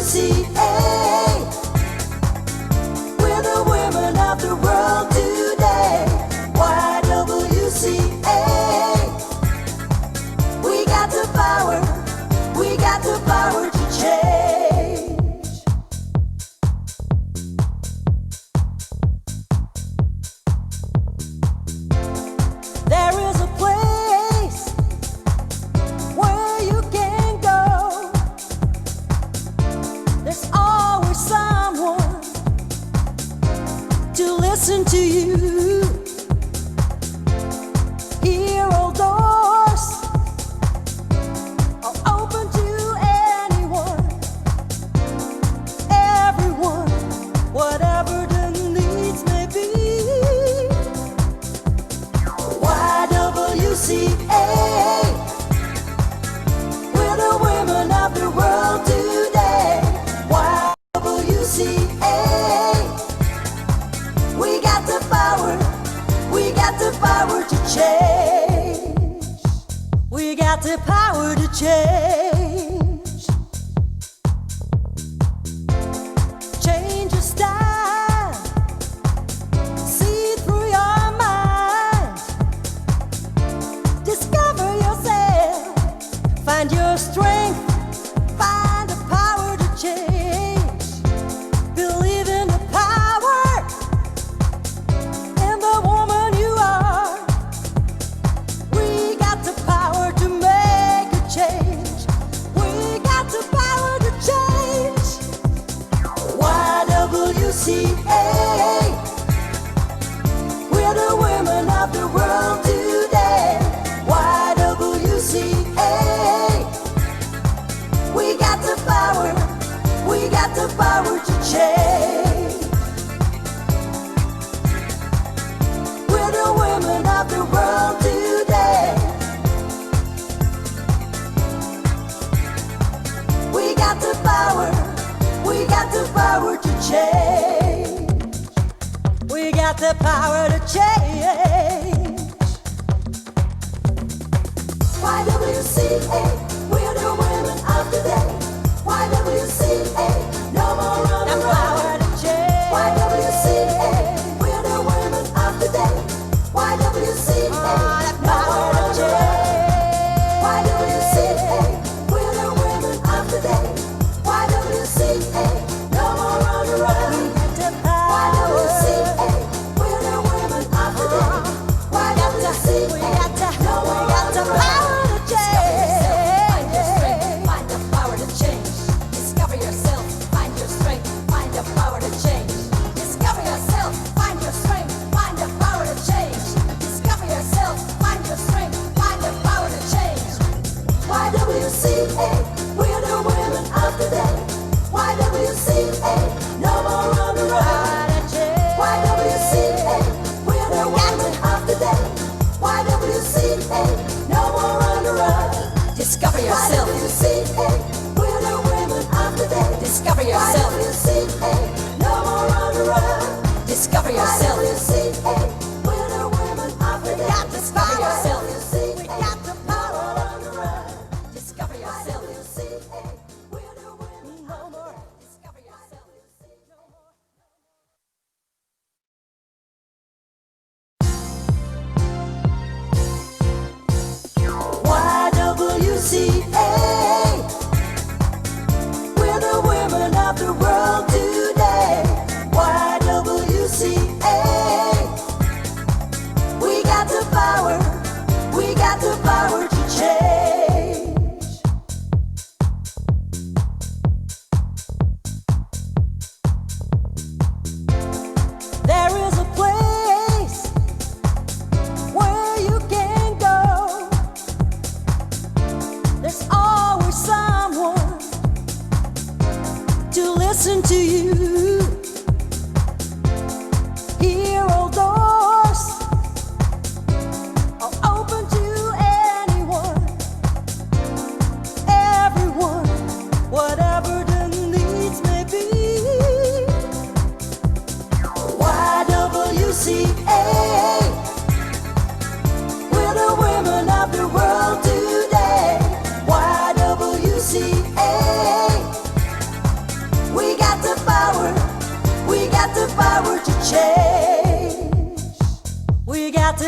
YWCA. We're the women of the world today. YWCA. We got the power. We got the power to change. There is a place where you can go. There's always someone to listen to you. Hero doors are open to anyone, everyone, whatever the needs may be. YWCA. We're the women of the world today. YWCA. We got the power. We got the power to change. We got the power to change. Change your style. See through your mind. Discover yourself. Find your strength. Find the power to change. Believe in the power in the woman you are. We got the power to make a change. We got the power to change. YWCA. We're the women of the world today. YWCA. We got the power. We got the power to change. We're the women of the world today. We got the power. We got the power to change. We got the power to change. YWCA. We're the women of today. YWCA. No more running around. YWCA. We're the women of today. YWCA. No more running around. YWCA. We're the women of today. YWCA. No more running around. YWCA. We're the women of today. YWCA. No more running around.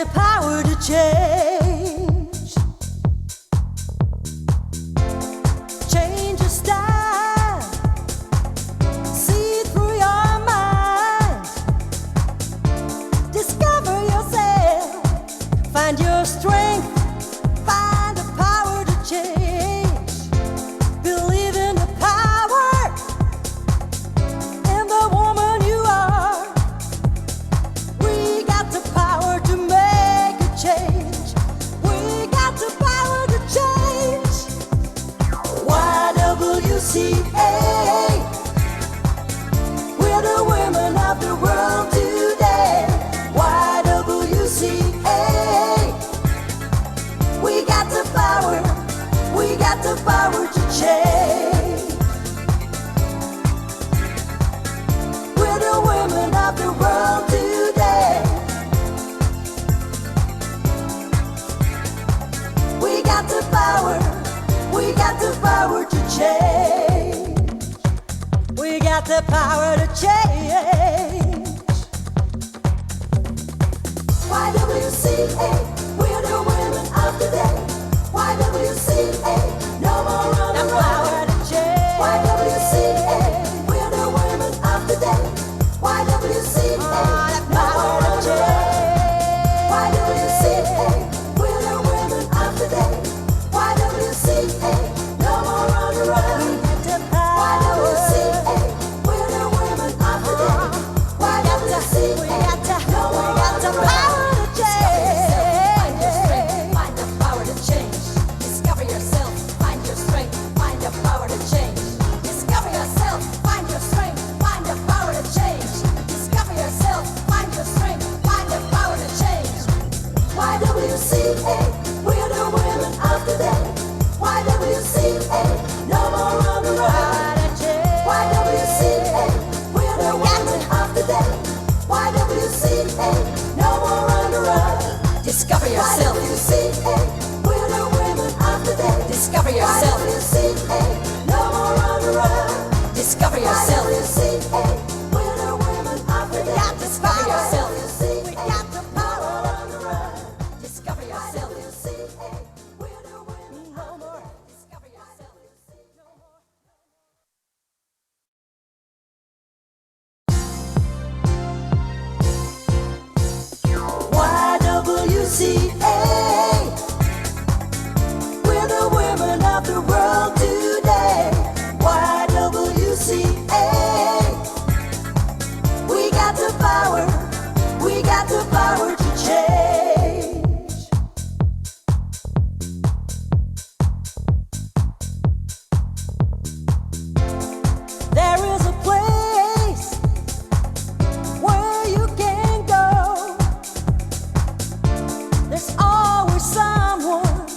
the power to change. Change your style. See through your mind. Discover yourself. Find your strength. Find the power to change. Believe in the power in the woman you are. We got the power to make a change. We got the power to change. YWCA. We're the women of the world today. YWCA. We got the power. We got the power to change. We're the women of the world today. We got the power. We got the power to change. We got the power to change. YWCA, we're the women of today. YWCA, no more running around. YWCA, we're the women of today. YWCA, no more running around. YWCA, we're the women of today. YWCA, no more running around. YWCA, we're the women of today. YWCA, no more running around. YWCA, we're the women of today. YWCA, no more running around. YWCA, we're the women of today. YWCA, no more running around. Discover yourself. YWCA, we're the women of today. Discover yourself. YWCA, no more running around. Discover yourself. YWCA, we're the women of today. Discover yourself. We got the power on the run. Discover yourself. We're the women no more. Discover yourself. No more. YWCA. We're the women of the world today. YWCA. We got the power. We got the power to change. There is a place where you can go. There's always someone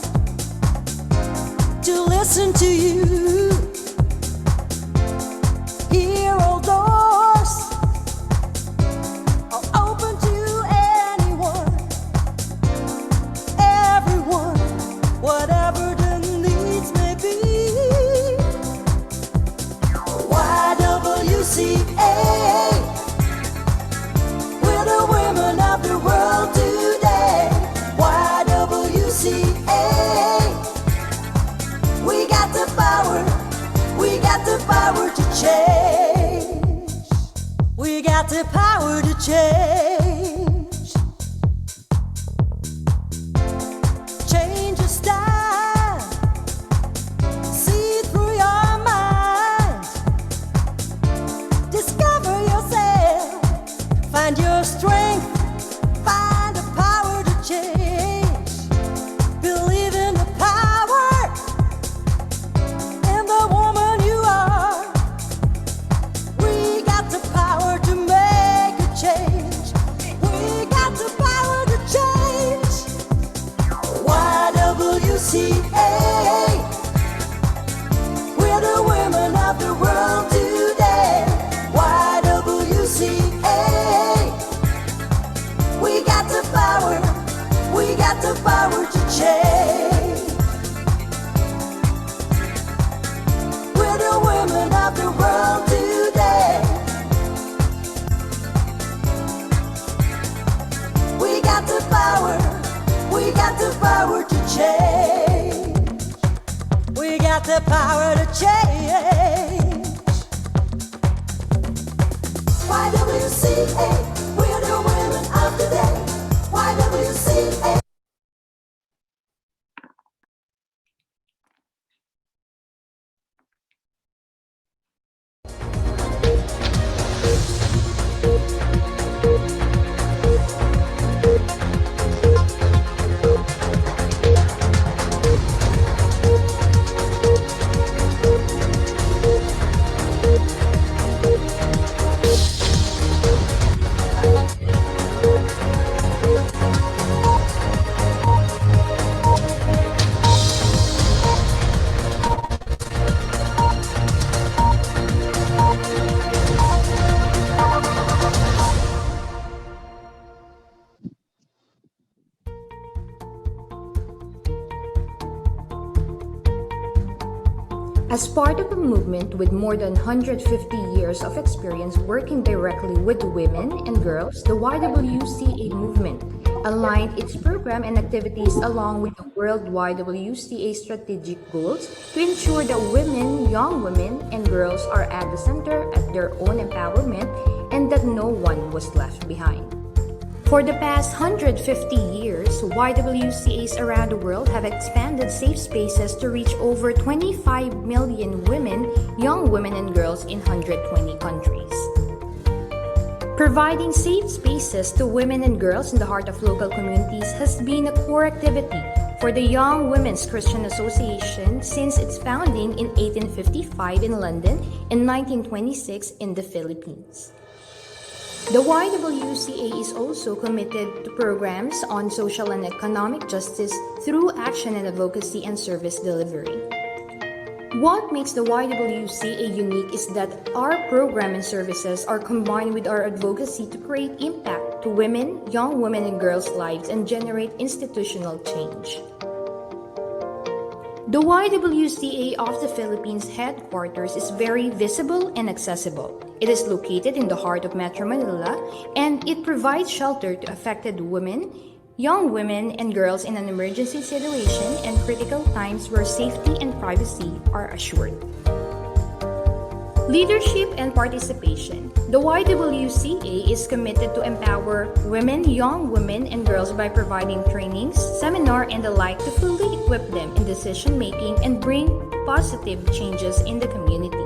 to listen to you. Hear all doors are open to anyone, everyone, whatever the needs may be. YWCA, we're the women of the world today. YWCA, we got the power. We got the power to change. We got the power to change. Change your style. See through your mind. Discover yourself. Find your strength. Find the power to change. Believe in the power in the woman you are. We got the power to make a change. We got the power to change. YWCA, we're the women of the world today. YWCA, we got the power. We got the power to change. We're the women of the world today. We got the power. change. We got the power to change. YWCA, we're the women of the day. YWCA. As part of a movement with more than 150 years of experience working directly with women and girls, the YWCA movement aligned its program and activities along with the World YWCA strategic goals to ensure that women, young women, and girls are at the center at their own empowerment and that no one was left behind. For the past 150 years, YWCAs around the world have expanded safe spaces to reach over 25 million women, young women, and girls in 120 countries. Providing safe spaces to women and girls in the heart of local communities has been a core activity for the Young Women's Christian Association since its founding in 1855 in London and 1926 in the Philippines. The YWCA is also committed to programs on social and economic justice through action and advocacy and service delivery. What makes the YWCA unique is that our program and services are combined with our advocacy to create impact to women, young women, and girls' lives and generate institutional change. The YWCA of the Philippines headquarters is very visible and accessible. It is located in the heart of Metro Manila and it provides shelter to affected women, young women, and girls in an emergency situation and critical times where safety and privacy are assured. Leadership and participation. The YWCA is committed to empower women, young women, and girls by providing trainings, seminar, and the like to fully equip them in decision-making and bring positive changes in the community.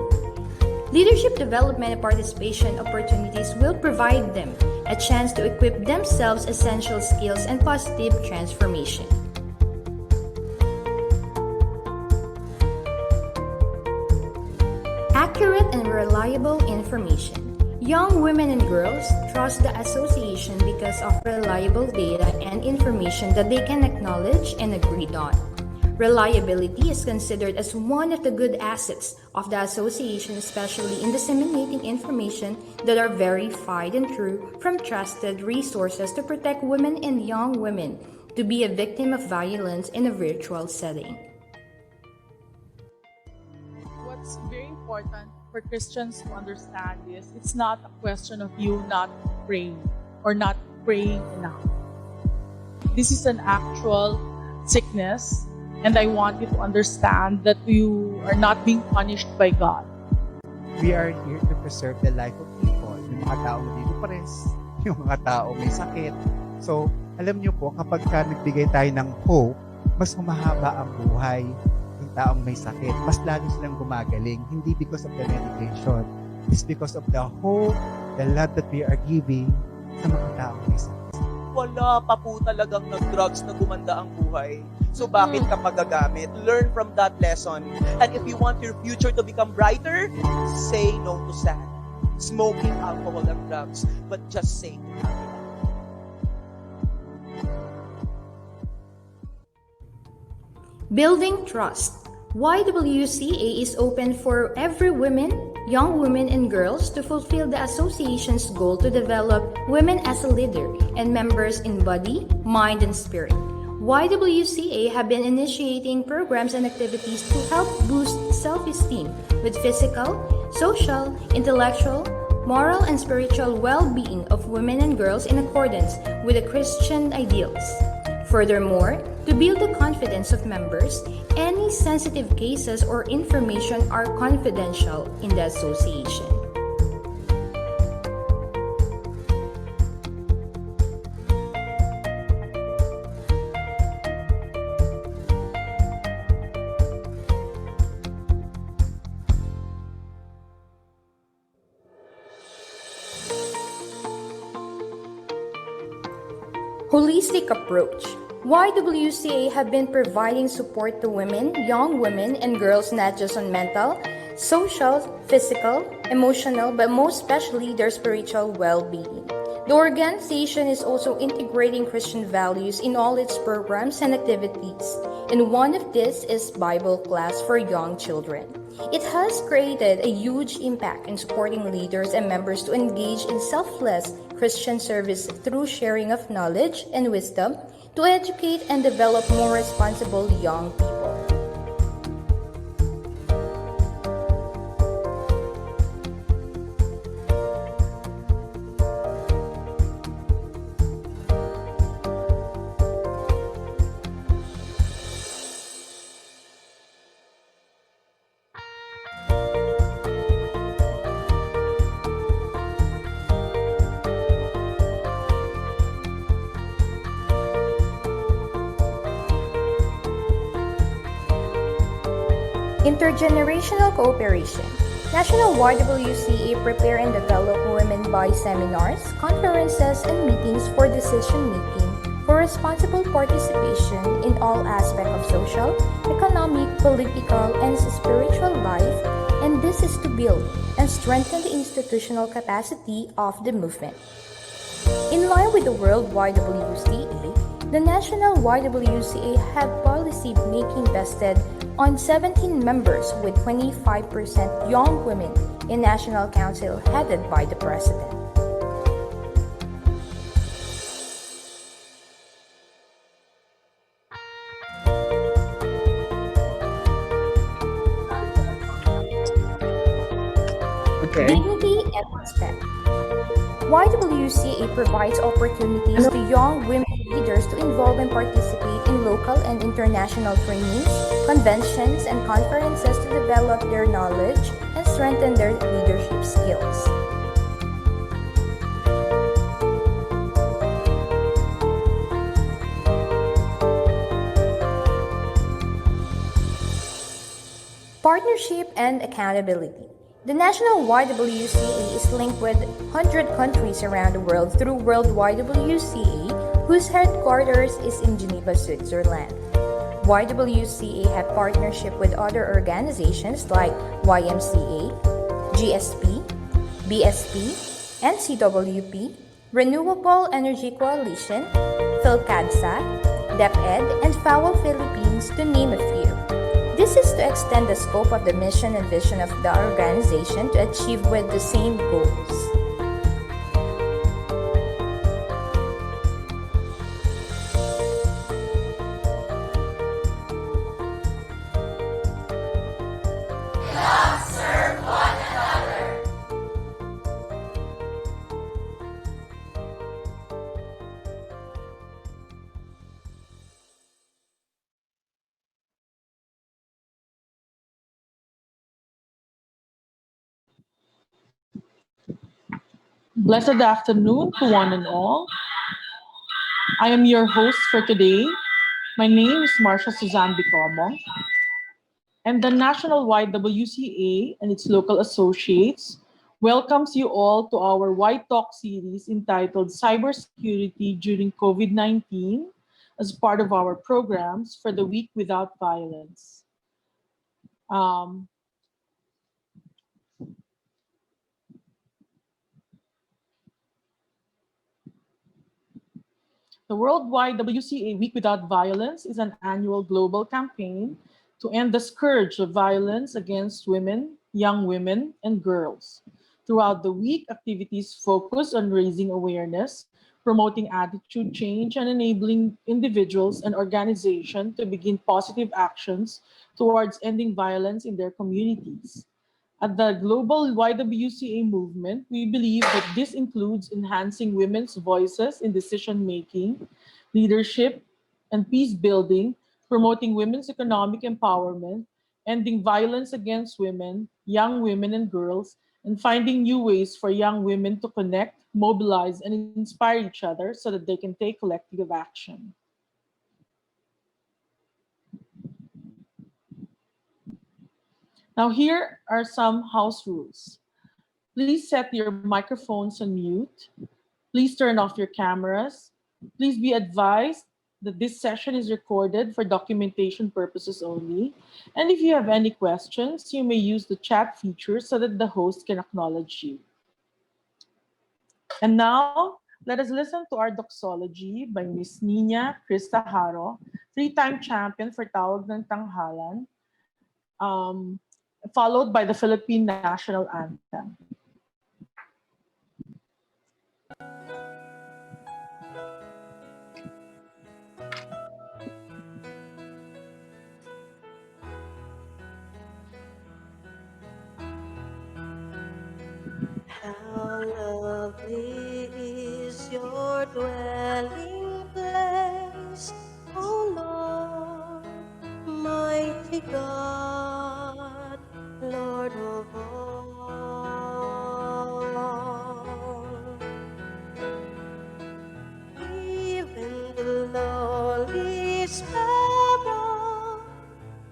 Leadership development and participation opportunities will provide them a chance to equip themselves essential skills and positive transformation. Accurate and reliable information. Young women and girls trust the association because of reliable data and information that they can acknowledge and agree on. Reliability is considered as one of the good assets of the association, especially in disseminating information that are verified and true from trusted resources to protect women and young women to be a victim of violence in a virtual setting. What's very important for Christians to understand is it's not a question of you not praying or not praying enough. This is an actual sickness, and I want you to understand that you are not being punished by God. We are here to preserve the life of people. Yung mga tao may depressed, yung mga tao may sakit. So, alam niyo po, kapag nagbigay tayo ng hope, mas humahaba ang buhay ng taong may sakit. Mas lalo silang gumagaling. Hindi because of the medication. It's because of the hope, the love that we are giving sa mga taong may sakit. Wala pa po talagang nag-drugs na gumanda ang buhay. So bakit ka magagamit? Learn from that lesson. And if you want your future to become brighter, say no to sand, smoking, alcohol, and drugs. But just say to happiness. Building trust. YWCA is open for every woman, young women, and girls to fulfill the association's goal to develop women as a leader and members in body, mind, and spirit. YWCA have been initiating programs and activities to help boost self-esteem with physical, social, intellectual, moral, and spiritual well-being of women and girls in accordance with the Christian ideals. Furthermore, to build the confidence of members, any sensitive cases or information are confidential in the association. Holistic approach. YWCA have been providing support to women, young women, and girls not just on mental, social, physical, emotional, but most especially their spiritual well-being. The organization is also integrating Christian values in all its programs and activities, and one of these is Bible class for young children. It has created a huge impact in supporting leaders and members to engage in selfless Christian service through sharing of knowledge and wisdom to educate and develop more responsible young people. Intergenerational cooperation. National YWCA prepare and develop women by seminars, conferences, and meetings for decision making for responsible participation in all aspects of social, economic, political, and spiritual life, and this is to build and strengthen the institutional capacity of the movement. In line with the World YWCA, the National YWCA have policy making vested on 17 members with 25% young women in National Council headed by the President. Okay. Dignity and respect. YWCA provides opportunities to young women leaders to involve and participate in local and international trainings, conventions, and conferences to develop their knowledge and strengthen their leadership skills. Partnership and accountability. The National YWCA is linked with 100 countries around the world through World YWCA, whose headquarters is in Geneva, Switzerland. YWCA have partnership with other organizations like YMCA, GSP, BSP, NCWP, Renewable Energy Coalition, PhilCADSA, DepEd, and FAO Philippines, to name a few. This is to extend the scope of the mission and vision of the organization to achieve with the same goals. Blessed afternoon to one and all. I am your host for today. My name is Marsha Suzanne Bicomo, and the National YWCA and its local associates welcomes you all to our Y Talk series entitled Cybersecurity During COVID-19 as part of our programs for the Week Without Violence. Um, The Worldwide WCA Week Without Violence is an annual global campaign to end the scourge of violence against women, and girls. Throughout the week, activities focus on raising awareness, promoting attitude change, and enabling individuals and organizations to begin positive actions towards ending violence in their communities. At the global YWCA movement, we believe that this includes enhancing women's voices in decision making, leadership, and peace building, promoting women's economic empowerment, ending violence against women, young women, and girls, and finding new ways for young women to connect, mobilize, and inspire each other so that they can take collective action. Now, here are some house rules. Please set your microphones on mute. Please turn off your cameras. Please be advised that this session is recorded for documentation purposes only. And if you have any questions, you may use the chat feature so that the host can acknowledge you. And now, let us listen to our doxology by Miss Nina Krista Haro, three-time champion for Tawag ng Tanghalan, followed by the Philippine National Anthem. How lovely is your dwelling place, O Lord, mighty God, Lord of all. Even the lowly sparrow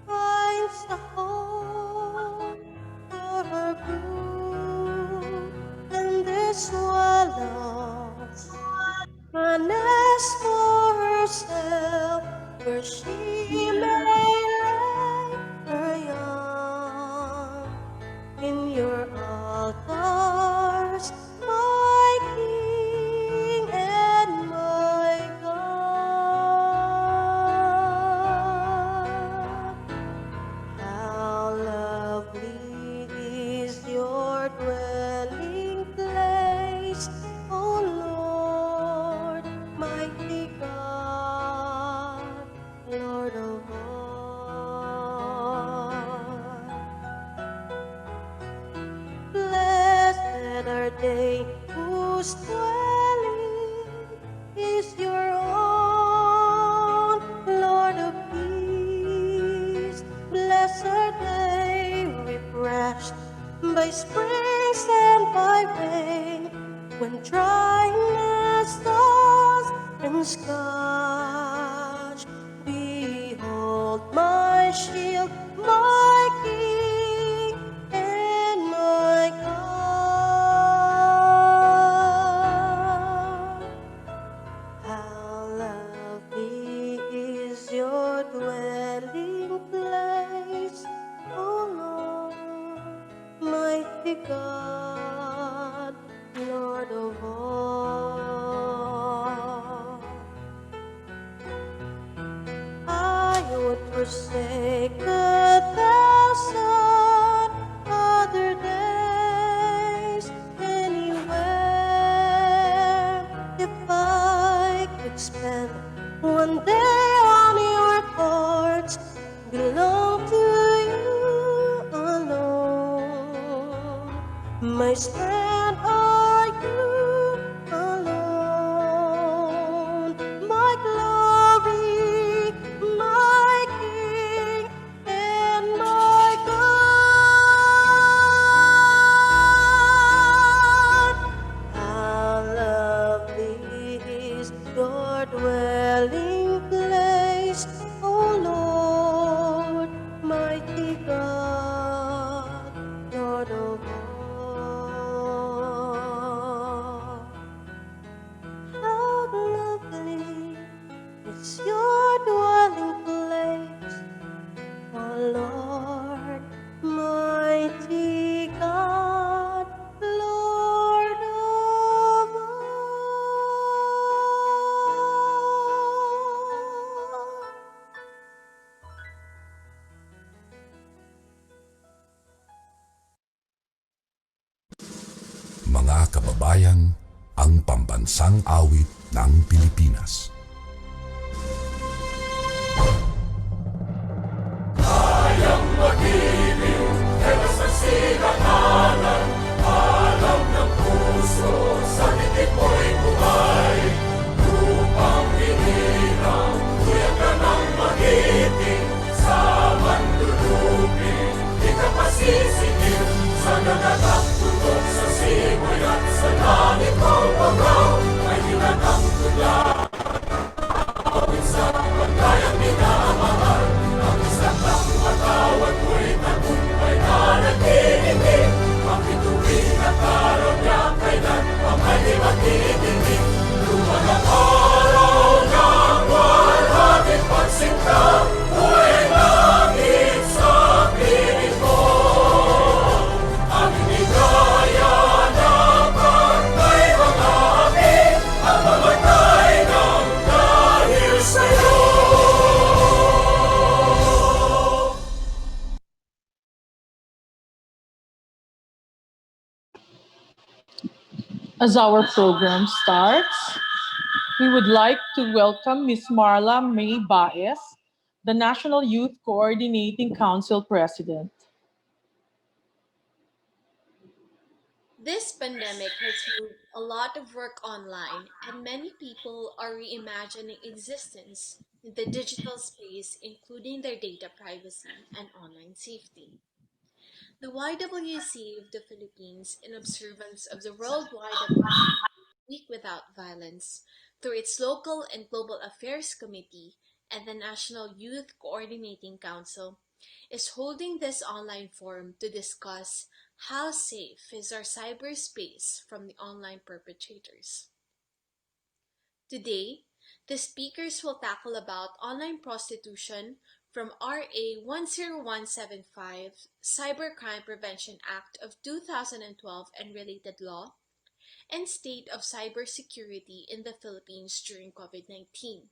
finds a home for her brood, and the swallows a nest for herself where she may lay her young. In your altars, my King and my God. How lovely is your dwelling place, O Lord, mighty God, Lord of all. Blessed are they whose dwelling is your own, Lord of peace. Blessed are they refreshed by springs and by rain, when dryness dawns and scourge. Behold my shield, my King, and my God. How lovely is your dwelling place, O Lord, mighty God, Lord of all. I would forsake 1,000 other days anywhere if I could spend one day on your courts, belong to you alone. My strength are you alone, my glory, my King, and my God. How lovely is your dwelling place, O Lord, mighty God, Lord of all. How lovely is your dwelling place, O Lord, mighty God, Lord of all. Mga kababayan, ang pambansang awit ng Pilipinas. Sa titik mo'y buhay, lupang hinirang, tuyang As our program starts, we would like to welcome Ms. Marla May Baez, the National Youth Coordinating Council President. This pandemic has moved a lot of work online, and many people are reimagining existence in the digital space, including their data privacy and online safety. The YWC of the Philippines, in observance of the World YWC Week Without Violence, through its local and global affairs committee and the National Youth Coordinating Council, is holding this online forum to discuss how safe is our cyberspace from the online perpetrators. Today, the speakers will tackle about online prostitution from RA 10175, Cybercrime Prevention Act of 2012 and related law, and state of cybersecurity in the Philippines during COVID-19.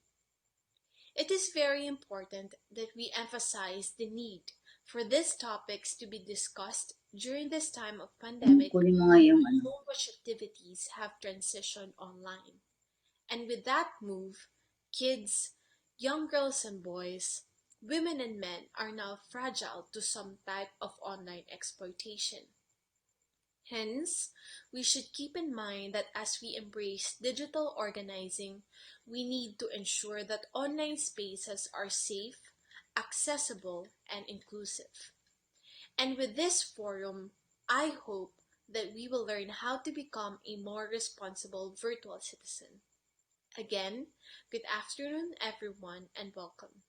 It is very important that we emphasize the need for these topics to be discussed during this time of pandemic Kunin mo nga yung when ano. so much activities have transitioned online. And with that move, kids, young girls and boys, women and men are now fragile to some type of online exploitation. Hence, we should keep in mind that as we embrace digital organizing, we need to ensure that online spaces are safe, accessible, and inclusive. And with this forum, I hope that we will learn how to become a more responsible virtual citizen. Again, good afternoon, everyone, and welcome.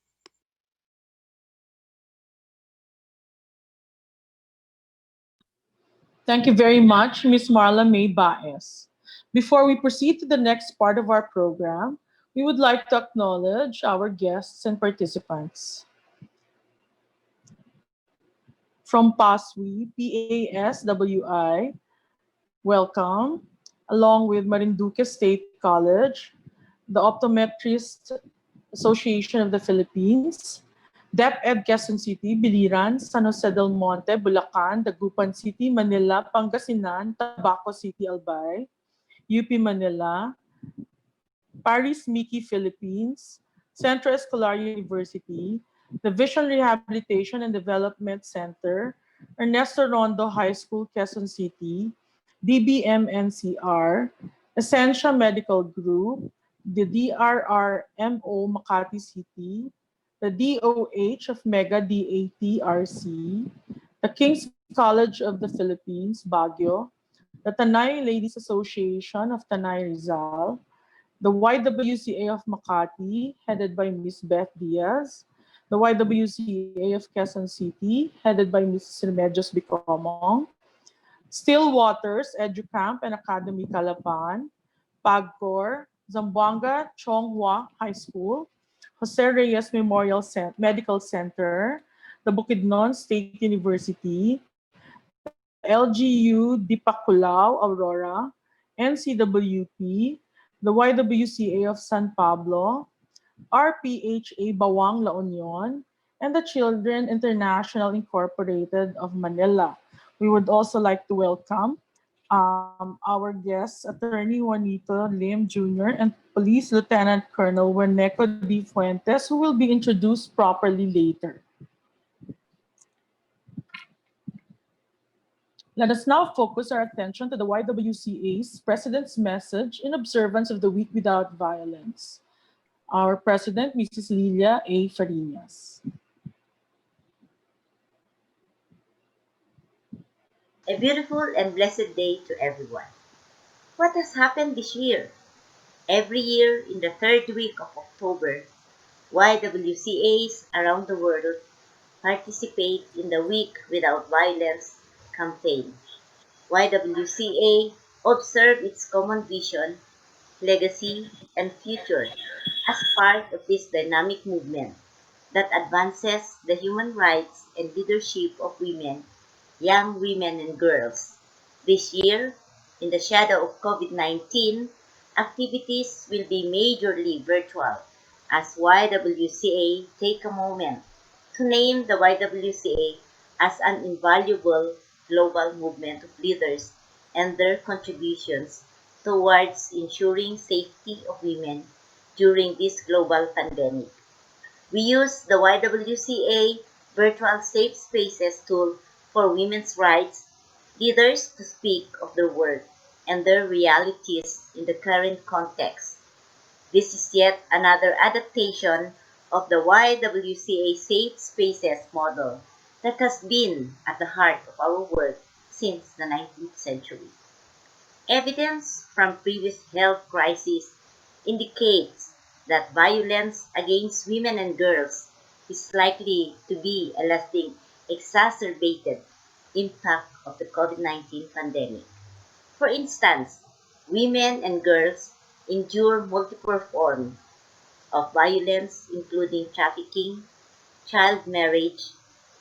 Thank you very much, Ms. Marla May Baez. Before we proceed to the next part of our program, we would like to acknowledge our guests and participants. From PASWI, PASWI, welcome, along with Marinduque State College, the Optometrist Association of the Philippines, DepEd Quezon City, Biliran, San Jose del Monte, Bulacan, Dagupan City, Manila, Pangasinan, Tabaco City, Albay, UP Manila, Paris Miki Philippines, Centro Escolar University, the Vision Rehabilitation and Development Center, Ernesto Rondo High School, Quezon City, DBMNCR, Essentia Medical Group, the DRRMO Makati City, the DOH of Mega DATRC, the King's College of the Philippines, Baguio, the Tanay Ladies Association of Tanay Rizal, the YWCA of Makati, headed by Ms. Beth Diaz, the YWCA of Quezon City, headed by Mrs. Remedios Bicomong, Still Waters, EduCamp and Academy Calapan, PAGCOR, Zamboanga Chonghua High School, Jose Reyes Medical Center, the Bukidnon State University, the LGU Dipakulaw Aurora, NCWP, the YWCA of San Pablo, RPHA Bawang La Union, and the Children International Incorporated of Manila. We would also like to welcome our guests, Attorney Juanito Lim Jr. and Police Lieutenant Colonel Weneco D. Fuentes, who will be introduced properly later. Let us now focus our attention to the YWCA's President's message in observance of the Week Without Violence. Our President, Mrs. Lilia A. Farinas. A beautiful and blessed day to everyone. What has happened this year? Every year in the third week of October, YWCAs around the world participate in the Week Without Violence campaign. YWCA observe its common vision, legacy, and future as part of this dynamic movement that advances the human rights and leadership of women, young women and girls. This year, in the shadow of COVID-19, activities will be majorly virtual as YWCA take a moment to name the YWCA as an invaluable global movement of leaders and their contributions towards ensuring safety of women during this global pandemic. We use the YWCA Virtual Safe Spaces tool for women's rights leaders to speak of their work and their realities in the current context. This is yet another adaptation of the YWCA Safe Spaces model that has been at the heart of our work since the 19th century. Evidence from previous health crises indicates that violence against women and girls is likely to be a lasting exacerbated impact of the COVID-19 pandemic. For instance, women and girls endure multiple forms of violence including trafficking, child marriage,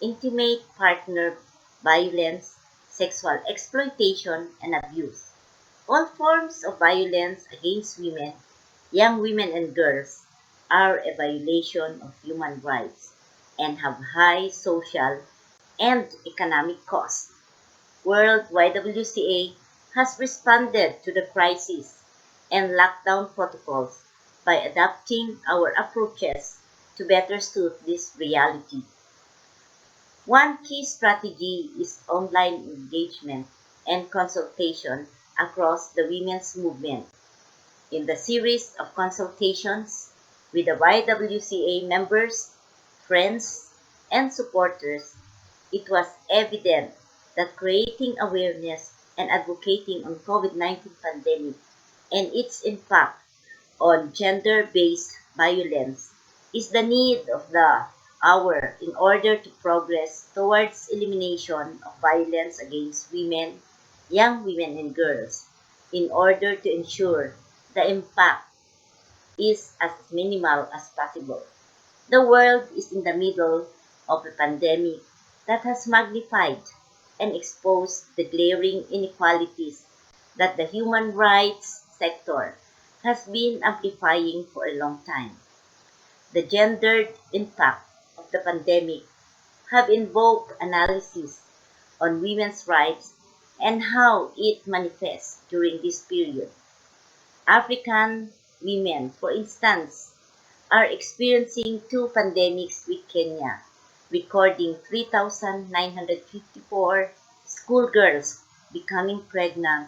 intimate partner violence, sexual exploitation, and abuse. All forms of violence against women, young women and girls are a violation of human rights and have high social and economic costs. World YWCA has responded to the crisis and lockdown protocols by adapting our approaches to better suit this reality. One key strategy is online engagement and consultation across the women's movement. In the series of consultations with the YWCA members, friends, and supporters, it was evident that creating awareness and advocating on COVID-19 pandemic and its impact on gender-based violence is the need of the hour in order to progress towards elimination of violence against women, young women and girls, in order to ensure the impact is as minimal as possible. The world is in the middle of a pandemic that has magnified and exposed the glaring inequalities that the human rights sector has been amplifying for a long time. The gendered impact of the pandemic have invoked analysis on women's rights and how it manifests during this period. African women, for instance, are experiencing two pandemics with Kenya, recording 3,954 schoolgirls becoming pregnant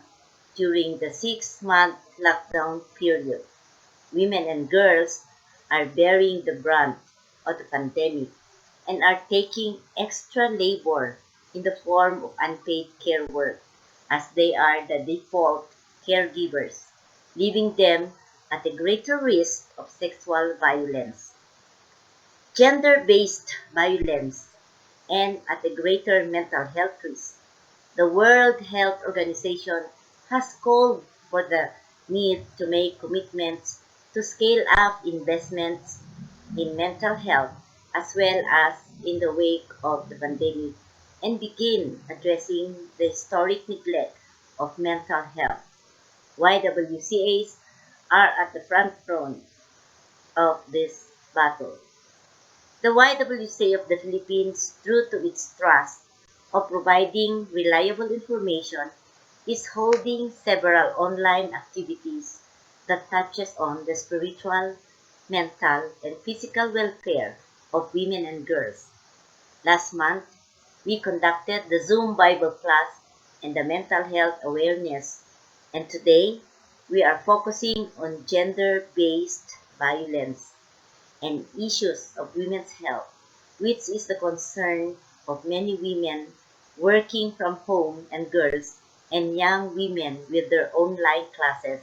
during the 6-month lockdown period. Women and girls are bearing the brunt of the pandemic and are taking extra labor in the form of unpaid care work as they are the default caregivers, leaving them at a greater risk of sexual violence, gender-based violence, and at a greater mental health risk. The World Health Organization has called for the need to make commitments to scale up investments in mental health as well as in the wake of the pandemic and begin addressing the historic neglect of mental health. YWCAs are at the front front of this battle. The YWCA of the Philippines, true to its trust of providing reliable information, is holding several online activities that touches on the spiritual, mental, and physical welfare of women and girls. Last month, we conducted the Zoom Bible class and the mental health awareness, and today we are focusing on gender-based violence and issues of women's health, which is the concern of many women working from home and girls and young women with their online classes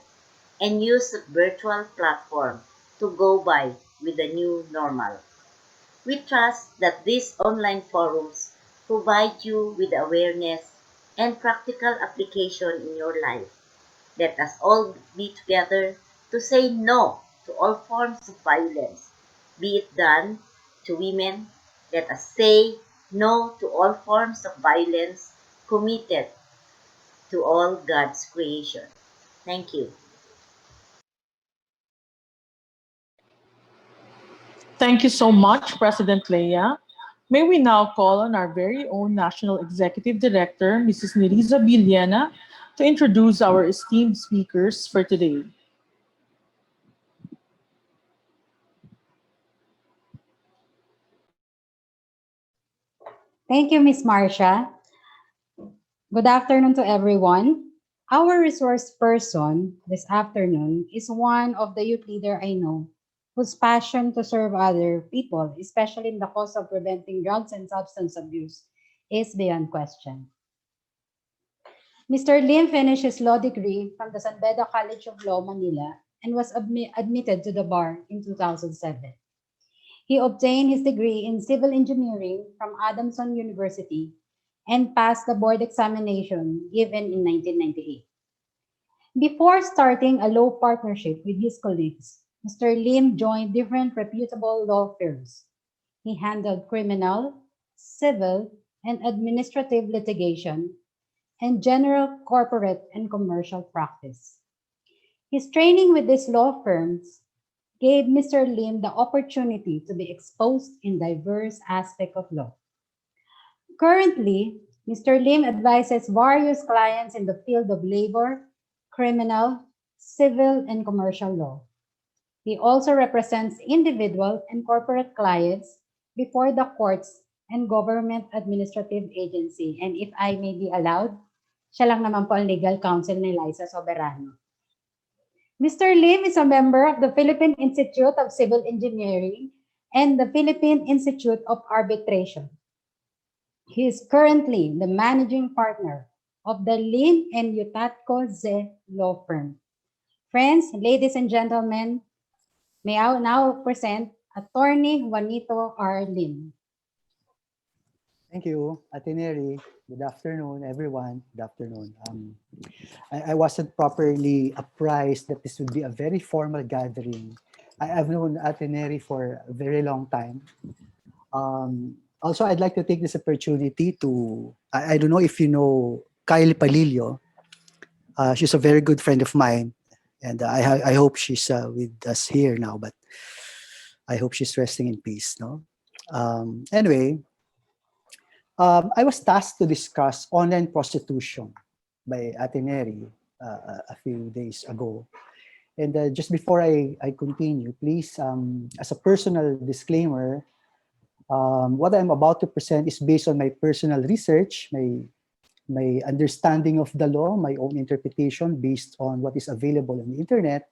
and use of virtual platform to go by with the new normal. We trust that these online forums provide you with awareness and practical application in your life. Let us all be together to say no to all forms of violence, be it done to women. Let us say no to all forms of violence committed to all God's creation. Thank you. Thank you so much, President Leia. May we now call on our very own National Executive Director, Mrs. Nerissa Villena, to introduce our esteemed speakers for today. Thank you, Miss Marcia. Good afternoon to everyone. Our resource person this afternoon is one of the youth leader I know whose passion to serve other people, especially in the cause of preventing drugs and substance abuse, is beyond question. Mr. Lim finished his law degree from the San Beda College of Law, Manila, and was admitted to the bar in 2007. He obtained his degree in civil engineering from Adamson University and passed the board examination given in 1998. Before starting a law partnership with his colleagues, Mr. Lim joined different reputable law firms. He handled criminal, civil, and administrative litigation and general corporate and commercial practice. His training with these law firms gave Mr. Lim the opportunity to be exposed in diverse aspects of law. Currently, Mr. Lim advises various clients in the field of labor, criminal, civil, and commercial law. He also represents individual and corporate clients before the courts and government administrative agency. And if I may be allowed, siya lang naman po ang legal counsel ni Liza Soberano. Mr. Lim is a member of the Philippine Institute of Civil Engineering and the Philippine Institute of Arbitration. He is currently the managing partner of the Lim and Yutatko Z law firm. Friends, ladies and gentlemen, may I now present Attorney Juanito R. Lim. Thank you, Ateneri. Good afternoon, everyone. Good afternoon. I wasn't properly apprised that this would be a very formal gathering. I've known Ateneri for a very long time. Also, I'd like to take this opportunity to, I don't know if you know Kylie Palillo. She's a very good friend of mine. And I hope she's with us here now, but I hope she's resting in peace. No. Anyway, I was tasked to discuss online prostitution by Ateneri a few days ago. And just before I continue, please, as a personal disclaimer, what I'm about to present is based on my personal research, my understanding of the law, my own interpretation based on what is available on the internet.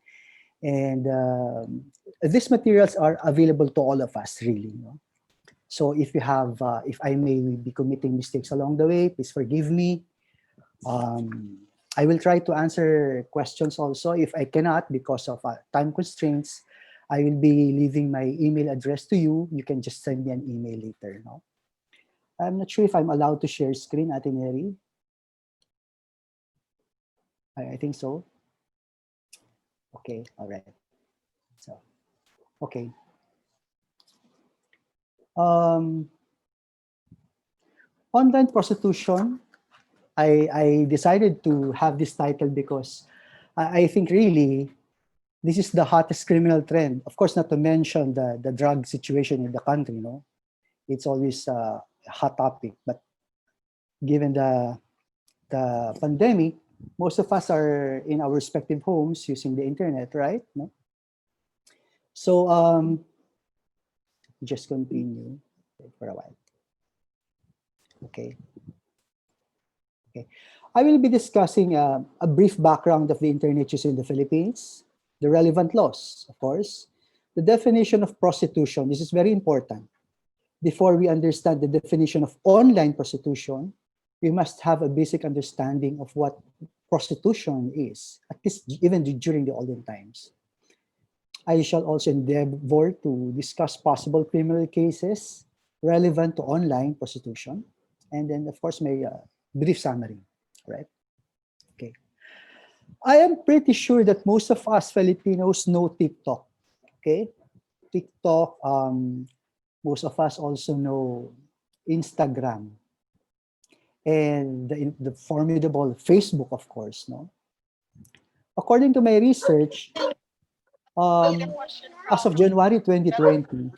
And these materials are available to all of us, really. You know? So if you have, if I may be committing mistakes along the way, please forgive me. I will try to answer questions also. If I cannot, because of time constraints, I will be leaving my email address to you. You can just send me an email later. No? I'm not sure if I'm allowed to share screen, Ateneri. I think so. Okay, all right. So, okay. Online prostitution, I decided to have this title because I think really this is the hottest criminal trend. Of course, not to mention the drug situation in the country, no? It's always a hot topic, but given the pandemic, most of us are in our respective homes using the internet, right? No? So just continue for a while. Okay. Okay. I will be discussing a brief background of the internet use in the Philippines, the relevant laws, of course, the definition of prostitution. This is very important. Before we understand the definition of online prostitution, we must have a basic understanding of what prostitution is, at least even during the olden times. I shall also endeavor to discuss possible criminal cases relevant to online prostitution, and then, of course, my brief summary, right? Okay. I am pretty sure that most of us Filipinos know TikTok, okay? TikTok, most of us also know Instagram, and the formidable Facebook, of course, no? According to my research, as of January 2020,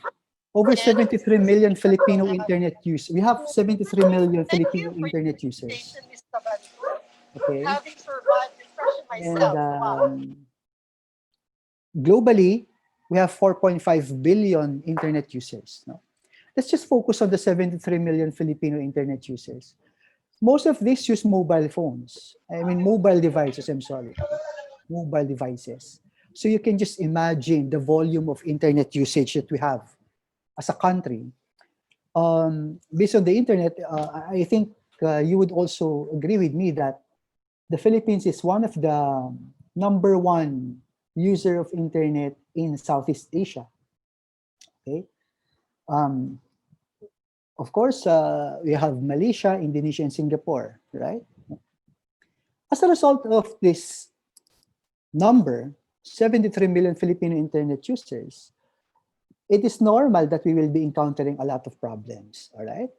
over 73 million Filipino internet users. We have 73 million Filipino internet users. Okay. And globally, we have 4.5 billion internet users. No? Let's just focus on the 73 million Filipino internet users. Most of these use mobile phones. I mean, mobile devices, I'm sorry. Mobile devices. So you can just imagine the volume of internet usage that we have as a country. Based on the internet, I think you would also agree with me that the Philippines is one of the number one user of internet in Southeast Asia. Okay. Of course, we have Malaysia, Indonesia, and Singapore, right? As a result of this number, 73 million Filipino internet users, it is normal that we will be encountering a lot of problems, all right?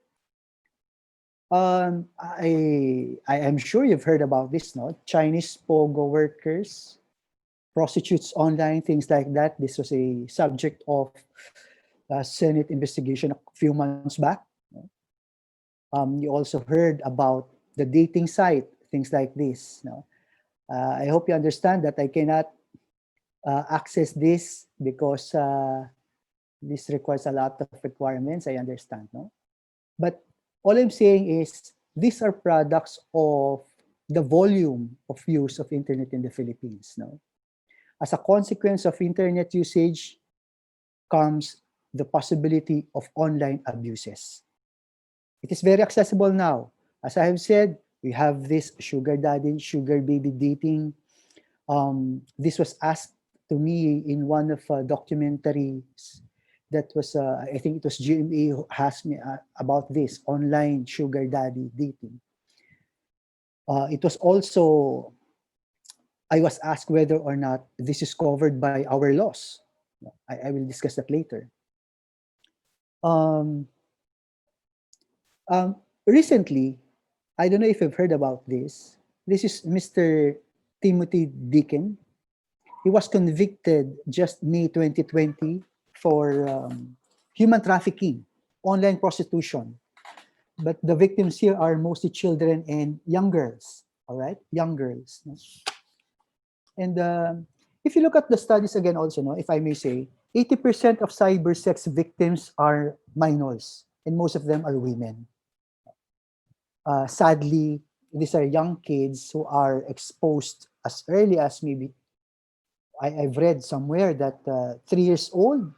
I am sure you've heard about this, no? Chinese pogo workers, prostitutes online, things like that. This was a subject of Senate investigation a few months back. You also heard about the dating site, things like this. No? I hope you understand that I cannot access this because this requires a lot of requirements. I understand, no? But all I'm saying is these are products of the volume of use of internet in the Philippines. No? As a consequence of internet usage comes the possibility of online abuses. It is very accessible now. As I have said, we have this sugar daddy, sugar baby dating. This was asked to me in one of documentaries that was, I think it was GMA who asked me about this, online sugar daddy dating. It was also, I was asked whether or not this is covered by our laws. I will discuss that later. Recently, I don't know if you've heard about this. This is Mr. Timothy Deacon. He was convicted just May 2020 for human trafficking, online prostitution. But the victims here are mostly children and young girls, all right? Young girls. And if you look at the studies again also, no, if I may say, 80% of cyber sex victims are minors, and most of them are women. Sadly, these are young kids who are exposed as early as maybe, I've read somewhere that 3 years old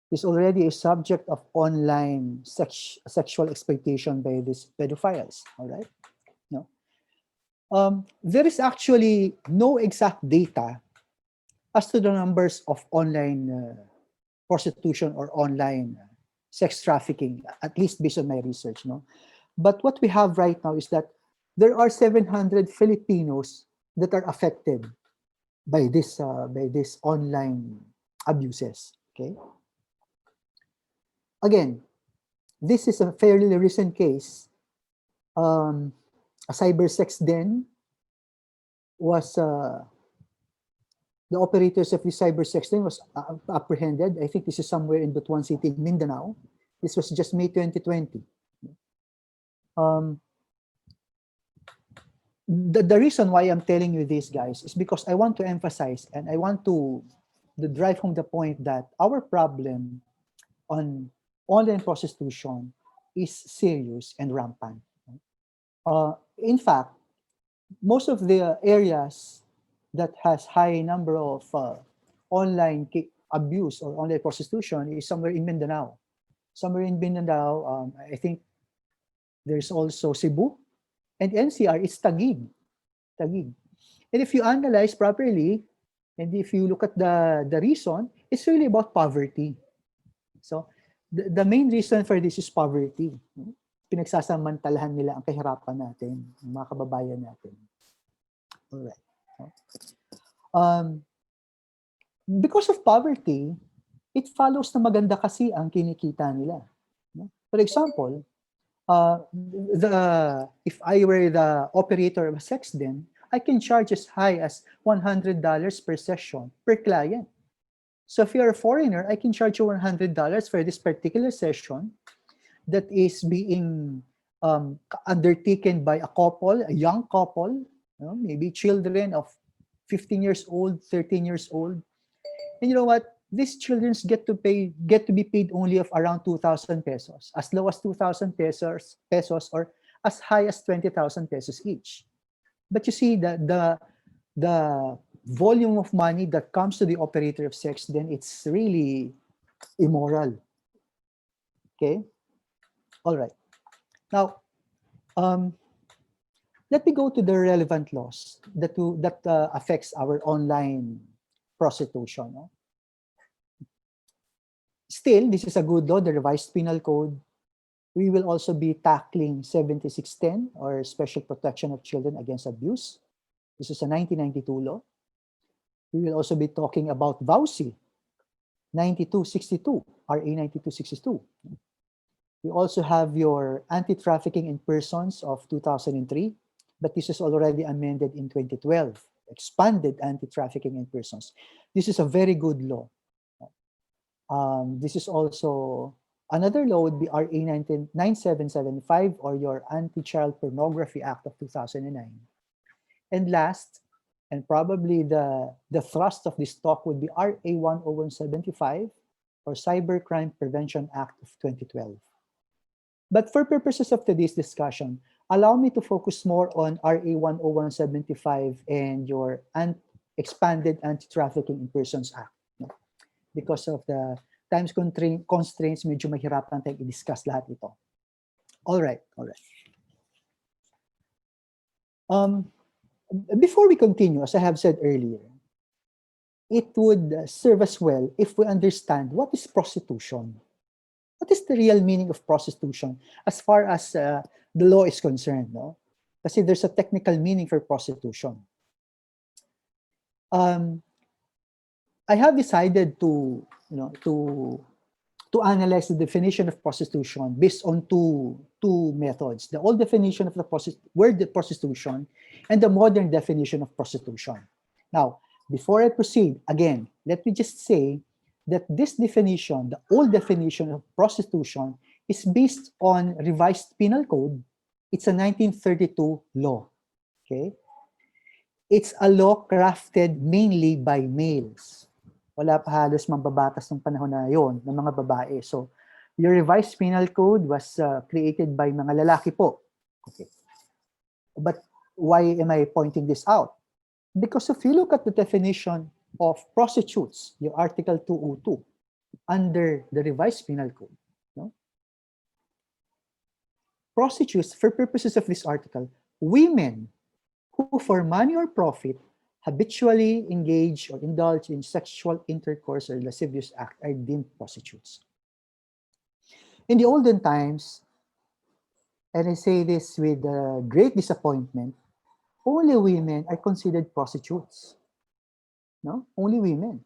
is already a subject of online sexual exploitation by these pedophiles, all right? No. There is actually no exact data as to the numbers of online prostitution or online sex trafficking, at least based on my research. No? But what we have right now is that there are 700 Filipinos that are affected by this online abuses. Okay. Again, this is a fairly recent case. A cyber sex den was the operators of the cyber sex den was apprehended. I think this is somewhere in Butuan City, Mindanao. This was just May 2020. The reason why I'm telling you this, guys, is because I want to emphasize and I want to drive home the point that our problem on online prostitution is serious and rampant. In fact, most of the areas that has high number of online abuse or online prostitution is somewhere in Mindanao. Somewhere in Mindanao, I think there's also Cebu, and NCR is Taguig. Taguig. And if you analyze properly, and if you look at the reason, it's really about poverty. So the main reason for this is poverty. Pinagsasamantalahan nila ang kahirapan natin, ng mga kababayan natin. Alright. Because of poverty, it follows na maganda kasi ang kinikita nila. For example, if I were the operator of a sex den, I can charge as high as $100 per session per client. So if you're a foreigner, I can charge you $100 for this particular session that is being undertaken by a couple, a young couple, maybe children of 15 years old, 13 years old. And you know what? These children get to be paid only of around 2,000 pesos, as low as 2,000 pesos, or as high as 20,000 pesos each. But you see the volume of money that comes to the operator of sex, then it's really immoral. Okay? All right. Now, let me go to the relevant laws that affects our online prostitution. No? Still, this is a good law, the revised penal code. We will also be tackling 7610, or Special Protection of Children Against Abuse. This is a 1992 law. We will also be talking about VAUSI 9262, RA 9262. We also have your Anti-Trafficking in Persons of 2003, but this is already amended in 2012, expanded Anti-Trafficking in Persons. This is a very good law. This is also, another law would be RA 9775, or your Anti-Child Pornography Act of 2009. And last, and probably the thrust of this talk, would be RA 10175, or Cybercrime Prevention Act of 2012. But for purposes of today's discussion, allow me to focus more on RA 10175 and your expanded Anti-Trafficking in Persons Act. Because of the times constraints, medyo mahirapan tayong i-discuss lahat ito. All right. Before we continue, as I have said earlier, it would serve us well if we understand what is prostitution. What is the real meaning of prostitution as far as the law is concerned? No? Kasi there's a technical meaning for prostitution. I have decided to analyze the definition of prostitution based on two methods: the old definition of the word prostitution and the modern definition of prostitution. Now, before I proceed, again, let me just say that this definition, the old definition of prostitution, is based on revised penal code. It's a 1932 law. Okay, it's a law crafted mainly by males. Wala pa halos mambabatas ng panahon na yon ng mga babae. So, your revised penal code was created by mga lalaki po. Okay. But why am I pointing this out? Because if you look at the definition of prostitutes, your Article 202, under the revised penal code, no? Prostitutes, for purposes of this article, women who for money or profit habitually engage or indulge in sexual intercourse or lascivious act are deemed prostitutes. In the olden times, and I say this with great disappointment, only women are considered prostitutes. No? Only women.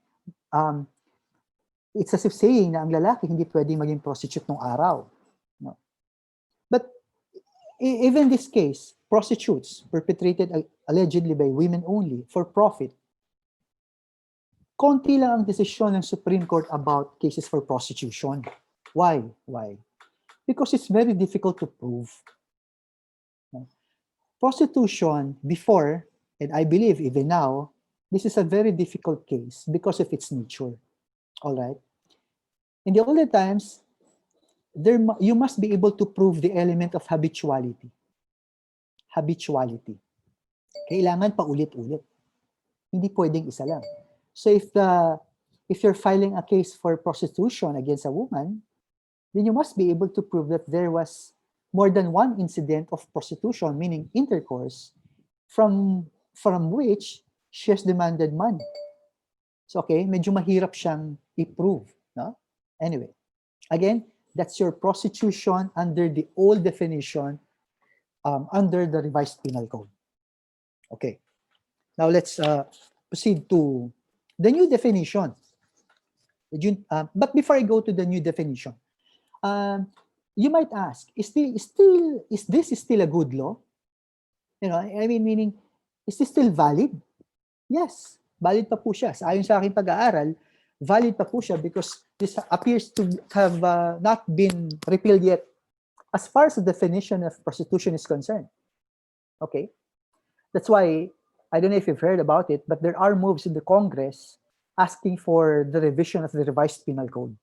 It's as if saying na ang lalaki hindi pwedeng maging prostitute nung araw. No? But even this case, prostitutes perpetrated allegedly by women only for profit. Konti lang ang desisyon ng Supreme Court about cases for prostitution. Why? Because it's very difficult to prove. Prostitution before, and I believe even now, this is a very difficult case because of its nature. All right. In the older times, you must be able to prove the element of habituality. Habituality. Kailangan pa ulit-ulit. Hindi pwedeng isa lang. So if you're filing a case for prostitution against a woman, then you must be able to prove that there was more than one incident of prostitution, meaning intercourse, from which she has demanded money. So okay, medyo mahirap siyang i-prove. No? Anyway, again, that's your prostitution under the old definition, under the revised penal code. Okay. Now let's proceed to the new definition. But before I go to the new definition, you might ask, is this still a good law? I mean, meaning, is this still valid? Yes, valid pa po siya. Ayon sa aking pag-aaral, valid pa po siya because this appears to have not been repealed yet. as far as the definition of prostitution is concerned. Okay? That's why, I don't know if you've heard about it, but there are moves in the Congress asking for the revision of the revised penal code.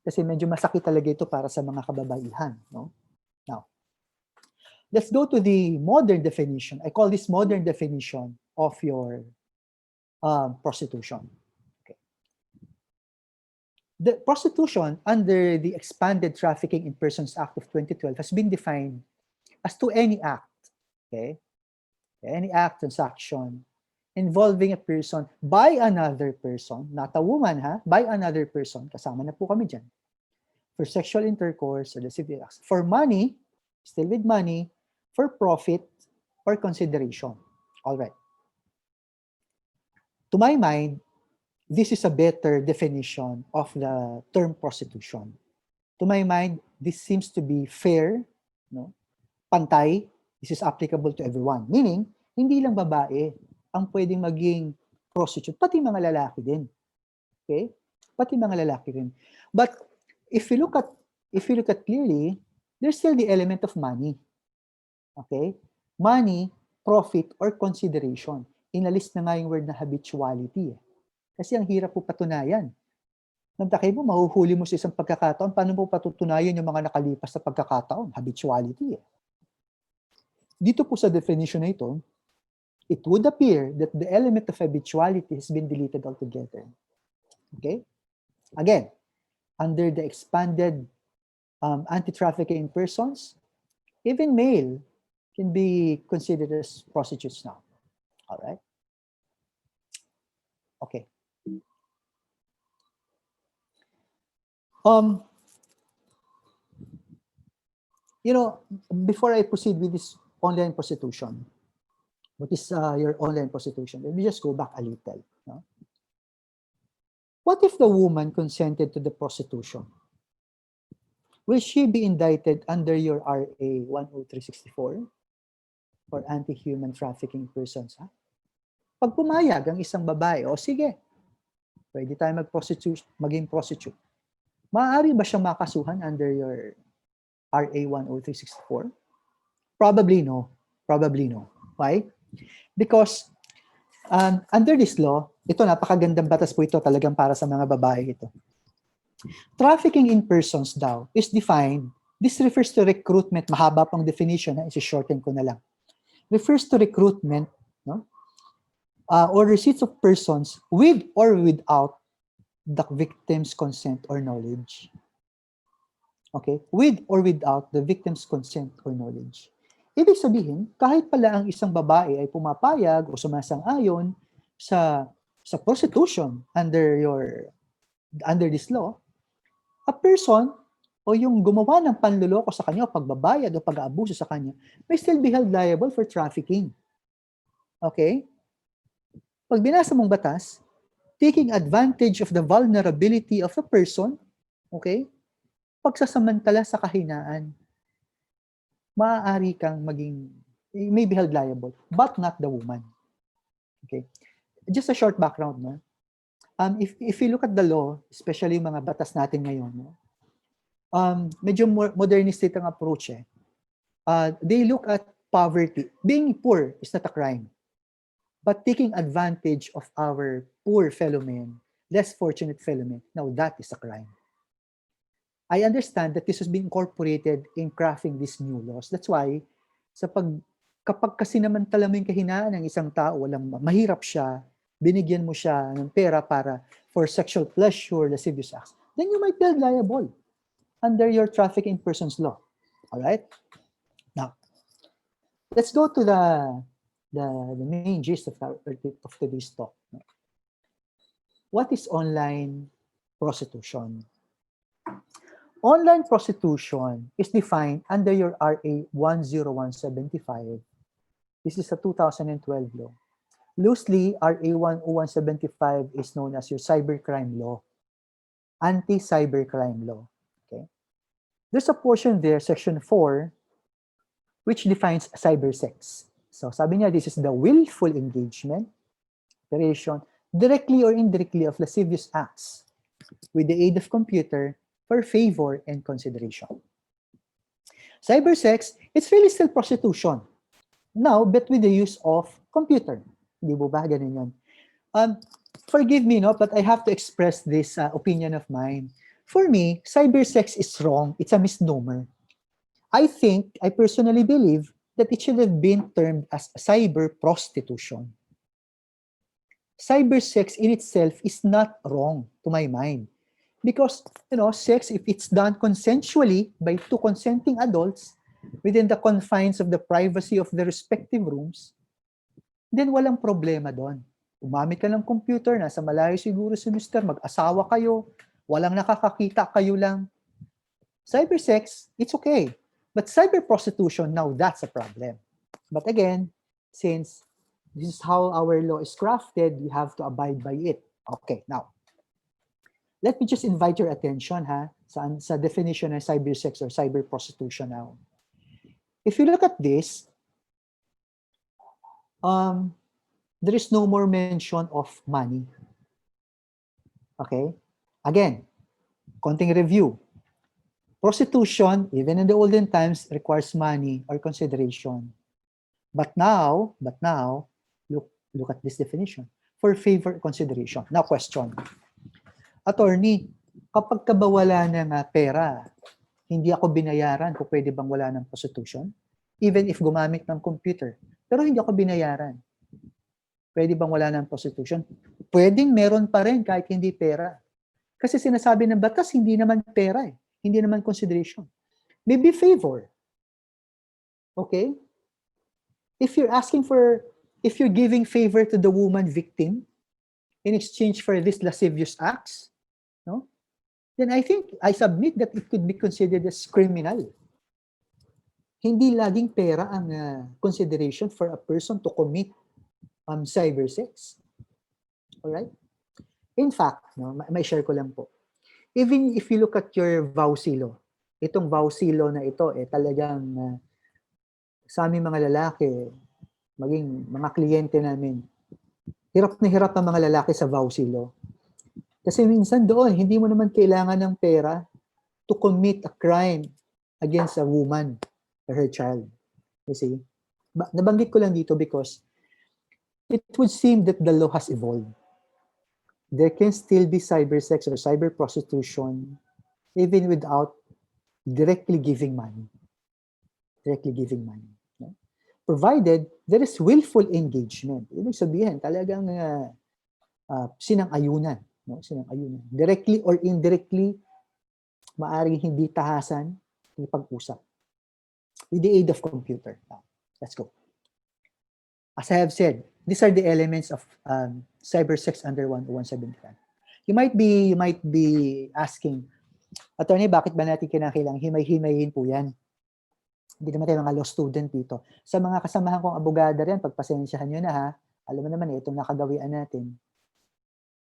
Kasi medyo masakit talaga ito para sa mga kababaihan. No? Now, let's go to the modern definition. I call this modern definition of your prostitution. Okay. The prostitution under the Expanded Trafficking in Persons Act of 2012 has been defined as to any act, okay? Any act, transaction involving a person by another person, not a woman, ha? By another person, kasama na po kami dyan, for sexual intercourse or lascivious acts, for money, still with money, for profit or consideration. All right. To my mind, this is a better definition of the term prostitution. To my mind, this seems to be fair, no? Pantay, this is applicable to everyone. Meaning, hindi lang babae ang pwedeng maging prostitute, pati mga lalaki din. Okay? Pati mga lalaki din. But if you look at clearly, there's still the element of money. Okay? Money, profit, or consideration. Inalis na nga yung word na habituality. Kasi ang hirap po patunayan. Nagtakay mo, mahuhuli mo sa isang pagkakataon, paano mo patutunayan yung mga nakalipas na pagkakataon? Habituality. Dito po sa definition na ito, it would appear that the element of habituality has been deleted altogether. Okay? Again, under the expanded anti-trafficking in persons, even male can be considered as prostitutes now. All right? Okay. Before I proceed with this online prostitution, what is your online prostitution? Let me just go back a little. No? What if the woman consented to the prostitution? Will she be indicted under your RA 10364 for anti-human trafficking persons? Ha? Pag pumayag ang isang babae, sige, pwede tayo maging prostitute. Maaari ba siyang makasuhan under your RA 10364? Probably no. Probably no. Why? Because under this law, ito napakagandang batas po ito, talagang para sa mga babae ito. Trafficking in persons daw is defined, this refers to recruitment, mahaba pang definition, isi-shorten ko na lang. Refers to recruitment, no? Or receipts of persons with or without the victim's consent or knowledge. Okay? With or without the victim's consent or knowledge. Ibig sabihin, kahit pala ang isang babae ay pumapayag o sumasang-ayon sa prostitution under this law, a person o yung gumawa ng panluloko sa kanya o pagbabayad o pag-aabuso sa kanya may still be held liable for trafficking. Okay? Pag binasa mong batas, taking advantage of the vulnerability of a person, okay, pagsasamantala sa kahinaan, maaari kang may be held liable, but not the woman. Okay. Just a short background, no? If you look at the law, especially yung mga batas natin ngayon, no? Medyo modernistic ang approach. They look at poverty. Being poor is not a crime. But taking advantage of our poor fellow men, less fortunate fellow men, now that is a crime. I understand that this has been incorporated in crafting these new laws. That's why, kapag kasi naman mo yung kahinaan ng isang tao, mahirap siya, binigyan mo siya ng pera for sexual pleasure, lascivious acts, then you might be liable under your trafficking in persons law. All right? Now, let's go to the main gist of today's talk. What is online prostitution? Online prostitution is defined under your RA 10175. This is a 2012 law. Loosely, RA 10175 is known as your cybercrime law, anti-cybercrime law. Okay? There's a portion there, section 4, which defines cybersex. So sabi niya, this is the willful engagement, operation, directly or indirectly of lascivious acts with the aid of computer for favor and consideration. Cybersex, it's really still prostitution. Now, but with the use of computer. Hindi mo ba? Ganun yun. Forgive me, no, but I have to express this opinion of mine. For me, cybersex is wrong. It's a misnomer. I personally believe that it should have been termed as cyber prostitution. Cybersex in itself is not wrong to my mind. Because, sex, if it's done consensually by two consenting adults within the confines of the privacy of their respective rooms, then walang problema doon. Umamit ka ng computer, nasa malayo siguro si Mr. Mag-asawa kayo, walang nakakakita, kayo lang. Cybersex, it's okay. But cyber prostitution, now that's a problem. But again, since this is how our law is crafted, we have to abide by it. Okay, now, let me just invite your attention sa definition of cybersex or cyber prostitution now. If you look at this, there is no more mention of money. Okay? Again, konting review. Prostitution, even in the olden times, requires money or consideration. But now, look at this definition. For favor consideration. Now, question. Attorney, kapag kabawala ng pera, hindi ako binayaran kung pwede bang wala ng prostitution? Even if gumamit ng computer. Pero hindi ako binayaran. Pwede bang wala ng prostitution? Pwedeng meron pa rin kahit hindi pera. Kasi sinasabi ng batas, hindi naman pera eh. Hindi naman consideration. Maybe favor. Okay? If you're giving favor to the woman victim in exchange for these lascivious acts, no? Then I think, I submit that it could be considered as criminal. Hindi laging pera ang consideration for a person to commit cybersex. Alright? In fact, may share ko lang po. Even if you look at your vowsilo, itong vowsilo na ito, talagang sa aming mga lalaki, maging mga kliyente namin, hirap na hirap ang mga lalaki sa vowsilo. Kasi minsan doon, hindi mo naman kailangan ng pera to commit a crime against a woman or her child. You see? Nabanggit ko lang dito because it would seem that the law has evolved. There can still be cybersex or cyber prostitution even without directly giving money. Directly giving money. No? Provided there is willful engagement. Ibig sabihin, talagang sinang-ayunan. No? Sinang-ayunan. Directly or indirectly, maaaring hindi tahasan, hindi pag-usap. With the aid of computer. Now, let's go. As I have said, these are the elements of cybersex under 175. You might be asking, Attorney, bakit ba natin kinakailangan himay-himayin po yan? Hindi naman tayo mga law student dito. Sa mga kasamahan kong abogada rin, pagpasensyahan nyo na ha, alam mo naman itong nakagawian natin.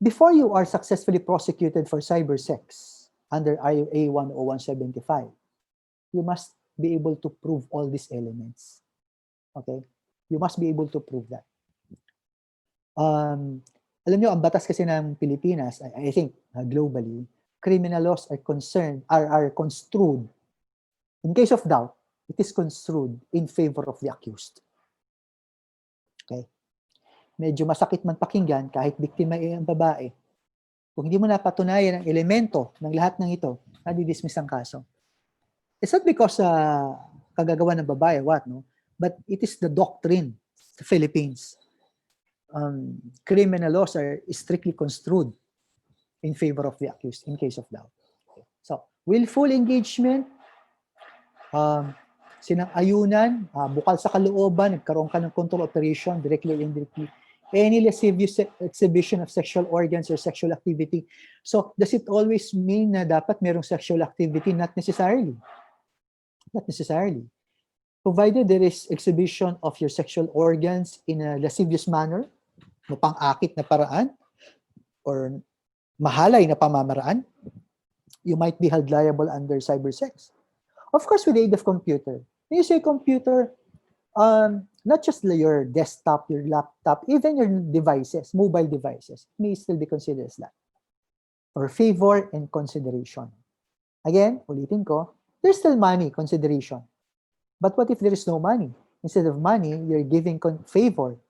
Before you are successfully prosecuted for cybersex under RA 10175, you must be able to prove all these elements. Okay? You must be able to prove that. Alam nyo, ang batas kasi ng Pilipinas, I think globally, criminal laws are construed. In case of doubt, it is construed in favor of the accused. Okay? Medyo masakit man pakinggan kahit biktima ay ang babae. Kung hindi mo napatunayan ang elemento ng lahat ng ito, nadi-dismiss ang kaso. It's not because kagagawa ng babae, what, no? But it is the doctrine sa Philippines. Criminal laws are strictly construed in favor of the accused in case of doubt. Okay. So, willful engagement, sinang-ayunan, bukal sa kalooban, nagkaroon ka ng control operation, directly or indirectly, any lascivious exhibition of sexual organs or sexual activity. So, does it always mean na dapat merong sexual activity? Not necessarily. Not necessarily. Provided there is exhibition of your sexual organs in a lascivious manner, mapang-akit na paraan, or mahalay na pamamaraan, you might be held liable under cybersex. Of course, with the aid of computer. When you say computer, not just your desktop, your laptop, even your devices, mobile devices, may still be considered as that. For favor and consideration. Again, ulitin ko, there's still money consideration. But what if there is no money? Instead of money, you're giving favor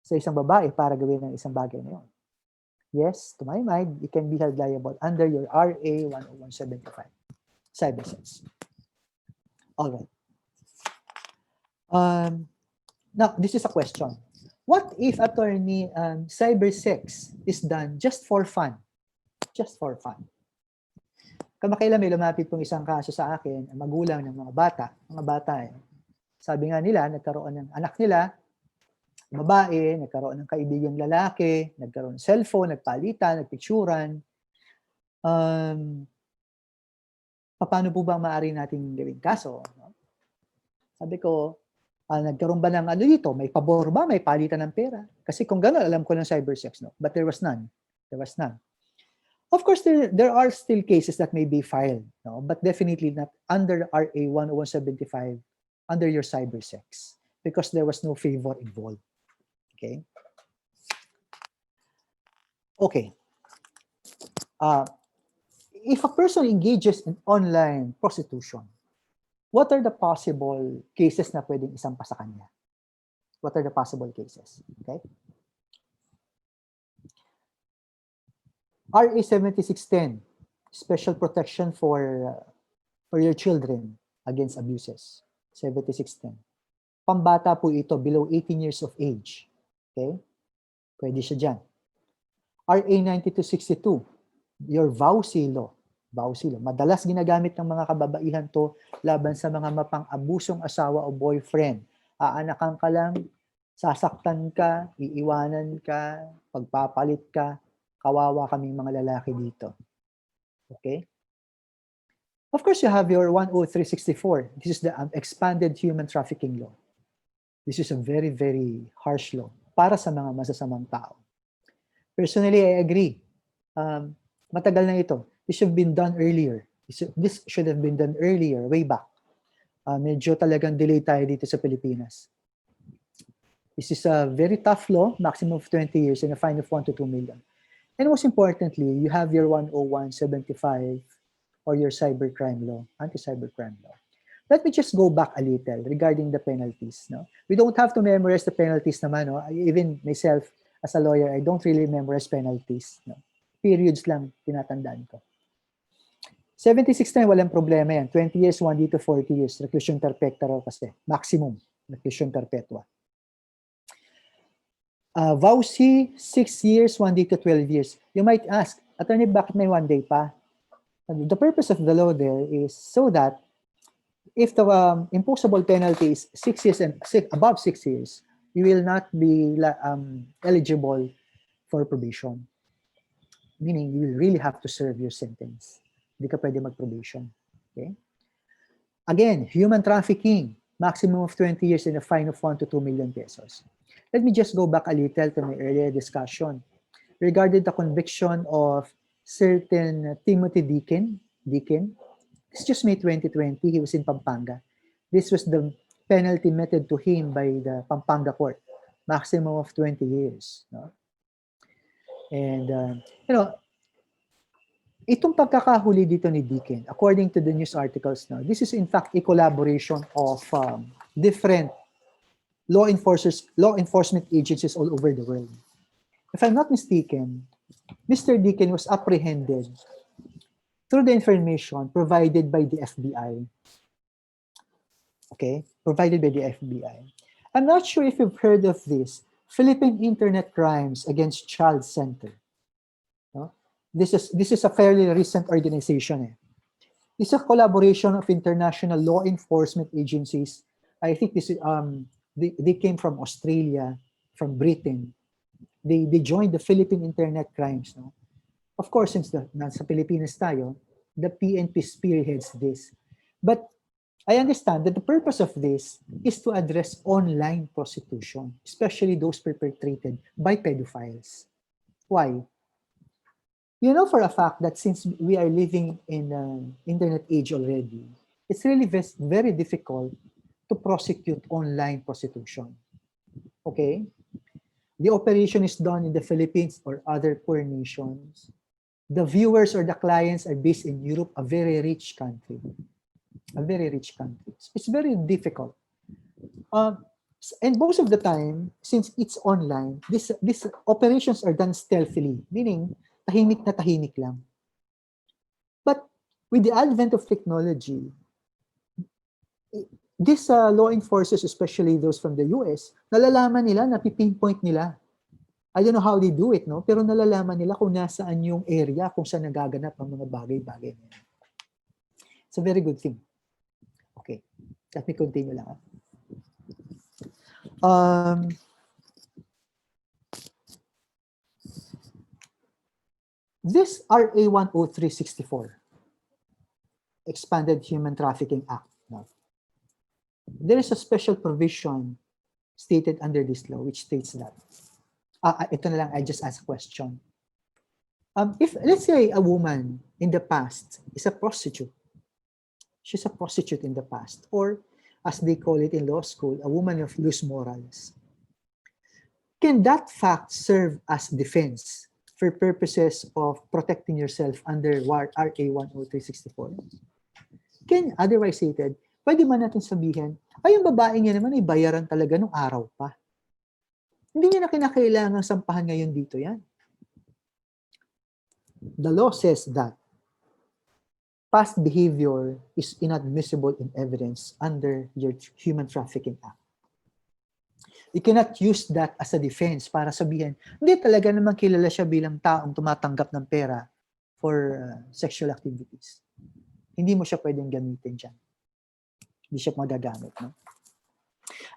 sa isang babae para gawin ang isang bagay na yun. Yes, to my mind, you can be held liable under your RA 10175. Cyber sex. All right. Now, this is a question. What if, attorney, cyber sex is done just for fun? Just for fun. Kamakailan may lumapit pong isang kaso sa akin, ang magulang ng mga bata eh. Sabi nga nila, nagkaroon ng anak nila, babae, nagkaroon ng kaibigang lalaki, nagkaroon ng cellphone, nagpalitan, nagpicturan. Paano po ba maaari nating gawing kaso? No? Sabi ko, nagkaroon ba ng ano dito? May pabor ba? May palitan ng pera? Kasi kung gano'n, alam ko ng cybersex, no? But there was none. There was none. Of course, there are still cases that may be filed, no? But definitely not under RA 10175 under your cybersex because there was no favor involved. Okay? Okay. If a person engages in online prostitution, what are the possible cases na pwedeng isampa sa kanya? What are the possible cases? Okay? RA 7610, special protection for your children against abuses. 7610. Pambata po ito, below 18 years of age. Okay? Pwede siya dyan. RA 9262, your VAUSI law. VAUSI law. Madalas ginagamit ng mga kababaihan to laban sa mga mapang-abusong asawa o boyfriend. Aanakan ka lang, sasaktan ka, iiwanan ka, pagpapalit ka, kawawa kaming mga lalaki dito. Okay? Of course, you have your 10364. This is the expanded human trafficking law. This is a very, very harsh law para sa mga masasamang tao. Personally, I agree. Matagal na ito. This should have been done earlier. This should have been done earlier, way back. Medyo talagang delay tayo dito sa Pilipinas. This is a very tough law, maximum of 20 years and a fine of 1 to 2 million. And most importantly, you have your 10175 or your cybercrime law, anti-cybercrime law. Let me just go back a little regarding the penalties. No? We don't have to memorize the penalties naman. No? Even myself, as a lawyer, I don't really memorize penalties. No? Periods lang tinatandaan ko. 7610, walang problema yan. 20 years, 1D to 40 years. Reclusion perpetua raw kasi. Maximum. Reclusion perpetua. VAUSI, 6 years, 1D to 12 years. You might ask, attorney, bakit may 1 day pa? And the purpose of the law there is so that if the imposable penalty is 6 years and above 6 years, you will not be eligible for probation. Meaning, you will really have to serve your sentence. Hindi ka pwede mag-probation. Okay? Again, human trafficking, maximum of 20 years and a fine of 1 to 2 million pesos. Let me just go back a little to my earlier discussion regarding the conviction of certain Timothy Deakin. This just May 2020. He was in Pampanga. This was the penalty meted to him by the Pampanga court, maximum of 20 years. No? And, itong pagkakahuli dito ni Deakin, according to the news articles now, this is in fact a collaboration of different law enforcement agencies all over the world. If I'm not mistaken, Mr. Deakin was apprehended through the information provided by the FBI. Okay, provided by the FBI. I'm not sure if you've heard of this, Philippine Internet Crimes Against Child Center. No? This is a fairly recent organization. It's a collaboration of international law enforcement agencies. I think this is they came from Australia, from Britain. They joined the Philippine Internet Crimes. No? Of course, since nasa Pilipinas tayo, the PNP spearheads this. But I understand that the purpose of this is to address online prostitution, especially those perpetrated by pedophiles. Why? You know for a fact that since we are living in an internet age already, it's really very difficult to prosecute online prostitution. Okay? The operation is done in the Philippines or other poor nations. The viewers or the clients are based in Europe, a very rich country. a very rich country. It's very difficult. And most of the time, since it's online, these operations are done stealthily, meaning tahimik na tahimik lang. But with the advent of technology, these law enforcers, especially those from the US, nalalaman nila, napipinpoint nila. I don't know how they do it, no? Pero nalalaman nila kung nasaan yung area, kung saan nagaganap ang mga bagay-bagay. It's a very good thing. Okay, let me continue lang. This RA 10364, Expanded Human Trafficking Act. No? There is a special provision stated under this law which states that, ito na lang, I just asked a question. If, let's say, a woman in the past is a prostitute, she's a prostitute in the past, or as they call it in law school, a woman of loose morals, can that fact serve as defense for purposes of protecting yourself under RA 10364? Can, otherwise stated, pwede man natin sabihin, ay, yung babae niya naman ay bayaran talaga nung araw pa. Hindi niya na kinakailangan sampahan ngayon dito yan. The law says that past behavior is inadmissible in evidence under your Human Trafficking Act. You cannot use that as a defense para sabihin, hindi talaga naman kilala siya bilang taong tumatanggap ng pera for sexual activities. Hindi mo siya pwedeng gamitin dyan. Hindi siya magagamit. No?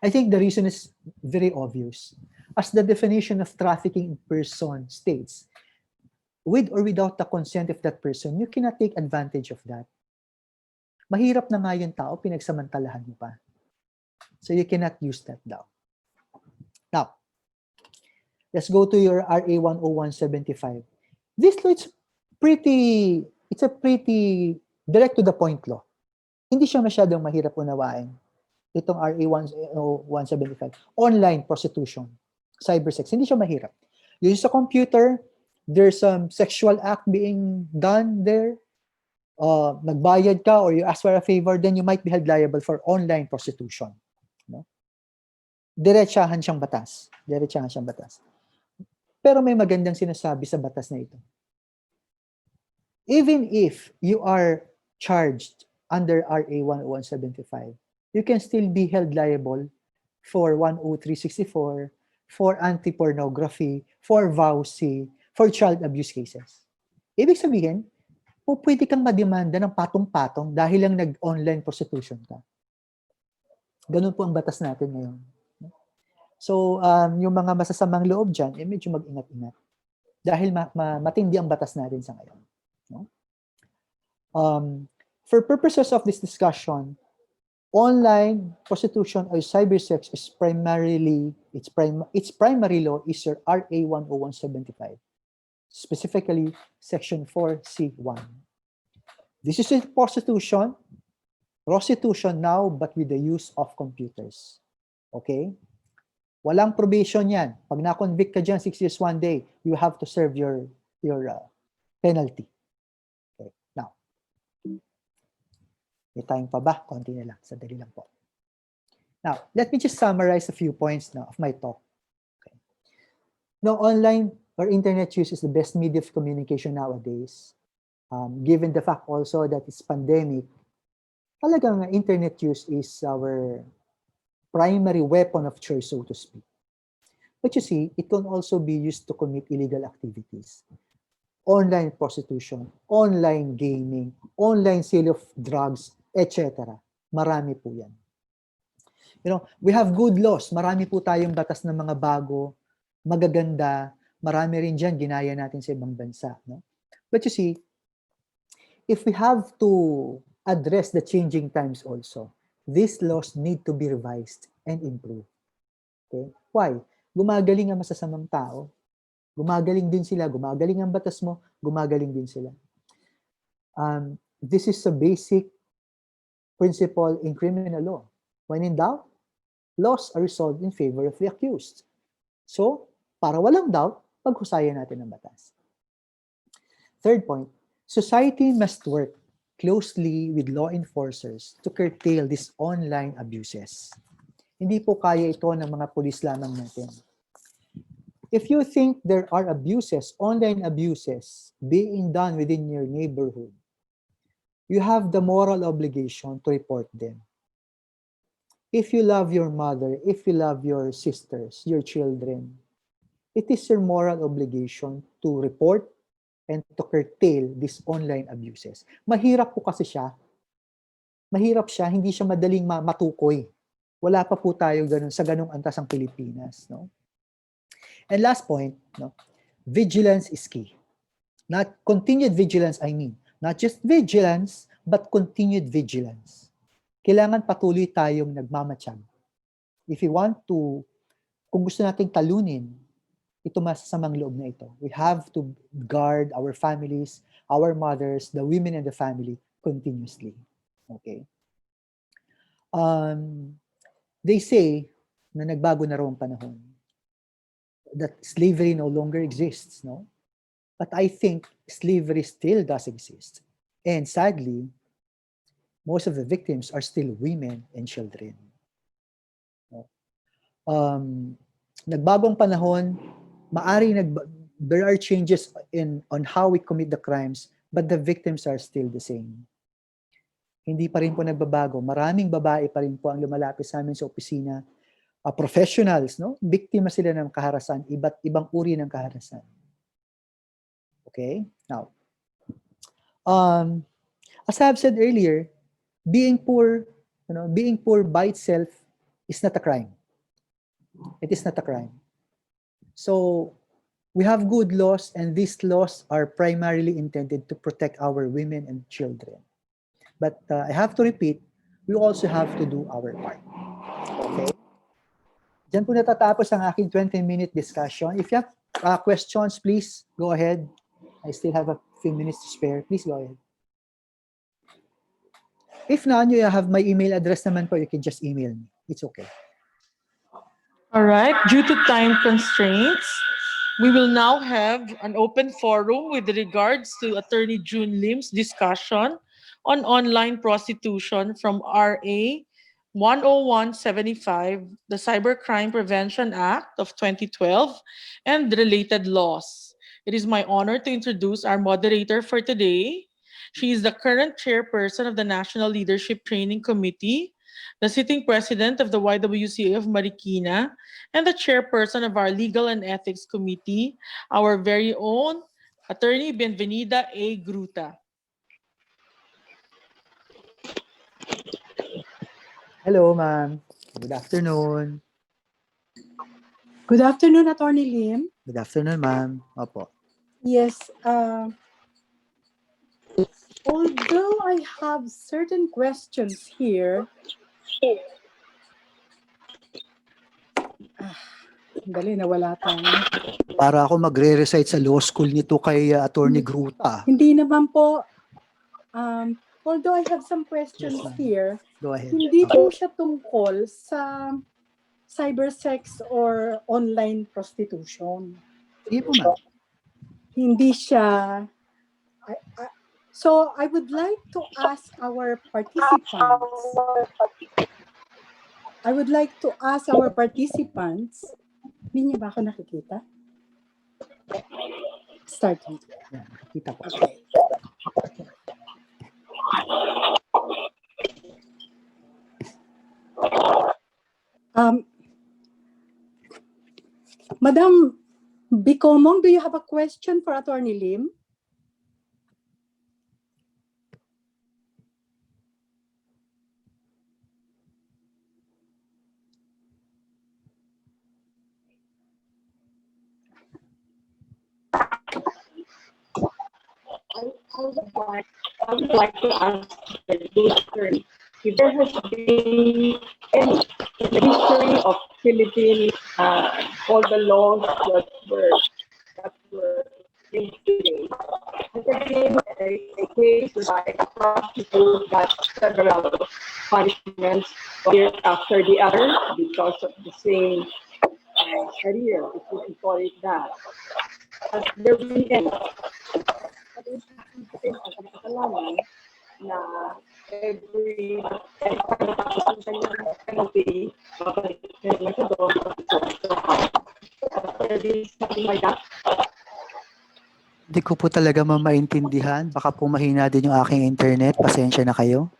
I think the reason is very obvious. As the definition of trafficking in person states, with or without the consent of that person, you cannot take advantage of that. Mahirap na nga yung tao, pinagsamantalahan mo pa. So you cannot use that daw. Now, let's go to your RA 10175. This law, it's a pretty direct to the point law. Hindi siya masyadong mahirap unawain. Itong RA 10175, online prostitution, cybersex, hindi siya mahirap. You use a computer, there's some sexual act being done there, nagbayad ka or you ask for a favor, then you might be held liable for online prostitution. No? Diretsahan siyang batas. Diretsahan siyang batas. Pero may magandang sinasabi sa batas na ito. Even if you are charged under RA 10175, you can still be held liable for 10364, for anti-pornography, for vowsy, for child abuse cases. Ibig sabihin, pwede kang mademanda ng patong-patong dahil lang nag-online prostitution ka. Ganun po ang batas natin ngayon. So, yung mga masasamang loob dyan, medyo mag-ingat-ingat. Dahil matindi ang batas natin sa ngayon. No? For purposes of this discussion, online prostitution or cybersex is primarily, its primary law is your RA 10175. Specifically, Section 4C1. This is prostitution now, but with the use of computers. Okay? Walang probation yan. Pag na-convict ka dyan, 6 years, 1 day, you have to serve your penalty. Okay. Now, may time pa ba? Konti na lang. Sadali lang po. Now, let me just summarize a few points now of my talk. Okay. Now, online or internet use is the best media of communication nowadays. Given the fact also that it's pandemic, talagang internet use is our primary weapon of choice, so to speak. But you see, it can also be used to commit illegal activities. Online prostitution, online gaming, online sale of drugs, etc. Marami po yan. You know, we have good laws. Marami po tayong batas ng mga bago, magaganda. Marami rin dyan, ginaya natin sa ibang bansa. No? But you see, if we have to address the changing times also, these laws need to be revised and improved. Okay? Why? Gumagaling ang masasamang tao. Gumagaling din sila. Gumagaling ang batas mo. Gumagaling din sila. This is a basic principle in criminal law. When in doubt, laws are resolved in favor of the accused. So, para walang doubt, paghusayan natin ang batas. Third point, society must work closely with law enforcers to curtail these online abuses. Hindi po kaya ito ng mga pulis lamang natin. If you think there are abuses, online abuses, being done within your neighborhood, you have the moral obligation to report them. If you love your mother, if you love your sisters, your children, it is your moral obligation to report and to curtail these online abuses. Mahirap po kasi siya. Mahirap siya, hindi siya madaling matukoy. Wala pa po tayo ganun, sa ganung antas ang Pilipinas. No? And last point, no, vigilance is key. Not continued vigilance, I mean. Not just vigilance, but continued vigilance. Kailangan patuloy tayong nagmamatsyag. If you want to, kung gusto nating talunin, ito masasamang loob na ito. We have to guard our families, our mothers, the women in the family continuously. Okay? They say na nagbago na raw ang panahon. That slavery no longer exists, no? But I think slavery still does exist. And sadly, most of the victims are still women and children. Nagbagong panahon, there are changes on how we commit the crimes, but the victims are still the same. Hindi pa rin po nagbabago. Maraming babae pa rin po ang lumalapit sa amin sa opisina. Professionals, no? Biktima sila ng kaharasan, iba't ibang uri ng kaharasan. Okay? Now, as I have said earlier, being poor by itself is not a crime. It is not a crime. So, we have good laws, and these laws are primarily intended to protect our women and children. But I have to repeat, we also have to do our part. Okay? Diyan po natatapos ang aking 20-minute discussion. If you have questions, please go ahead. I still have a few minutes to spare. Please go ahead. If not, you have my email address naman po. You can just email me. It's okay. All right. Due to time constraints, we will now have an open forum with regards to Attorney June Lim's discussion on online prostitution from RA 10175, the Cybercrime Prevention Act of 2012, and related laws. It is my honor to introduce our moderator for today. She is the current chairperson of the National Leadership Training Committee, the sitting president of the YWCA of Marikina, and the chairperson of our Legal and Ethics Committee, our very own Attorney Benvenida A. Gruta. Hello, ma'am. Good afternoon. Good afternoon, Attorney Lim. Good afternoon, ma'am. Opo. Yes, although I have certain questions here, dali, nawala tayo. Para ako magre-recite sa law school nito kay Attorney Gruta. Hindi naman po, although I have some questions Yes, ma'am. here, Go ahead. hindi po siya tungkol sa cybersex or online prostitution. Sige po, ma'am. Hindi siya... So I would like to ask our participants, hindi niyo ba ako nakikita? Start. Yan, kita po. Okay. Madam Bicomong, do you have a question for Attorney Lim? I would like to ask the history. If there has been any in the history of Philippines, all the laws that were instituted. Has there been a case like a prostitute got several punishments year after the other because of the same career, if you can call it that? Has there been any? Kasalanan na every penalty, babalik na sa doon. Something like that. Hindi ko po talaga maintindihan. Baka po mahina din yung aking internet. Pasensya na kayo.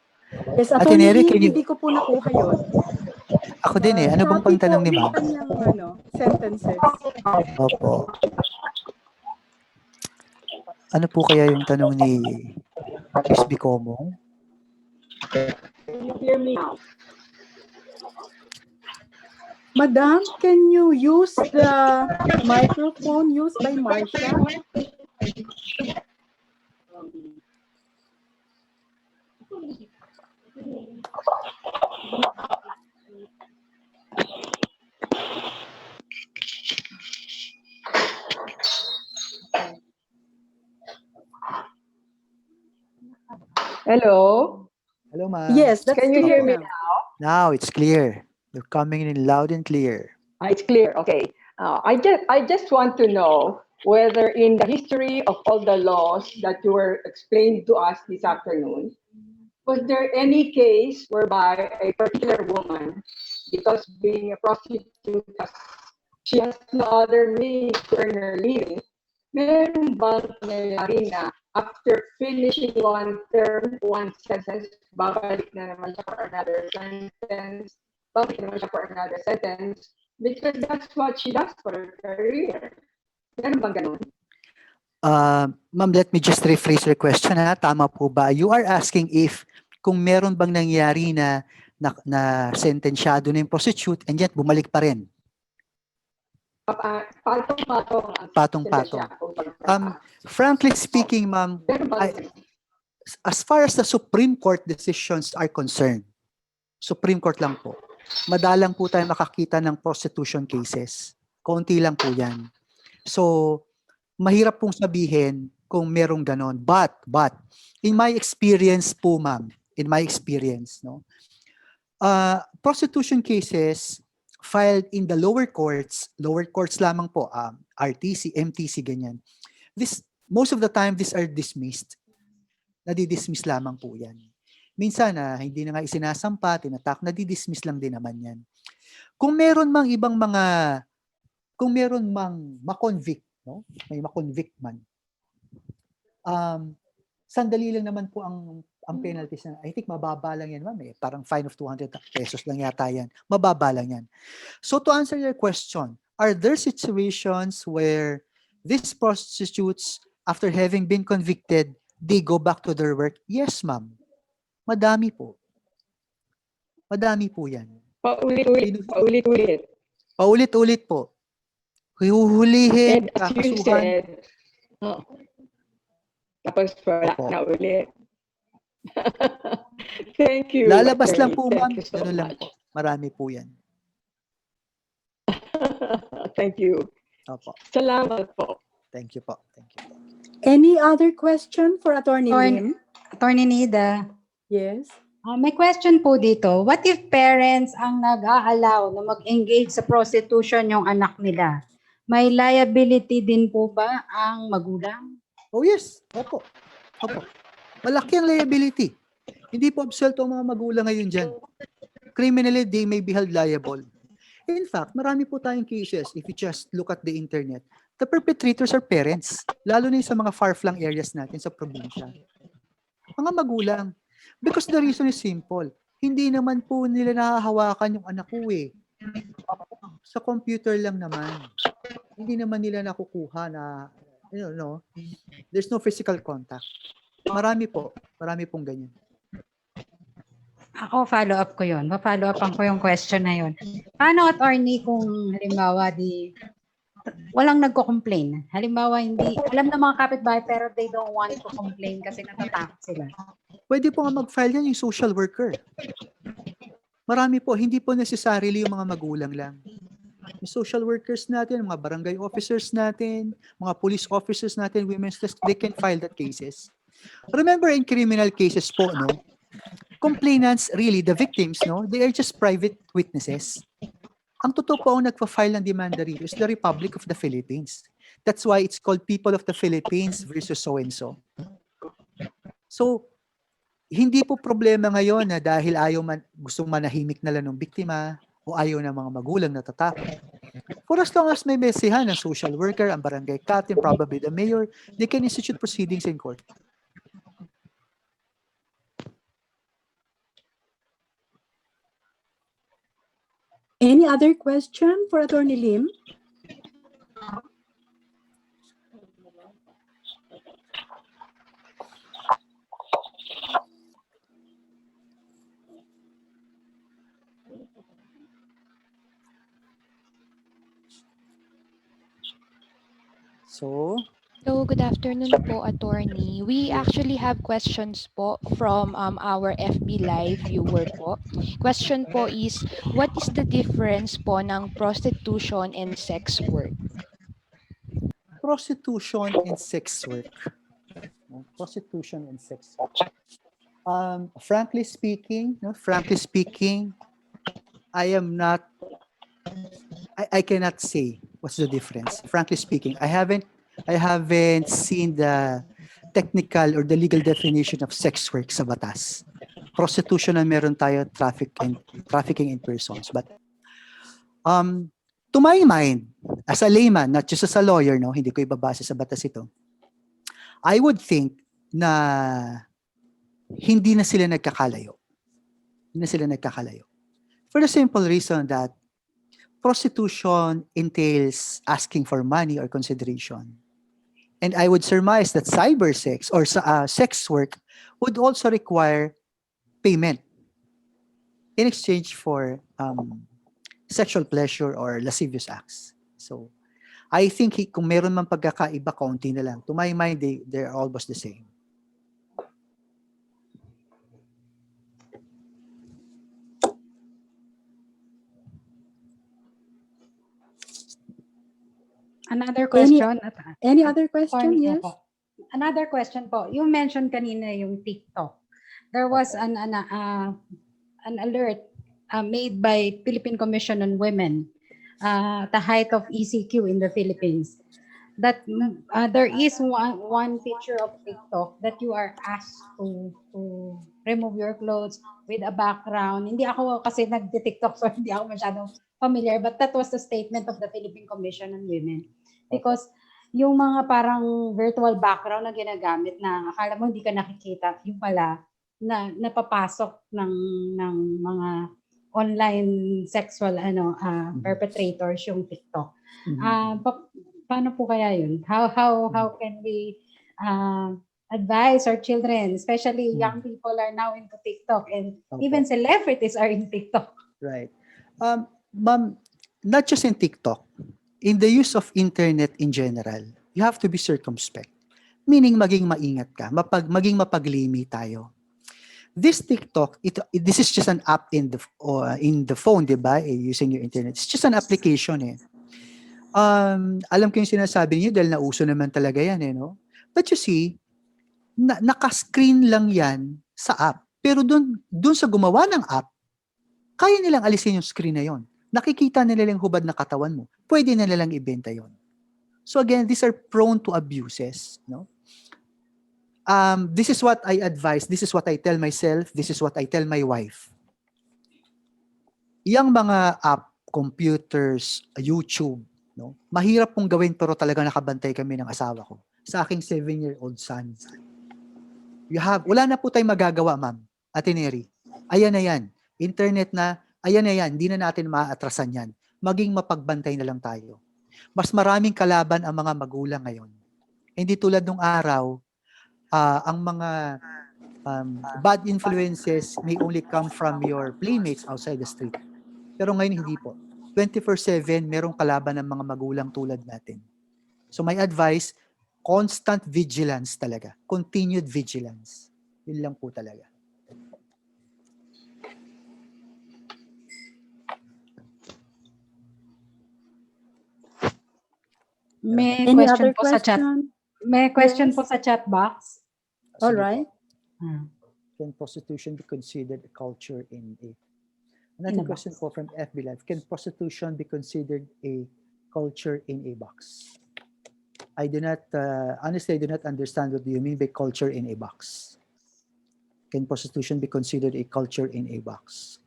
Yes, Ate Attorney Neri, Lim, can you... hindi ko po nakuha yun. Ako din eh. Ano bang Choppy pangtanong po ni yung ma'am? kanyang sentences. Opo. Ano po kaya yung tanong ni Miss Bicomong? Can you hear me now? Madam, can you use the microphone used by Marcia? Hello? Hello ma'am. Yes, that's Can you clear hear me now. Now it's clear. You're coming in loud and clear. It's clear. Okay. I just want to know whether in the history of all the laws that you were explained to us this afternoon, was there any case whereby a particular woman, because being a prostitute, she has no other means to earn her living, meron bang nangyayari na after finishing one term, one sentence, babalik na naman siya for another sentence, babalik naman siya for another sentence, because that's what she does for her career. Meron bang ganun? Ma'am, let me just rephrase your question. Ha? Tama po ba? You are asking if kung meron bang nangyari na sentensyado na yung prostitute and yet bumalik pa rin. Patong-patong. Patong-patong. Frankly speaking, ma'am, as far as the Supreme Court decisions are concerned, Supreme Court lang po, madalang po tayo makakita ng prostitution cases. Konti lang po yan. So, mahirap pong sabihin kung merong ganon. But, in my experience po, ma'am, in my experience, no, prostitution cases filed in the lower courts lamang po, RTC, MTC, ganyan. Most of the time, these are dismissed. Nadidismiss lamang po yan. Minsan, hindi na nga isinasampa, tinatak, nadidismiss lang din naman yan. Kung meron mang ibang mga, kung meron mang ma-convict, no? May ma-convict man, sandali lang naman po ang penalties na, I think mababa lang yan, ma'am. Parang fine of 200 pesos lang yata yan. Mababa lang yan. So to answer your question, are there situations where these prostitutes, after having been convicted, they go back to their work? Yes, ma'am. Madami po. Madami po yan. Paulit-ulit. Paulit-ulit po. Huhulihin, And as you kakasuhan. said, tapos wala Opo. na ulit. Thank you. Lalabas lang attorney. po, Thank ma'am. you so Ganun lang much. po. Marami po yan. Thank you. Opo. Salamat po. Thank you po. Thank you. Any other question for Attorney Lim? Attorney Nida, Yes. may question po dito. What if parents ang nag-aalaw na mag-engage sa prostitution yung anak nila? May liability din po ba ang magulang? Oh yes. Opo. Opo. Malaki ang liability. Hindi po absuelto ang mga magulang ngayon dyan. Criminally, they may be held liable. In fact, marami po tayong cases, if you just look at the internet, the perpetrators are parents, lalo na yung sa mga far-flung areas natin sa probinsya. Mga magulang. Because the reason is simple. Hindi naman po nila nahahawakan yung anak ko eh. Sa computer lang naman. Hindi naman nila nakukuha na, there's no physical contact. Marami pong ganyan. Ako, follow up ko yun. Pa-follow upan ko yung question na yun. Paano, attorney, kung halimbawa walang nagko-complain? Halimbawa, hindi, alam na mga kapitbahay pero they don't want to complain kasi natatakot sila. Pwede po nga mag-file yan yung social worker. Marami po, hindi po necessarily yung mga magulang lang. Yung social workers natin, mga barangay officers natin, mga police officers natin, women's desk, they can file that cases. Remember in criminal cases po, no? Complainants, really, the victims, no? They are just private witnesses. Ang totoo po ang nagpa-file ng demanda rito is the Republic of the Philippines. That's why it's called People of the Philippines versus so-and-so. So, hindi po problema ngayon na dahil gustong manahimik na lang ng biktima o ayaw ng mga magulang na tatakot. For as long as may mesehan ng social worker, ang barangay captain, probably the mayor, they can institute proceedings in court. Any other question for Attorney Lim? So, Hello, good afternoon po, attorney. We actually have questions po from our FB Live viewer po. Question po is, what is the difference po ng prostitution and sex work? prostitution and sex work. Prostitution and sex work. Frankly speaking, I cannot say what's the difference. Frankly speaking, I haven't seen the technical or the legal definition of sex work sa batas. Prostitution na meron tayo, trafficking in persons. But to my mind, as a layman, not just as a lawyer, no, hindi ko ibabase sa batas ito, I would think na hindi na sila nagkakalayo. For the simple reason that prostitution entails asking for money or consideration. And I would surmise that cyber sex or sex work would also require payment in exchange for sexual pleasure or lascivious acts. So, I think kung meron man pagkakaiba, kaunti na lang. To my mind, they're almost the same. Another question. Any other question? Attorney, Yes. po. Another question po. You mentioned kanina yung TikTok. There was an alert made by Philippine Commission on Women at the height of ECQ in the Philippines that there is one feature of TikTok that you are asked to remove your clothes with a background. Hindi ako kasi nagde-TikTok so hindi ako masyadong familiar, but that was the statement of the Philippine Commission on Women. Because yung mga parang virtual background na ginagamit na akala mo hindi ka nakikita, yung pala na napapasok ng mga online sexual perpetrators yung TikTok. Paano po kaya yun? How can we advise our children, especially young people are now into TikTok and even celebrities are in TikTok. Right. Ma'am, not just in TikTok, in the use of internet in general, you have to be circumspect. Meaning maging maingat ka, maging mapaglimi tayo. This TikTok, this is just an app in the phone, di ba? Using your internet. It's just an application eh. Alam ko yung sinasabi niyo dahil nauso naman talaga yan eh, no? But you see, naka-screen lang yan sa app. Pero dun sa gumawa ng app, kaya nilang alisin yung screen na yon. Nakikita nila yung hubad na katawan mo. Pwede na nilang ibenta yon. So again, these are prone to abuses, no? This is what I advise, this is what I tell myself, this is what I tell my wife. Yang mga app, computers, YouTube, no? Mahirap pong gawin pero talaga nakabantay kami ng asawa ko. Sa aking 7-year-old son. Wala na po tayong magagawa, ma'am. Ate Neri. Ayan na yan. Internet na, ayan na yan. Hindi na natin maaatrasan yan. Maging mapagbantay na lang tayo. Mas maraming kalaban ang mga magulang ngayon. Hindi tulad nung araw, ang mga bad influences may only come from your playmates outside the street. Pero ngayon hindi po. 24/7, merong kalaban ng mga magulang tulad natin. So my advice, constant vigilance talaga. Continued vigilance. Yun lang po talaga. May Any question other po sa chat. question? May question Yes. po sa chat box. All right. Can prostitution be considered a culture in a... Another question po from FB Live. Can prostitution be considered a culture in a box? I do not, honestly, I do not understand what do you mean by culture in a box. Can prostitution be considered a culture in a box?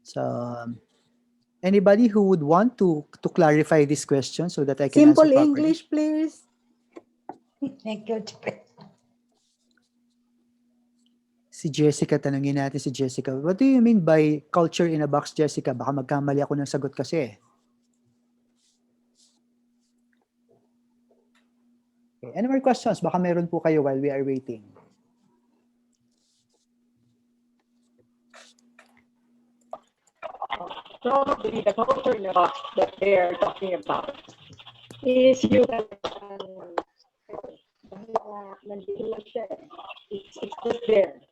So, anybody who would want to clarify this question so that I can answer Simple properly? English, please. Thank you, Chip. Si Jessica, tanungin natin si Jessica. What do you mean by culture in a box, Jessica? Baka magkamali ako ng sagot kasi. Okay. Any more questions? Baka meron po kayo while we are waiting. Probably the culture in the box that they are talking about is you nandito lang siya. It's just there.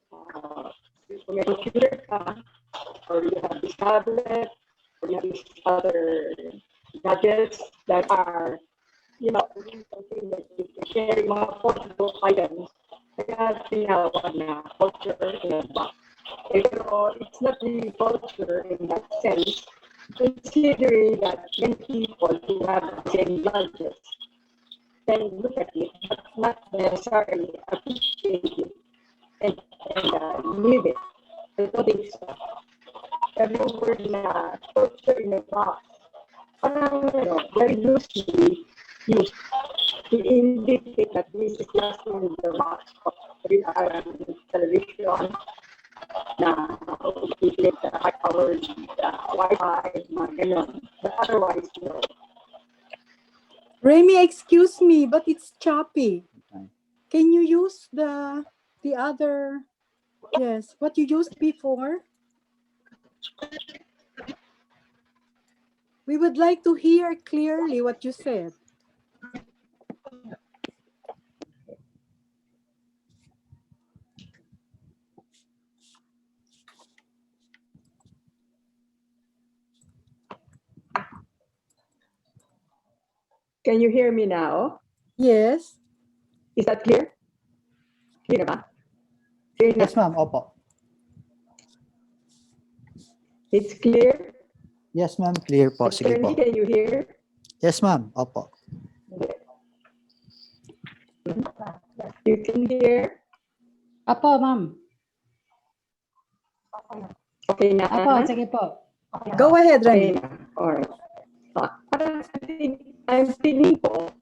Kung may computer ka, or you have this tablet, or you have these other gadgets that are, something that you can share mga portable items. Kaya tinawag na culture in a box. Pero it's not really culture in that sense, considering that many people who have the same gadgets can look at it, but not necessarily appreciate it and live it. I don't think so. Every word na culture in a box, parang very loosely used to indicate that this is just in the box of television, na we the high-powered Wi-Fi, mga ganon. But otherwise, no. Remy, excuse me, but it's choppy. Can you use the other, yes, what you used before? We would like to hear clearly what you said. Can you hear me now? Yes. Is that clear? Clear na ba? Clear na. Yes, ma'am. Opo. It's clear? Yes, ma'am. Clear po. Sige po. Attorney, can you hear? Yes, ma'am. Opo. You can hear? Apo, ma'am. Okay na? Apo, sige po. Go ahead, Okay Remy. na. Alright. Parang I'm feeling po,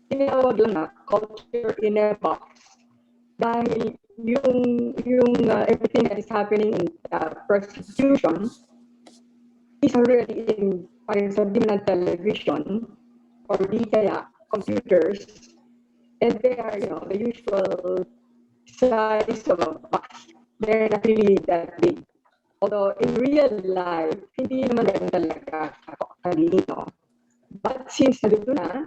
tinawag lang na culture in a box. Dahil yung everything that is happening in prostitution is already in, parang sabihin ng television or di kaya computers, and they are, the usual size of a box. They're not really that big. Although in real life, hindi naman ganun talaga kalino. But since nandito na,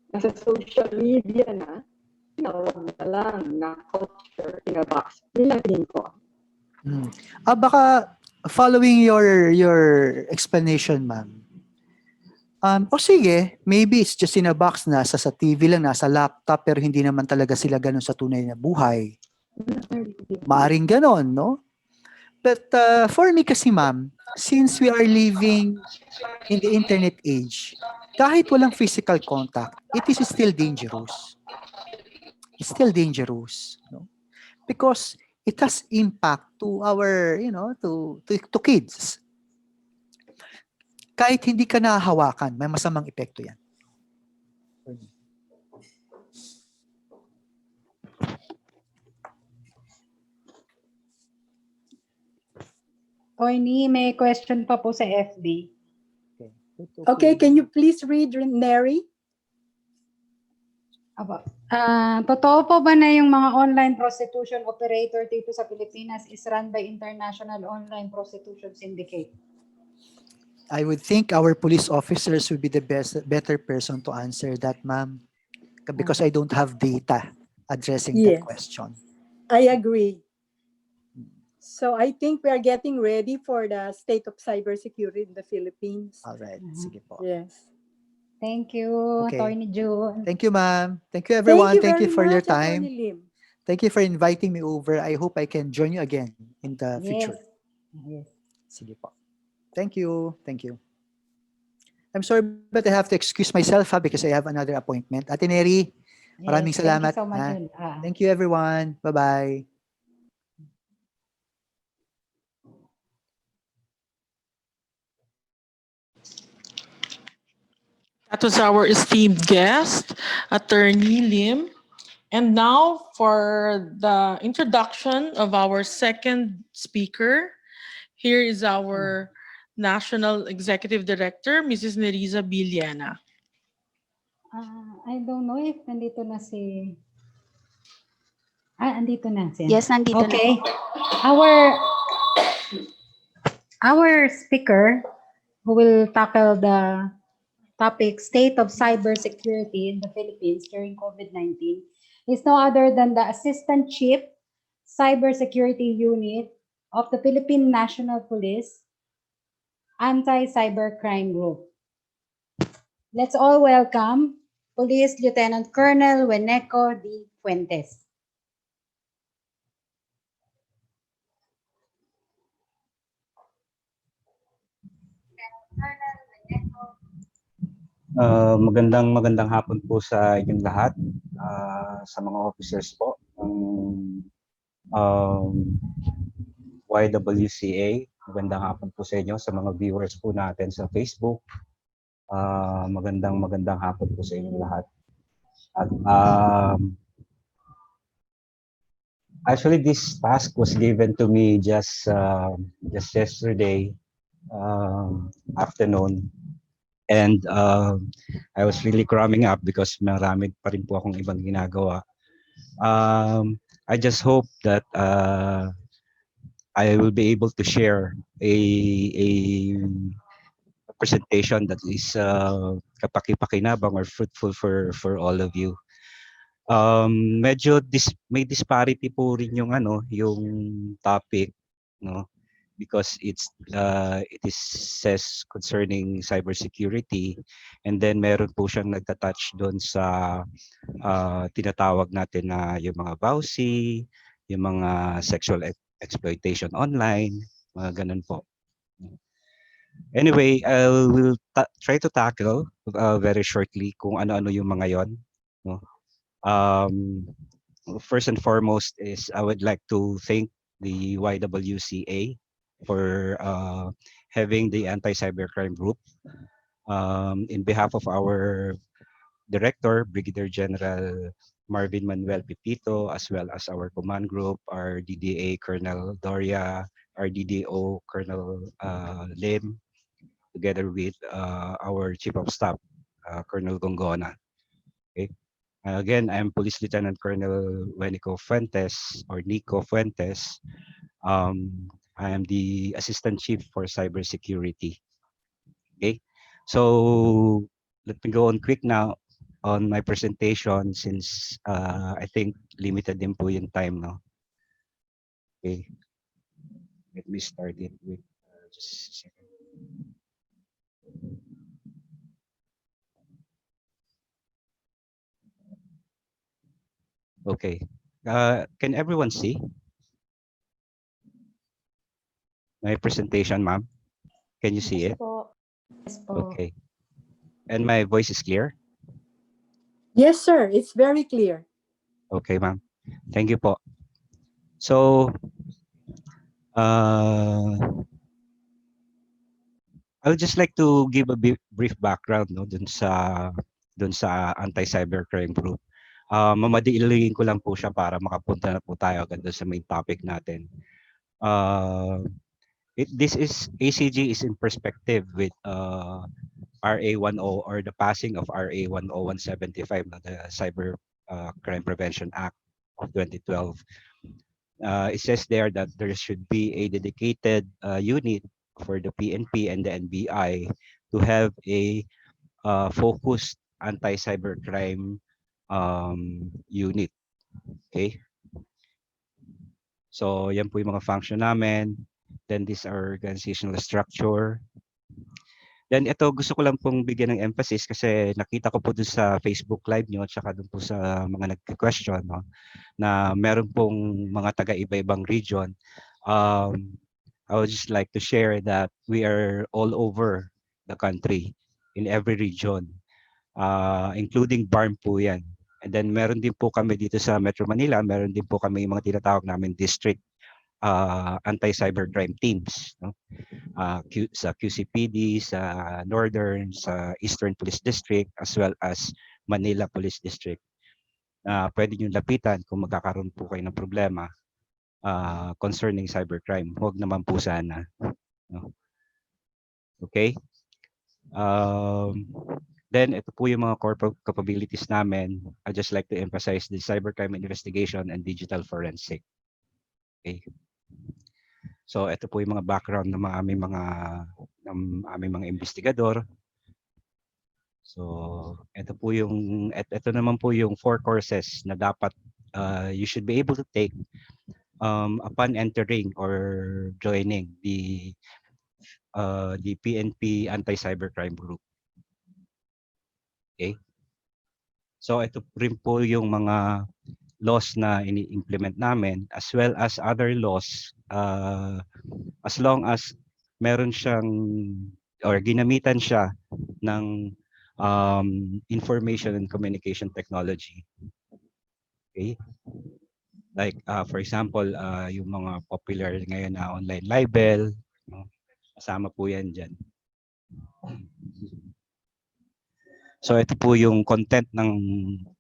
nasa social media na, tinawag na lang na culture in a box. Yun lang tingin ko. Baka following your explanation, ma'am. O sige, maybe it's just in a box, nasa sa TV lang, nasa laptop, pero hindi naman talaga sila ganun sa tunay na buhay. Maaring ganon, no? But for me kasi, ma'am, since we are living in the internet age, kahit walang physical contact, it is still dangerous. It's still dangerous, no? Because it has impact to our, to kids. Kahit hindi ka nahahawakan, may masamang epekto yan. Toyni, may question pa po sa FB. Okay, can you please read, Neri? Apo. Totoo po ba na yung mga online prostitution operator dito sa Pilipinas is run by International Online Prostitution Syndicate? I would think our police officers would be the better person to answer that, ma'am, because I don't have data addressing that question. I agree. So I think we are getting ready for the state of cybersecurity in the Philippines. All right. Sige po. Yes. Thank you, Okay. Attorney June. Thank you, ma'am. Thank you, everyone. Thank you for your time. Attorney Lim. Thank you for inviting me over. I hope I can join you again in the future. Yes. Sige po. Thank you. Thank you. I'm sorry, but I have to excuse myself because I have another appointment. Ate Neri, Maraming Yes, thank you salamat. so much. Ha? Thank you everyone. Bye-bye. That was our esteemed guest, Attorney Lim. And now for the introduction of our second speaker, here is our National Executive Director, Mrs. Nerissa Villena. I don't know if nandito na si... andito na siya. Yes, nandito na Okay. po. Our speaker who will tackle the topic State of Cybersecurity in the Philippines during COVID-19 is no other than the Assistant Chief Cybersecurity Unit of the Philippine National Police Anti-Cybercrime Group. Let's all welcome Police Lieutenant Colonel Weneco D. Fuentes. Magandang hapon po sa inyong lahat, sa mga officers po ng YWCA. Magandang hapon po sa inyo, sa mga viewers po natin sa Facebook. Magandang hapon po sa inyong lahat. At actually, this task was given to me just yesterday afternoon. And I was really cramming up because marami pa rin po akong ibang ginagawa. I just hope that I will be able to share a presentation that is kapaki-pakinabang or fruitful for all of you. Medyo may disparity po rin yung yung topic, no? Because it is says concerning cybersecurity, and then meron po siyang nagta-touch doon sa tinatawag natin na yung mga vowsy, yung mga sexual exploitation online, mga ganun po. Anyway, I will try to tackle very shortly kung ano-ano yung mga yon, no? First and foremost is I would like to thank the YWCA for having the anti-cybercrime group. In behalf of our director, Brigadier General Marvin Manuel Pipito, as well as our command group, our DDA Colonel Doria, our DDO Colonel Lim, together with our Chief of Staff, Colonel Gongona. Okay. Again, I'm Police Lieutenant Colonel Wenico Fuentes, or Nico Fuentes. I am the Assistant Chief for Cybersecurity. Okay, so let me go on quick now on my presentation since I think limited din po yung time, no? Okay, let me start it with just a second. Okay, can everyone see my presentation, ma'am? Can you see it? Yes po. Okay. And my voice is clear? Yes, sir. It's very clear. Okay, ma'am. Thank you po. So, I would just like to give a brief background, no, dun sa anti-cybercrime group. Mamadilingin ko lang po siya para makapunta na po tayo agad sa main topic natin. This is ACG is in perspective with RA 10, or the passing of RA 10175, the Cyber Crime Prevention Act of 2012. It says there that there should be a dedicated unit for the PNP and the NBI to have a focused anti-cybercrime unit. Okay? So, yan po yung mga function namin. Then this our organizational structure. Then ito, gusto ko lang pong bigyan ng emphasis kasi nakita ko po dun sa Facebook Live nyo at saka dun po sa mga nag-question, no, na meron pong mga taga-iba-ibang region. I would just like to share that we are all over the country, in every region, including BARM po yan. And then meron din po kami dito sa Metro Manila, meron din po kami mga tinatawag namin district anti-cybercrime teams, no? Sa QCPD, sa Northern, sa Eastern Police District, as well as Manila Police District. Pwede nyo lapitan kung magkakaroon po kayo ng problema concerning cybercrime. Huwag naman po sana. No? Okay? Then, ito po yung mga core capabilities namin. I just like to emphasize the cybercrime investigation and digital forensic. Okay. So, ito po yung mga background ng aming mga investigador. So, ito naman po yung 4 courses na dapat you should be able to take upon entering or joining the PNP Anti-Cybercrime Group. Okay? So ito rin po yung mga laws na ini-implement namin as well as other laws as long as meron siyang or ginamitan siya ng information and communication technology. Okay? Like for example, yung mga popular ngayon na online libel, no? Kasama po yan dyan. So ito po yung content ng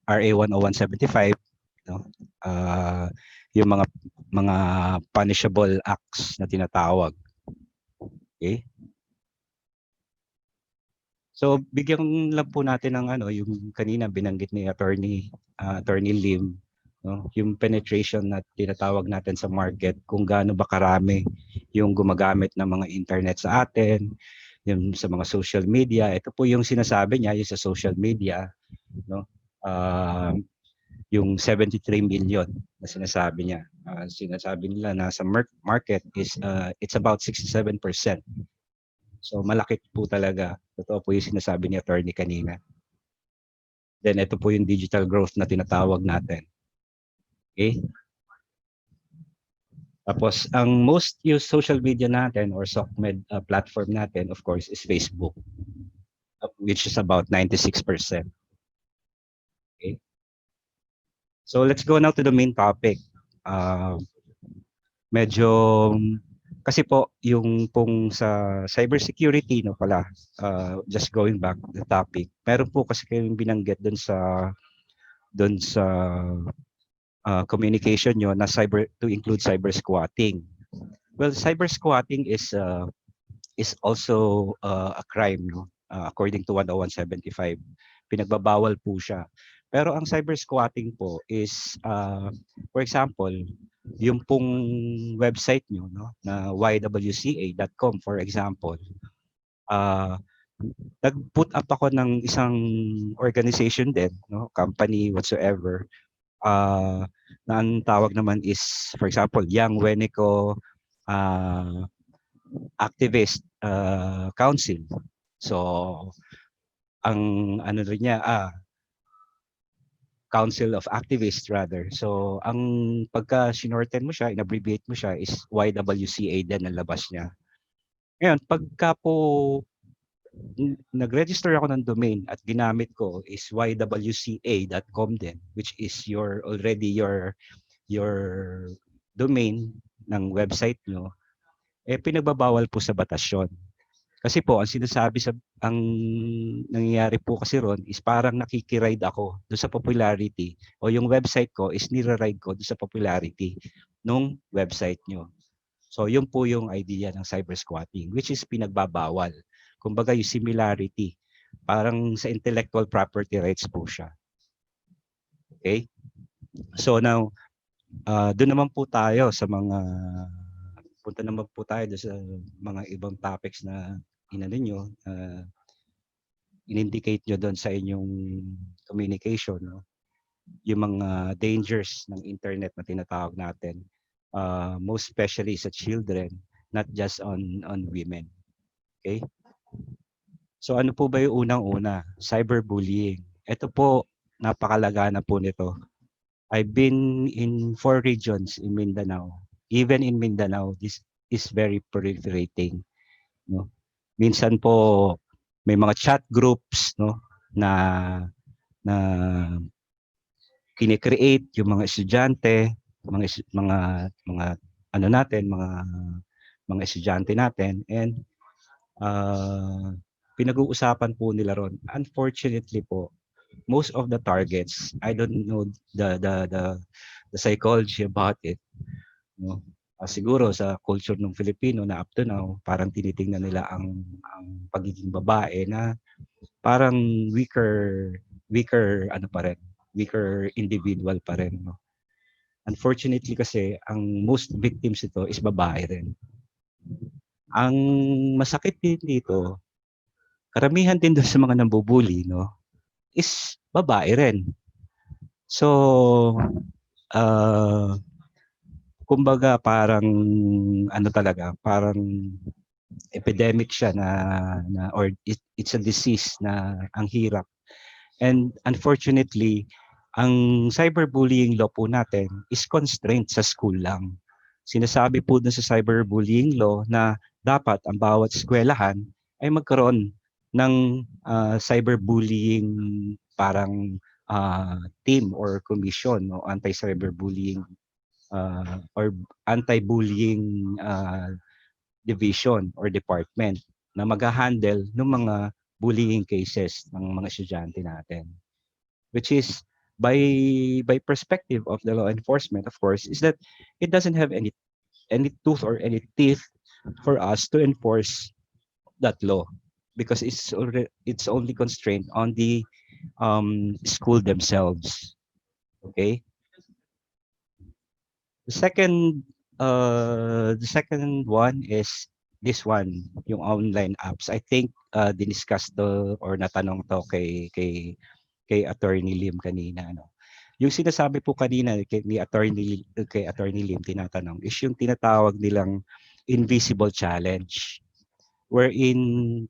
RA 10175, no? Yung mga punishable acts na tinatawag. Okay? So bigyan lang po natin ng yung kanina binanggit ni Attorney Lim, no? Yung penetration na tinatawag natin sa market, kung gaano ba karami yung gumagamit ng mga internet sa atin, yung sa mga social media. Ito po yung sinasabi niya, yung sa social media, no? Yung 73 million na sinasabi niya. Sinasabi nila na sa market is it's about 67%. So malaki po talaga. Totoo po yung sinasabi ni Attorney kanina. Then ito po yung digital growth na tinatawag natin. Okay? Tapos, ang most used social media natin or SOCMED platform natin, of course, is Facebook, which is about 96%. Okay? So, let's go now to the main topic. Kasi po, yung pong sa cybersecurity, no pala, just going back to the topic, meron po kasi kayong binanggit dun sa communication nyo na to include cyber squatting. Well, cyber squatting is also a crime, no? According to 10175. Pinagbabawal po siya. Pero ang cyber squatting po is for example, yung pong website nyo, no, na ywca.com for example. Nag-put up ako ng isang organization din, no, company whatsoever. Na ang tawag naman is, for example, Young Wenico Activist Council. So, ang ano rin niya, Council of Activists rather. So, ang pagka sinorten mo siya, in-abbreviate mo siya, is YWCA din ang labas niya. Ngayon, pagka po nag-register ako ng domain at ginamit ko is ywca.com din, which is already your domain ng website nyo, pinagbabawal po sa batas yun. Kasi po, ang nangyayari po kasi ron is parang nakikiride ako doon sa popularity o yung website ko is nire-ride ko doon sa popularity nung website nyo. So, yun po yung idea ng cyber squatting, which is pinagbabawal. Kumbaga yung similarity, parang sa intellectual property rights po siya. Okay? So now, doon naman po tayo sa punta naman po tayo sa mga ibang topics na inano in-indicate nyo doon sa inyong communication, no? Yung mga dangers ng internet na tinatawag natin, most especially sa children, not just on women. Okay? So ano po ba yung unang-una? Cyberbullying. Ito po, napakalaga na po nito. I've been in 4 regions in Mindanao. Even in Mindanao, this is very proliferating. No? Minsan po, may mga chat groups, no, na kine-create yung mga estudyante, mga ano natin, mga estudyante natin, and pinag-uusapan po nila ron. Unfortunately po, most of the targets, I don't know the psychology about it, no? Siguro sa culture ng Filipino na up to now, parang tinitingnan nila ang pagiging babae na parang weaker ano pa rin, weaker individual pa rin, no? Unfortunately kasi ang most victims ito is babae rin. Ang masakit din dito, karamihan din doon sa mga nambubuli, no, is babae rin. So, kumbaga parang ano talaga, parang epidemic siya na or it's a disease na ang hirap. And unfortunately, ang cyberbullying law po natin is constrained sa school lang. Sinasabi po dun sa cyberbullying law na dapat ang bawat eskwelahan ay magkaroon ng cyberbullying parang team or commission o anti-cyberbullying or anti-bullying division or department na mag-handle ng mga bullying cases ng mga estudyante natin. Which is by perspective of the law enforcement, of course, is that it doesn't have any tooth or any teeth for us to enforce that law because it's only constrained on the school themselves. Okay. The second one is this one, yung online apps. I think diniscuss to or natanong to kay Attorney Lim kanina, ano. Yung sinasabi po kanina kay Attorney Lim tinatanong is yung tinatawag nilang invisible challenge wherein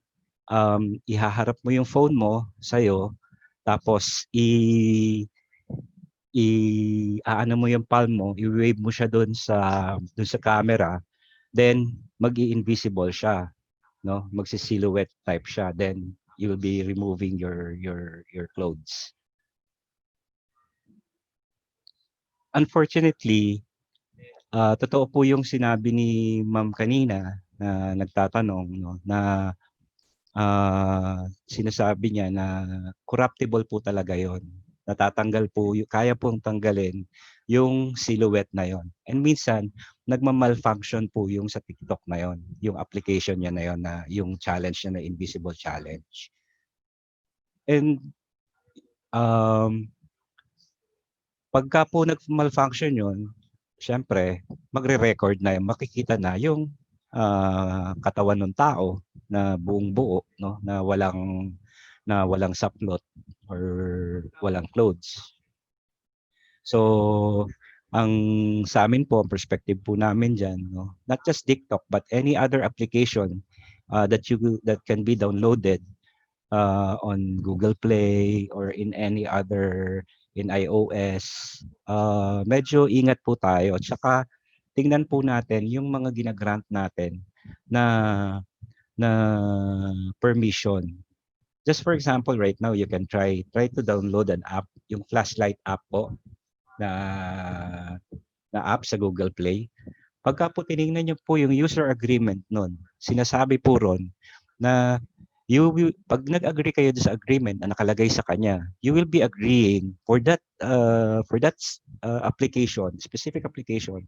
ihaharap mo yung phone mo sa'yo tapos aano mo yung palm mo, i-wave mo siya doon sa camera, then mag-i-invisible siya, no? Magsi-silhouette type siya, then you will be removing your clothes. Unfortunately, totoo po yung sinabi ni Ma'am kanina na nagtatanong, no, na sinasabi niya na corruptible po talaga 'yon. Natatanggal po, kaya pong tanggalin yung silhouette na 'yon. And minsan, nagma-malfunction po yung sa TikTok na 'yon, yung application niya na 'yon na yung challenge niya na invisible challenge. And pagka po nag-malfunction 'yon, siyempre magre-record na, makikita na yung katawan ng tao na buong buo, no, na walang saplot or walang clothes. So, ang sa amin po, ang perspective po namin diyan, no, not just TikTok but any other application that can be downloaded on Google Play or in any other in iOS, medyo ingat po tayo. Tsaka tingnan po natin yung mga gina-grant natin na permission. Just for example, right now you can try to download an app, yung flashlight app po na app sa Google Play. Pagka po tinignan niyo po yung user agreement nun, sinasabi po ron na pag nag-agree kayo sa agreement na nakalagay sa kanya, you will be agreeing for that application, specific application,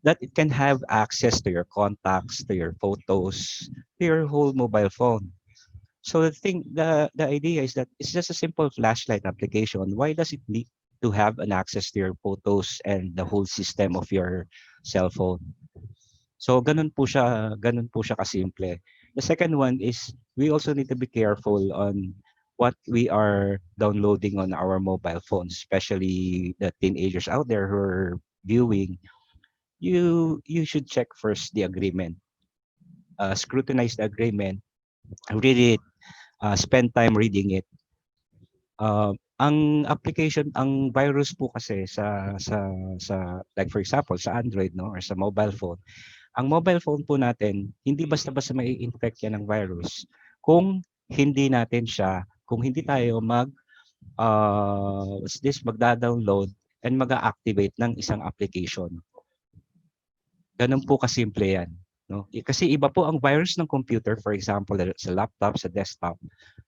that it can have access to your contacts, to your photos, to your whole mobile phone. So the idea is that it's just a simple flashlight application. Why does it need to have an access to your photos and the whole system of your cell phone? So ganun po siya kasimple. The second one is we also need to be careful on what we are downloading on our mobile phones, especially the teenagers out there who are viewing. You should check first the agreement. Scrutinize the agreement, read it, spend time reading it. Ang application, ang virus po kasi sa like for example sa Android, no, or sa mobile phone. Ang mobile phone po natin, hindi basta-basta mai-infect yan ng virus kung hindi tayo what's this, magda-download and mag-a-activate ng isang application. Ganun po kasimple yan. No? Kasi iba po ang virus ng computer, for example, sa laptop, sa desktop.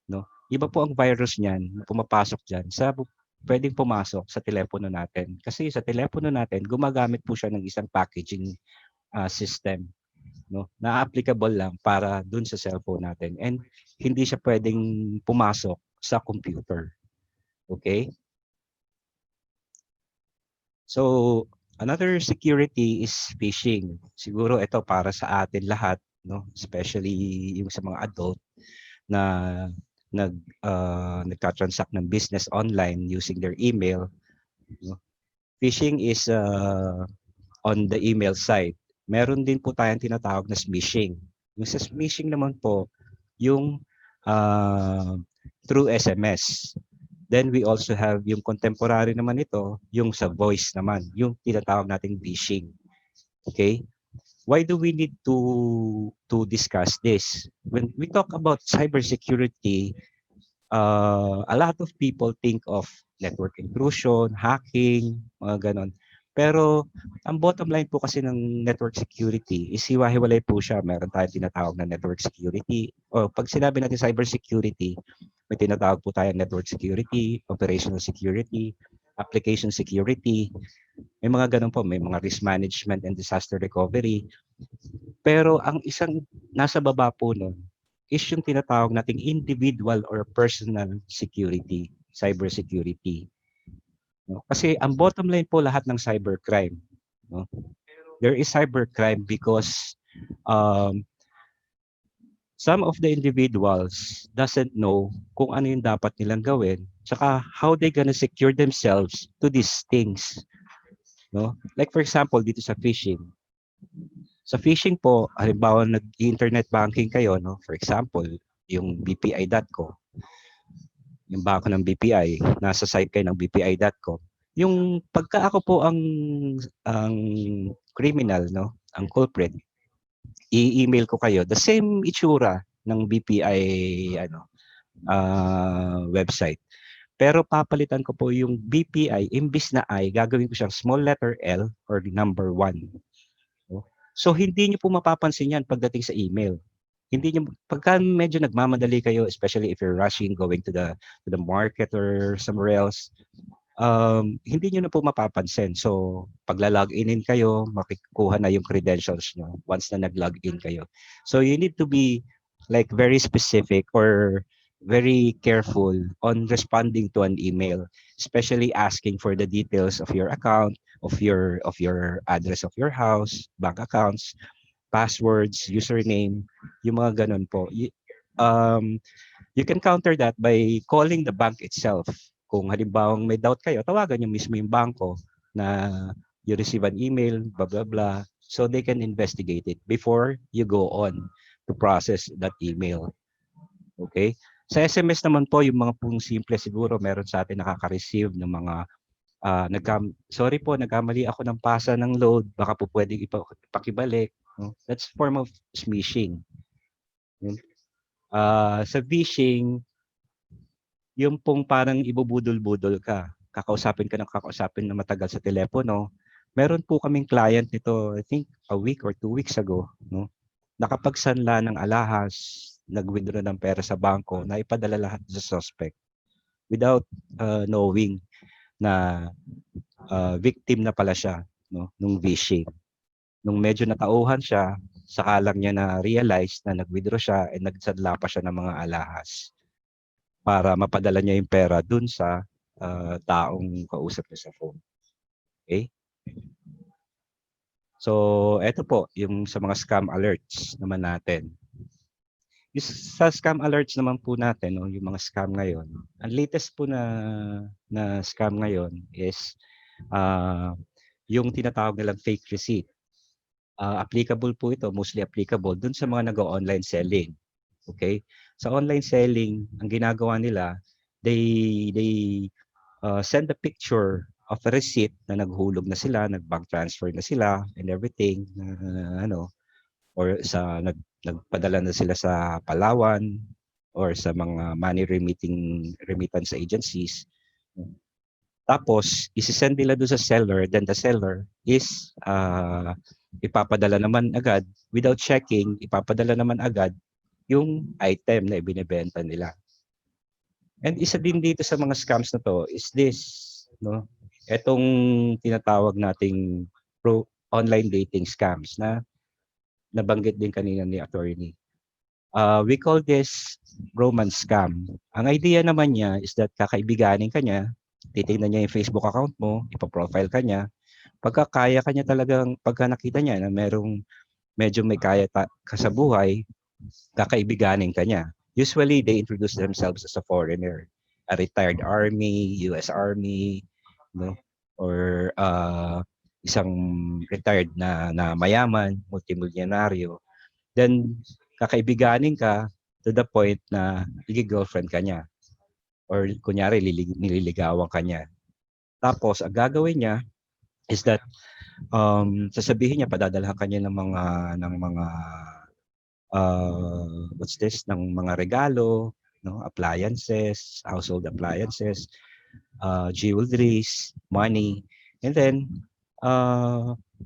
No? Iba po ang virus niyan, pumapasok dyan, pwedeng pumasok sa telepono natin. Kasi sa telepono natin, gumagamit po siya ng isang packaging system. No? Na applicable lang para dun sa cellphone natin. And hindi siya pwedeng pumasok sa computer. Okay? So, another security is phishing. Siguro ito para sa atin lahat, no? Especially yung sa mga adult na nagta-transact ng business online using their email. No? Phishing is on the email side. Meron din po tayong tinatawag na smishing. Yung sa smishing naman po, yung through SMS. Then we also have yung contemporary naman ito, yung sa voice naman, yung tinatawag nating phishing. Okay? Why do we need to discuss this? When we talk about cybersecurity, a lot of people think of network intrusion, hacking, mga ganon. Pero ang bottom line po kasi ng network security is hiwa-hiwalay po siya. Meron tayong tinatawag na network security. O pag sinabi natin cybersecurity, may tinatawag po tayong network security, operational security, application security. May mga ganun po, may mga risk management and disaster recovery. Pero ang isang nasa baba po nun is yung tinatawag nating individual or personal security, cybersecurity. No? Kasi ang bottom line po lahat ng cybercrime. No? There is cybercrime because some of the individuals doesn't know kung ano yung dapat nilang gawin, tsaka how they gonna secure themselves to these things. No? Like for example, dito sa phishing. Sa phishing po, halimbawa nag-internet banking kayo, no? For example, yung bpi.co, yung bangko ng BPI, nasa site kayo ng bpi.co. Yung pagka ako po ang criminal, no? Ang culprit, i-email ko kayo the same itsura ng BPI website. Pero papalitan ko po yung BPI, imbis na I, gagawin ko siyang small letter L or number 1. So hindi niyo po mapapansin yan pagdating sa email. Hindi niyo, pagka medyo nagmamadali kayo, especially if you're rushing, going to the market or somewhere else, hindi nyo na po mapapansin. So, pagla-login kayo, makikuha na yung credentials nyo once na nag-login kayo. So, you need to be like very specific or very careful on responding to an email, especially asking for the details of your account, of your address of your house, bank accounts, passwords, username, yung mga ganun po. You can counter that by calling the bank itself. Kung halimbawa may doubt kayo, tawagan nyo mismo yung bangko na you receive an email, blah, blah, blah, so they can investigate it before you go on to process that email. Okay? Sa SMS naman po, yung mga pong simple siguro, meron sa atin nakaka-receive ng mga sorry po, nagkamali ako ng pasa ng load, baka po pwedeng ipakibalik. No? That's form of smishing. Sa phishing, yung pong parang ibubudol-budol ka. Kakausapin ka ng kakausapin na matagal sa telepono. Meron po kaming client nito, I think a week or 2 weeks ago, no? Nakapagsanla ng alahas, nag-withdraw ng pera sa bangko, na ipadala lahat sa suspect without knowing na victim na pala siya, no, nung phishing. Nung medyo natauhan siya, saka lang niya na-realize na nag-withdraw siya and nagsadla pa siya ng mga alahas para mapadala niya yung pera dun sa taong kausap niya sa phone. Okay? So, eto po, yung sa mga scam alerts naman natin. Yung sa scam alerts naman po natin, no, yung mga scam ngayon, ang latest po na scam ngayon is yung tinatawag nilang fake receipt. Applicable po ito, mostly applicable dun sa mga nag-online selling. Okay? Sa online selling, ang ginagawa nila, they send a picture of a receipt na naghulog na sila, nag-bank transfer na sila and everything, or nagpadala na sila sa Palawan, or sa mga money remittance agencies. Tapos, isi-send nila doon sa seller, then the seller is ipapadala naman agad without checking, ipapadala naman agad yung item na ibinebenta nila. And isa din dito sa mga scams na to is this, no? Etong tinatawag nating online dating scams na nabanggit din kanina ni attorney. We call this romance scam. Ang idea naman niya is that kakaibiganin ka niya, titingnan niya yung Facebook account mo, ipaprofile ka niya. Pagka kaya ka niya talagang, pagka nakita niya na medyo may kaya ka sa buhay, kakaibiganin ka niya. Usually, they introduce themselves as a foreigner, a retired army, US Army, no? Or isang retired na mayaman, multimilyonaryo. Then, kakaibiganin ka to the point na girlfriend ka niya. Or kunyari, nililigawan ka niya. Tapos, ang gagawin niya is that sasabihin niya, padadalhan ka niya ng mga ng mga regalo, no? Appliances, household appliances, jewelries, money. And then,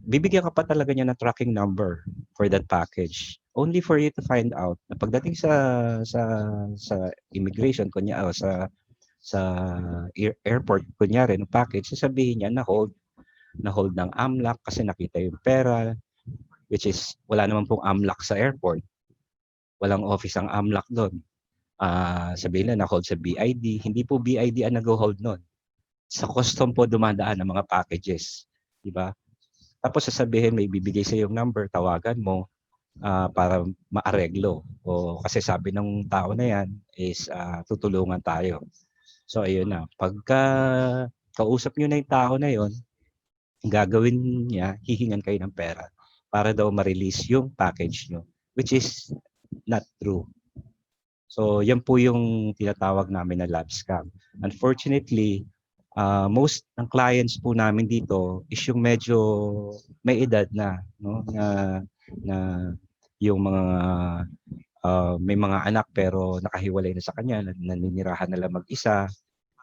bibigyan ka pa talaga niya ng tracking number for that package. Only for you to find out na pagdating sa immigration kunya o sa airport kunyari ng package, sasabihin niya na hold ng AMLAC kasi nakita yung pera, which is wala naman pong AMLAC sa airport. Walang office ang AMLAC doon. Sabihin na hold sa BID. Hindi po BID ang nag-hold noon. Sa custom po dumadaan ang mga packages. Diba? Tapos sasabihin may bibigay sa yung number, tawagan mo para maareglo. O kasi sabi ng tao na yan is tutulungan tayo. So ayun na. Pagka kausap nyo na yung tao na yon, gagawin niya, hihingan kayo ng pera para daw ma-release yung package nyo, which is not true. So, yan po yung tinatawag namin na love scam. Unfortunately, most ng clients po namin dito is yung medyo may edad na, no? Na yung mga may mga anak pero nakahiwalay na sa kanya, naninirahan na lang mag-isa,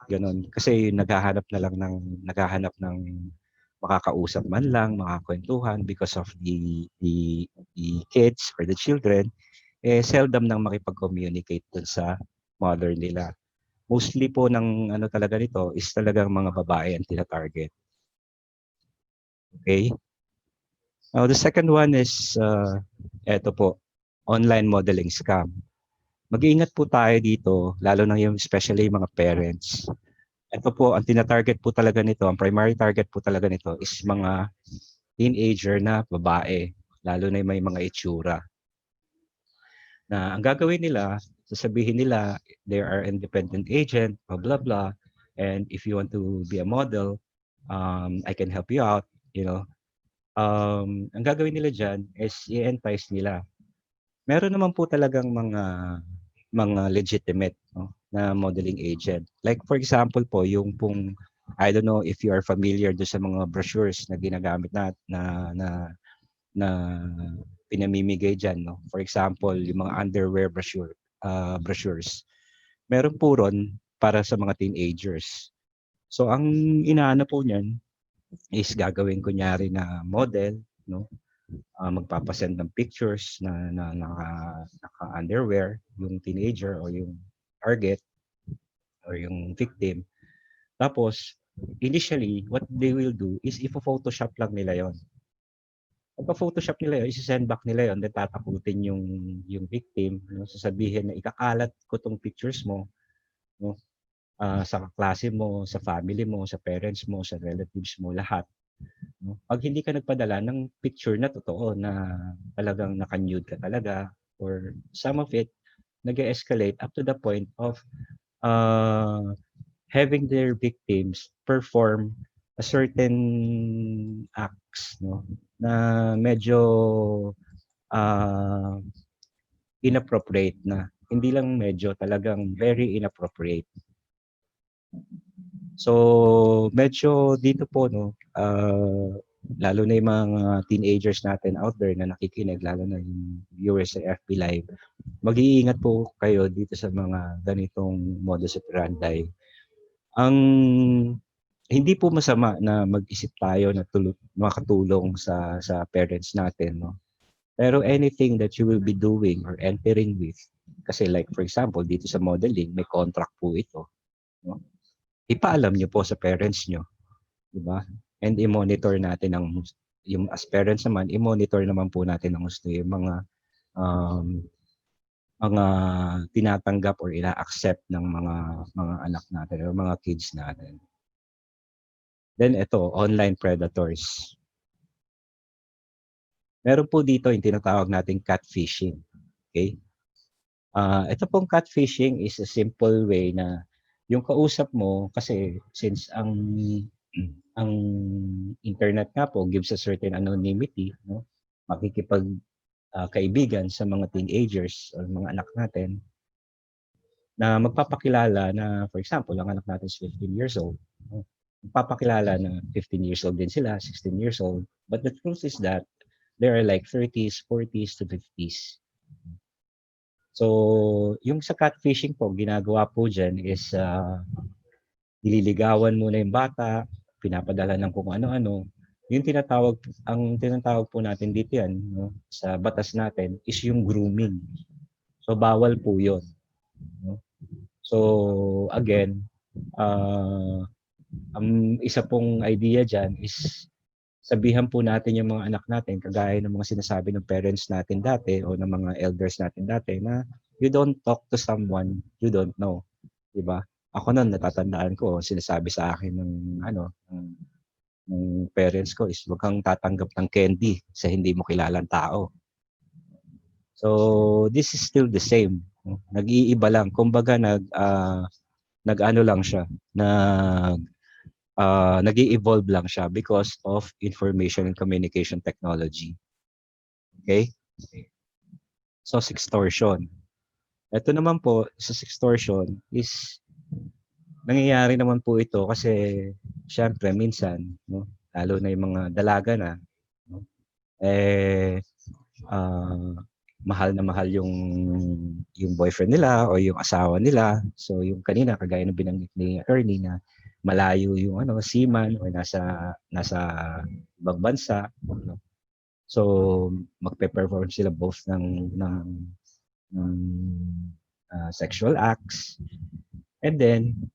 ganun. Kasi naghahanap ng makakausap man lang, makakwentuhan because of the kids or the children, seldom nang makipag-communicate dun sa mother nila. Mostly po ng ano talaga nito is talagang mga babae ang tina-target. Okay? Now, the second one is, eto po, online modeling scam. Mag-iingat po tayo dito, lalo na yung especially yung mga parents. Ito po, ang tina-target po talaga nito, ang primary target po talaga nito is mga teenager na babae, lalo na may mga itsura. Na ang gagawin nila, sasabihin nila, they are independent agent, blah, blah, blah. And if you want to be a model, I can help you out, you know. Ang gagawin nila dyan is i-entice nila. Meron naman po talagang mga legitimate, no, na modeling agent. Like for example po, yung pong, I don't know if you are familiar do sa mga brochures na ginagamit na pinamimigay dyan, no? For example, yung mga underwear brochures. Meron po ron para sa mga teenagers. So ang inaano po niyan is gagawin kunyari na model, no? Magpapasend ng pictures na naka-underwear yung teenager o yung target or yung victim. Tapos, initially, what they will do is ipo-photoshop lang nila yon. Pagka-photoshop nila yun, isi-send back nila yon, then tatakutin yung victim, no? Sasabihin na ikakalat ko tong pictures mo, no? Sa klase mo, sa family mo, sa parents mo, sa relatives mo, lahat. No? Pag hindi ka nagpadala ng picture na totoo na talagang naka-nude ka talaga, or some of it nag-escalate up to the point of having their victims perform a certain acts, no, na medyo inappropriate na. Hindi lang medyo, talagang very inappropriate. So, medyo dito po, no, lalo na yung mga teenagers natin out there na nakikinig, lalo na yung viewers sa FB Live, mag-iingat po kayo dito sa mga ganitong modus operandi. Ang hindi po masama na mag-isip tayo na makatulong sa parents natin, no? Pero anything that you will be doing or entering with, kasi like for example, dito sa modeling, may contract po ito, no? Ipaalam niyo po sa parents niyo, di ba? And i-monitor natin yung as parents naman, i-monitor naman po natin ang gusto yung um, mga tinatanggap or ina-accept ng mga anak natin or mga kids natin. Then ito, online predators. Meron po dito yung tinatawag nating catfishing. Okay? Ito pong catfishing is a simple way na yung kausap mo, kasi since ang internet nga po gives a certain anonymity, no? Makikipag kaibigan sa mga teenagers or mga anak natin na magpapakilala na, for example, ang anak natin is 15 years old. No? Magpapakilala na 15 years old din sila, 16 years old. But the truth is that there are like 30s, 40s to 50s. So, yung sa catfishing po, ginagawa po dyan is nililigawan muna yung bata, pinapadala ng kung ano-ano. Ang tinatawag po natin dito yan, no, sa batas natin, is yung grooming. So, bawal po yun. No? So, again, ang isa pong idea dyan is sabihan po natin yung mga anak natin, kagaya ng mga sinasabi ng parents natin dati o ng mga elders natin dati, na you don't talk to someone you don't know. Diba? Ako noon, natatandaan ko, sinasabi sa akin ng parents ko is huwag kang tatanggap ng candy sa hindi mo kilalang tao. So, this is still the same. Nag-iiba lang. Kumbaga, nag-ano lang siya, nag-i-evolve lang siya because of information and communication technology. Okay? So, sextortion. Ito naman po, sa sextortion is, nangyayari naman po ito kasi, syempre, minsan, no, lalo na yung mga dalaga na, no, mahal na mahal yung boyfriend nila o yung asawa nila. So yung kanina kagaya ng binanggit ni attorney na malayo yung seaman o nasa ibang bansa. So magpe-perform sila both ng sexual acts. And then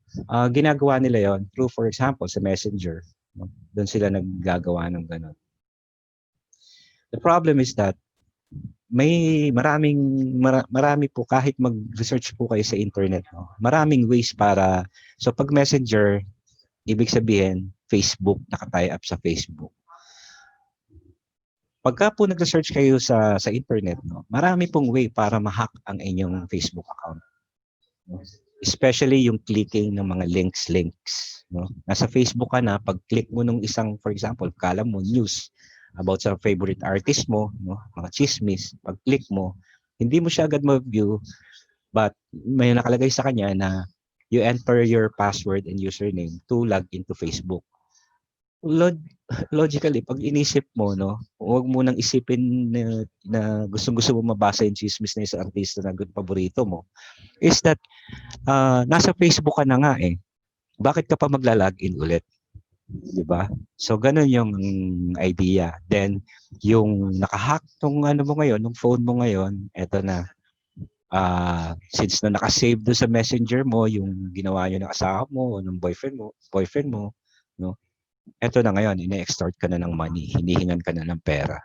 ginagawa nila yon through, for example, sa Messenger. No? Doon sila naggagawa ng ganun. The problem is that marami po, kahit mag-research po kayo sa internet, no? Maraming ways para, so pag Messenger, ibig sabihin Facebook, naka-tie up sa Facebook. Pagka po nag-research kayo sa internet, no, marami pong way para ma-hack ang inyong Facebook account. No? Especially yung clicking ng mga links. No? Nasa Facebook ka na, pag-click mo nung isang, for example, kala mo news about sa favorite artist mo, no? Mga chismis, pag-click mo, hindi mo siya agad ma-view, but may nakalagay sa kanya na you enter your password and username to log into Facebook. Logically, pag inisip mo, no, huwag mo nang isipin na gustong-gusto mo mabasa yung chismis na isang artista na paborito mo, is that nasa Facebook ka na nga eh. Bakit ka pa magla-login ulit? Diba? So, ganun yung idea. Then, yung nakahack nung mo ngayon, nung phone mo ngayon, eto na. Since na nakasave doon sa messenger mo, yung ginawa nyo ng asawa mo o ng boyfriend mo, no? Eto na ngayon, ine-extort ka na ng money, hinihingan ka na ng pera.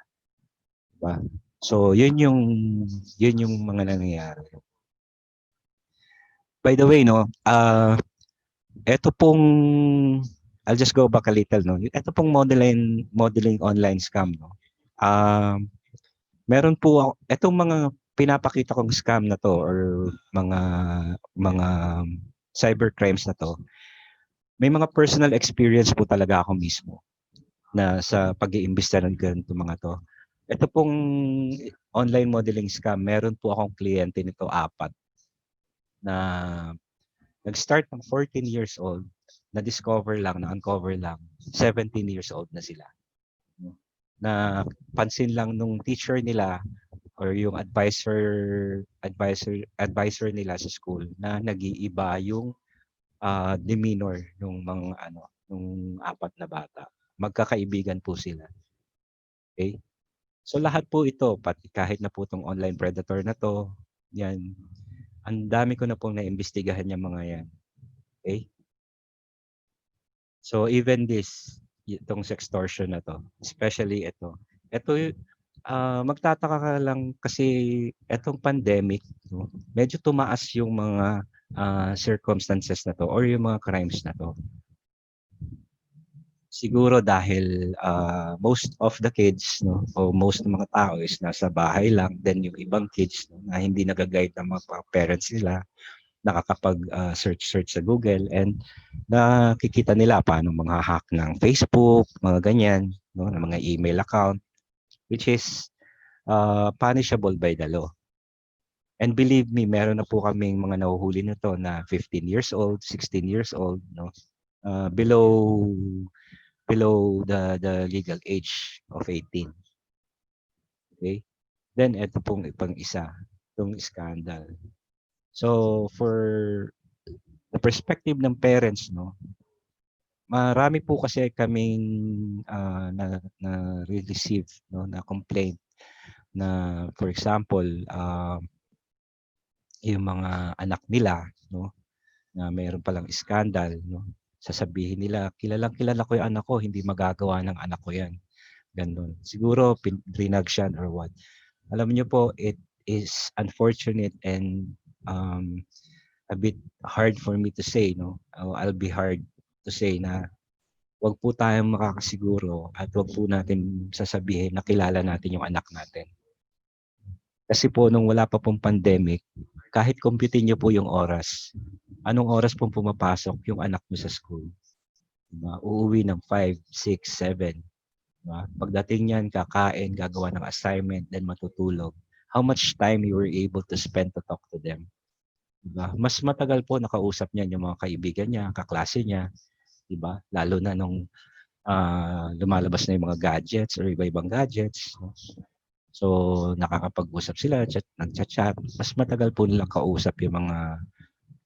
Diba? So, yun yung mga nangyayari. By the way, no, eto pong I'll just go back a little, no. Ito pong modeling online scam, no. Meron po etong mga pinapakita kong scam na to or mga cyber crimes na to. May mga personal experience po talaga ako mismo na sa pag-iimbestiga ng ganito mga to. Ito pong online modeling scam, meron po akong kliyente nito 4 na nag-start ng 14 years old, na-uncover lang, 17 years old na sila. Na pansin lang nung teacher nila, or yung advisor nila sa school na nag-iiba yung demeanor ng mga nung apat na bata. Magkakaibigan po sila. Okay? So lahat po ito, pati kahit na po itong online predator na to, yan, ang dami ko na pong naimbestigahan yung mga yan. Okay? So even itong sextortion na to, especially ito magtataka ka lang kasi itong pandemic, no, medyo tumaas yung mga circumstances na to or yung mga crimes na to. Siguro dahil most of the kids, no, o most ng mga tao is nasa bahay lang, then yung ibang kids, no, na hindi nag-guide ng mga parents nila, nakakapag-search sa Google, and nakikita nila paano mga hack ng Facebook, mga ganyan, no, ng mga email account, which is punishable by the law. And believe me, meron na po kaming mga nahuhuli nito na 15 years old, 16 years old, no, below the legal age of 18. Okay? Then ito pong ipang isa, itong scandal. So for the perspective ng parents, no, marami po kasi kaming na receive, no, na complaint na, for example, yung mga anak nila, no, na mayroon palang scandal, no, sasabihin nila, kilala ko yung anak ko, hindi magagawa ng anak ko yan. Ganun. Siguro drinag siya or what. Alam niyo po, it is unfortunate and a bit hard for me to say, no. I'll be hard to say na wag po tayong makakasiguro at wag po natin sasabihin na kilala natin yung anak natin. Kasi po nung wala pa pong pandemic, kahit computein niyo po yung oras, anong oras pong pumapasok yung anak niyo sa school? Diba? Uuwi ng 5, 6, 7. Diba? Pagdating niyan, kakain, gagawa ng assignment, then matutulog. How much time you were able to spend to talk to them? Diba? Mas matagal po nakausap niya yung mga kaibigan niya, kaklase niya, diba? Lalo na nung lumalabas na yung mga gadgets or iba-ibang gadgets. No? So, nakakapag-usap sila, nagchat-chat. Mas matagal po nilang kausap yung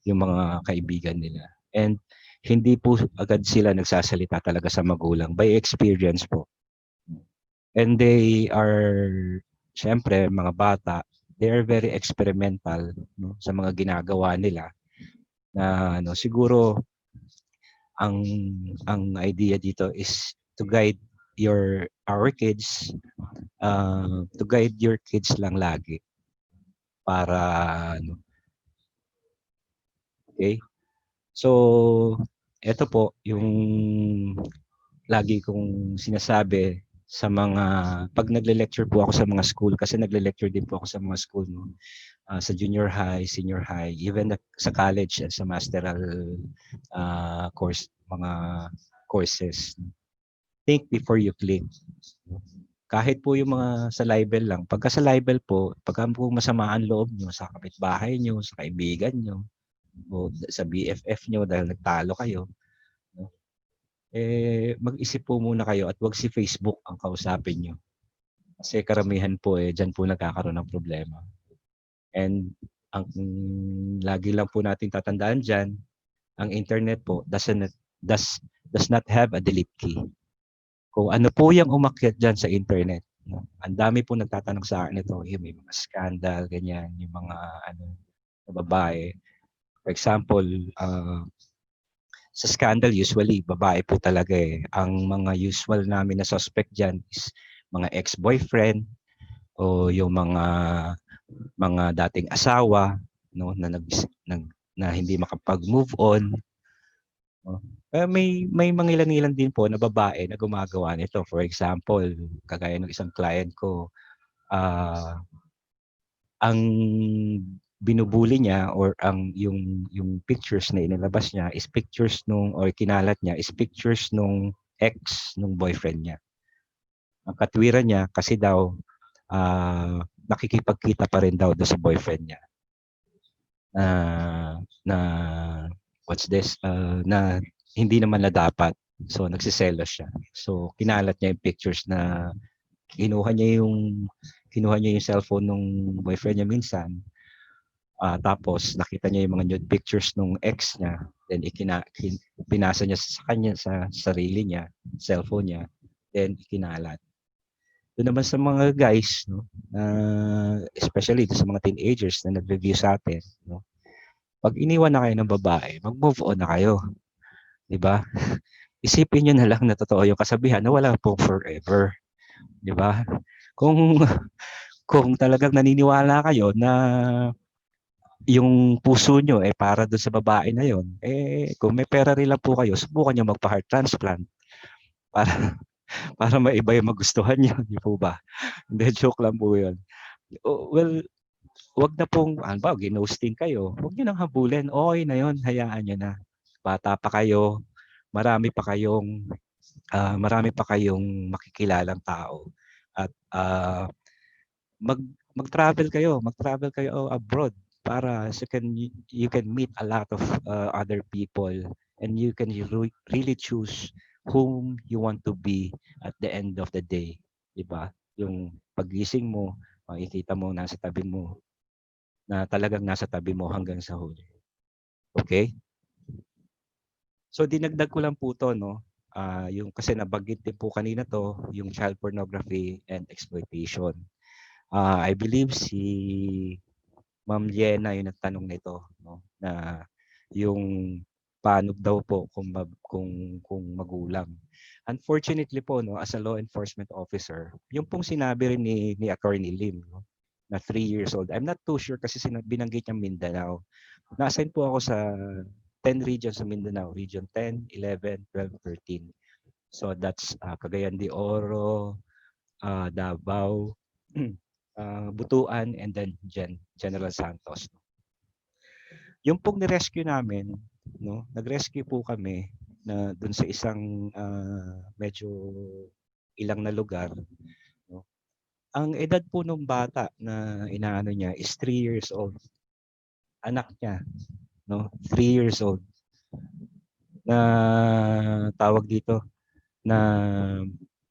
mga kaibigan nila. And hindi po agad sila nagsasalita talaga sa magulang. By experience po. And they are, syempre, mga bata, they are very experimental, no, sa mga ginagawa nila. Na siguro ang idea dito is to guide our kids, to guide your kids lang lagi para okay. So ito po yung lagi kong sinasabi sa mga pag nagle-lecture po ako sa mga school, kasi nagle-lecture din po ako sa mga school, no? Sa junior high, senior high, even sa college at sa masteral mga courses. Think before you click. Kahit po yung mga sa libel lang. Pagka sa libel po, pagka po masama ang loob nyo sa kapitbahay nyo, sa kaibigan nyo, o sa BFF nyo dahil nagtalo kayo, no? Mag-isip po muna kayo at wag si Facebook ang kausapin nyo. Kasi karamihan po dyan po nagkakaroon ng problema. And ang lagi lang po natin tatandaan dyan, ang internet po does not have a delete key. Kung ano po yung umakyat dyan sa internet, no? Ang dami po nagtatanong sa akin ito, may mga scandal, ganyan, yung mga babae. For example, sa scandal, usually, babae po talaga eh. Ang mga usual namin na suspect dyan is mga ex-boyfriend o yung mga dating asawa, no, na hindi makapag-move on. No? Pero may mga ilan din po na babae na gumagawa nito. For example, kagaya ng isang client ko, ang binubuli niya or yung pictures na inilabas niya is pictures or kinalat niya is pictures nung ex nung boyfriend niya. Ang katwiran niya kasi daw nakikipagkita pa rin daw sa boyfriend niya. Na what's this? Na hindi naman na dapat. So nagsiselos siya. So kinalat niya yung pictures na kinuha niya yung kinuha niya yung cellphone nung boyfriend niya minsan, tapos nakita niya yung mga nude pictures nung ex niya, then pinasa niya sa kanya sa sarili niya, cellphone niya, then ikinalat. Doon naman sa mga guys, no, especially sa mga teenagers na nag-review sa atin, no, pag iniwan na kayo ng babae, mag-move on na kayo. 'Di ba? Isipin niyo na lang na totoo yung kasabihan na wala pong forever. 'Di ba? Kung kung talagang naniniwala kayo na yung puso nyo para doon sa babae na yon, kung may pera rin lang po kayo, subukan nyo magpa-heart transplant para para maiba yung magustuhan nyo, di po ba? Hindi, joke lang po yun. Well, wag na pong, ginosting kayo, wag nyo nang habulin, okay na yon, hayaan nyo na. Bata pa kayo, marami pa kayong makikilalang tao. At mag mag-travel kayo abroad para you can meet a lot of other people, and you can really choose whom you want to be at the end of the day, 'di ba? Yung paggising mo, makikita mo nasa tabi mo na talagang nasa tabi mo hanggang sa huli. Okay? So dinagdag ko lang po 'to, no. Yung kasi nabanggit din po kanina 'to, yung child pornography and exploitation. I believe si Ma'am Yena yung nagtanong nito, no, na yung paano daw po kung magulang. Unfortunately po, no, as a law enforcement officer, yung pong sinabi rin ni Attorney Lim, no, na 3 years old. I'm not too sure kasi binanggit niya Mindanao. Na-assign po ako sa 10 regions sa Mindanao, Region 10, 11, 12, 13. So that's Cagayan de Oro, Davao, Butuan, and then General Santos. Yung pong ni-rescue namin, no, nag-rescue po kami na dun sa isang medyo ilang na lugar, no. Ang edad po ng bata na inaano niya is 3 years old. Anak niya, no, 3 years old. Na tawag dito na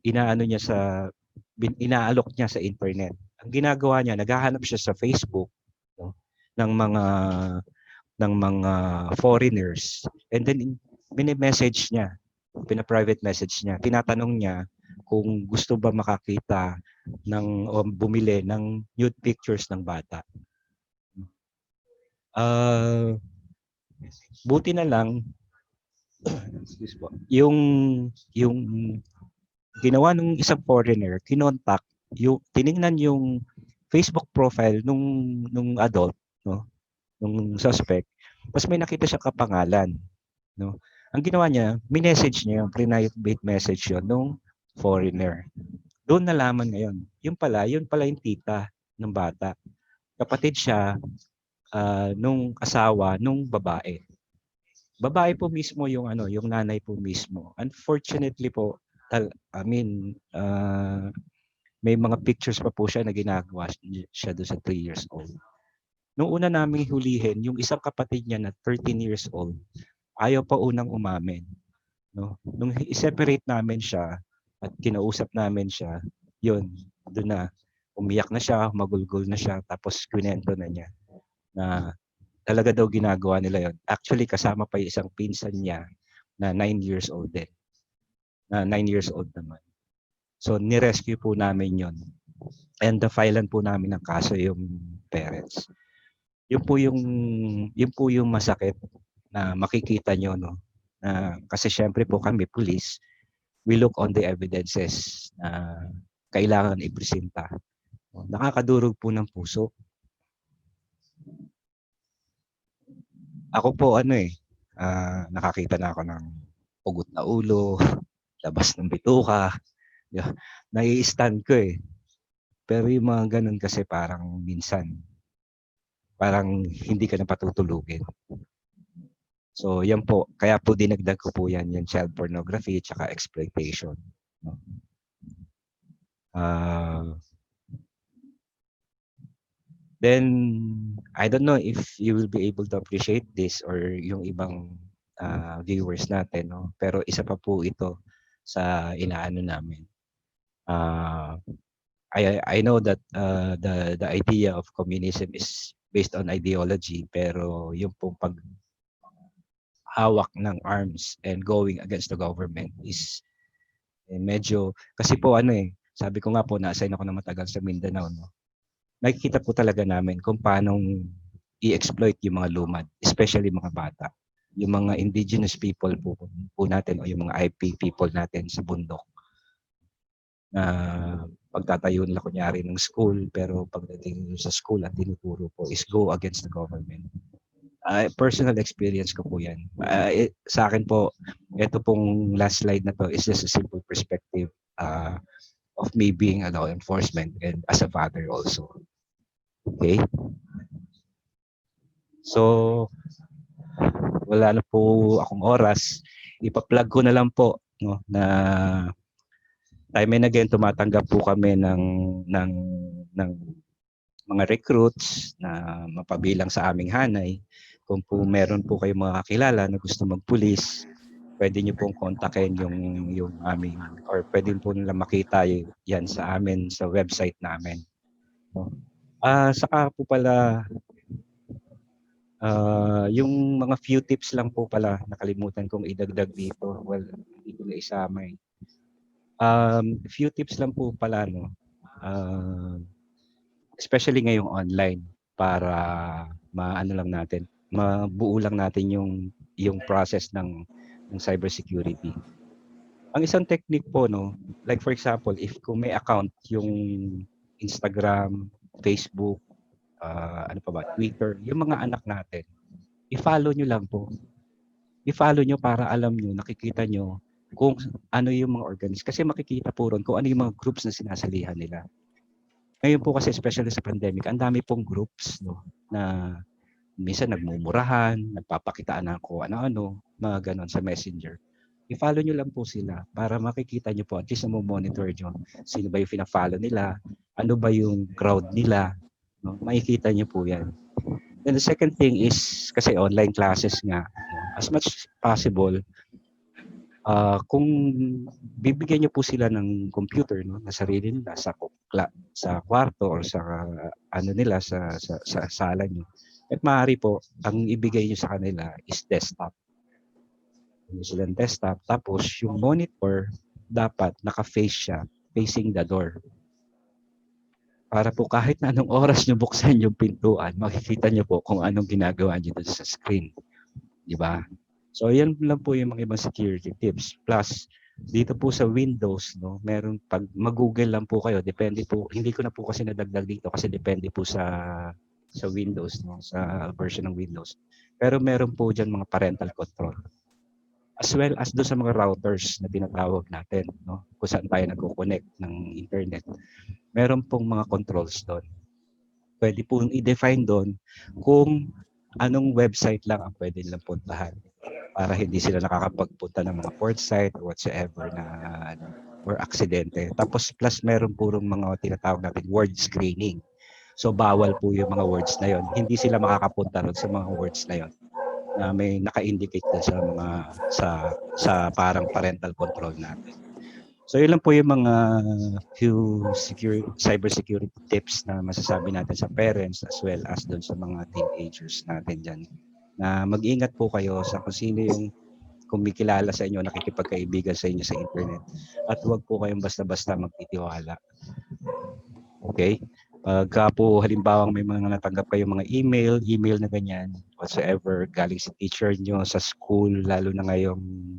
inaalok niya sa internet. Ang ginagawa niya, naghahanap siya sa Facebook, no, ng mga foreigners, and then mini-message niya, pina-private message niya, tinatanong niya kung gusto ba makakita o bumili ng nude pictures ng bata. Buti na lang excuse po, yung ginawa ng isang foreigner, kinontak, tiningnan yung Facebook profile nung adult, no, nung suspect, tapos may nakita siya kapangalan, no. Ang ginawa niya, minessage niya yung private message yon nung foreigner. Doon nalaman ngayon, yun pala yung tita ng bata. Kapatid siya nung asawa nung babae. Babae po mismo yung yung nanay po mismo. Unfortunately po, may mga pictures pa po siya na ginagawa siya doon sa 3 years old. Nung una namin hulihin, yung isang kapatid niya na 13 years old, ayaw pa unang umamin, no? Nung i-separate namin siya at kinausap namin siya, yun, doon na, umiyak na siya, magulgol na siya, tapos kwento na niya na talaga daw ginagawa nila yon. Actually, kasama pa yung isang pinsan niya na 9 years old din. Na 9 years old naman. So, ni-rescue po namin yon. And na-filean po namin ng kaso yung parents. Yun po yung masakit na makikita nyo, no? Kasi syempre po kami, police, we look on the evidences na kailangan ipresenta. Nakakadurog po ng puso. Ako po nakakita na ako ng ugot na ulo, labas ng bituka. Nai-stand ko eh. Pero yung mga ganun kasi parang minsan, parang hindi ka na patutulugin. So yan po, kaya po dinagdag ko po yan, yung child pornography at exploitation. No? Then, I don't know if you will be able to appreciate this or yung ibang viewers natin, no? Pero isa pa po ito sa inaano namin. I know that the idea of communism is based on ideology, pero yung pong paghawak ng arms and going against the government is medyo, kasi po ano sabi ko nga po na-assign ako na matagal sa Mindanao, no. Nakikita po talaga namin kung paano i-exploit yung mga lumad, especially mga bata. Yung mga indigenous people po natin o yung mga IP people natin sa bundok. Na pagtatayo nila kunyari ng school, pero pagdating sa school at tinuturo po is go against the government. Personal experience ko po yan. Sa akin po, ito pong last slide na to is just a simple perspective of me being a law enforcement and as a father also. Okay? So, wala na po akong oras. Ipa-plug ko na lang po, no, na time and again tumatanggap po kami ng mga recruits na mapabilang sa aming hanay. Kung po meron po kayong mga kakilala na gusto magpulis, pwede niyo pong kontakin yung aming, or pwede po nila makita yan sa amin sa website namin. No? Saka po pala yung mga few tips lang po pala nakalimutan kong idagdag dito. Well, hindi ko na isama eh. Few tips lang po pala, no. Especially ngayong online, para maano lang natin, mabuo lang natin yung process ng cybersecurity. Ang isang technique po, no, like for example, if kung may account yung Instagram, Facebook, ano pa ba, Twitter, yung mga anak natin, i-follow nyo lang po. I-follow nyo para alam nyo, nakikita nyo kung ano yung mga organization. Kasi makikita po ron kung ano yung mga groups na sinasalihan nila. Ngayon po kasi especially sa pandemic, ang dami pong groups, no, na minsan nagmumurahan, nagpapakitaan ng kung ano-ano, mga ganon sa Messenger. I-follow nyo lang po sila para makikita nyo po, at least monitor nyo sino ba yung fina-follow nila, ano ba yung crowd nila, no? Makikita nyo po yan. And the second thing is, kasi online classes nga, no, as much as possible, kung bibigyan niyo po sila ng computer, no, na sarili nila sa kwarto or sa ano nila sa sala niyo, at maaari po ang ibigay niyo sa kanila is desktop. Yung silang desktop, tapos yung monitor dapat naka-face siya, facing the door. Para po kahit na anong oras niyo buksan yung pintuan, makikita niyo po kung anong ginagawa niyo doon sa screen. Di ba? So, yan lang po yung mga ibang security tips. Plus, dito po sa Windows, no, meron pag mag-Google lang po kayo, depende po, hindi ko na po kasi nadagdag dito kasi depende po sa Windows, no, sa version ng Windows. Pero meron po diyan mga parental control. As well as doon sa mga routers na tinatawag natin, no, kung saan tayo nagko-connect ng internet. Meron pong mga controls doon. Pwede po i-define doon kung anong website lang ang pwede nilang puntahan, para hindi sila nakakapagpunta ng mga port site or whatsoever na or aksidente. Tapos plus meron purong mga tinatawag natin word screening. So bawal po yung mga words na yon. Hindi sila makakapunta ron sa mga words na yon na may naka-indicate doon sa mga sa parang parental control natin. So yun lang po yung mga few cybersecurity tips na masasabi natin sa parents as well as doon sa mga teenagers natin dyan. Na mag-ingat po kayo sa kung sino yung kumikilala sa inyo, nakikipagkaibigan sa inyo sa internet. At huwag po kayong basta-basta magtitiwala. Okay? Pagka po halimbawa may mga natanggap kayong mga email na ganyan, whatsoever, galing sa teacher nyo, sa school, lalo na ngayong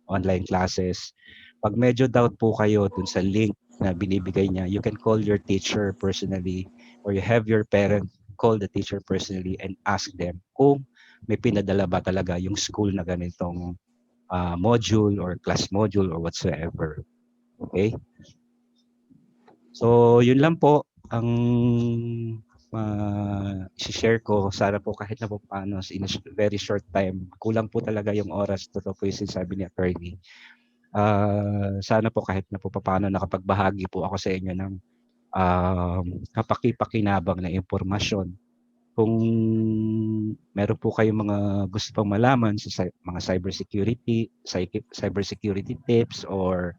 online classes, pag medyo doubt po kayo dun sa link na binibigay niya, you can call your teacher personally or you have your parent call the teacher personally and ask them kung may pinadala ba talaga yung school na ganitong module or class module or whatsoever. Okay? So, yun lang po ang i-share ko. Sana po kahit na po paano in a very short time, kulang po talaga yung oras. Totoo po yung sinasabi ni attorney. Sana po kahit na po paano nakapagbahagi po ako sa inyo ng kapaki-pakinabang na impormasyon. Kung meron po kayong mga gusto pang malaman sa mga cybersecurity tips or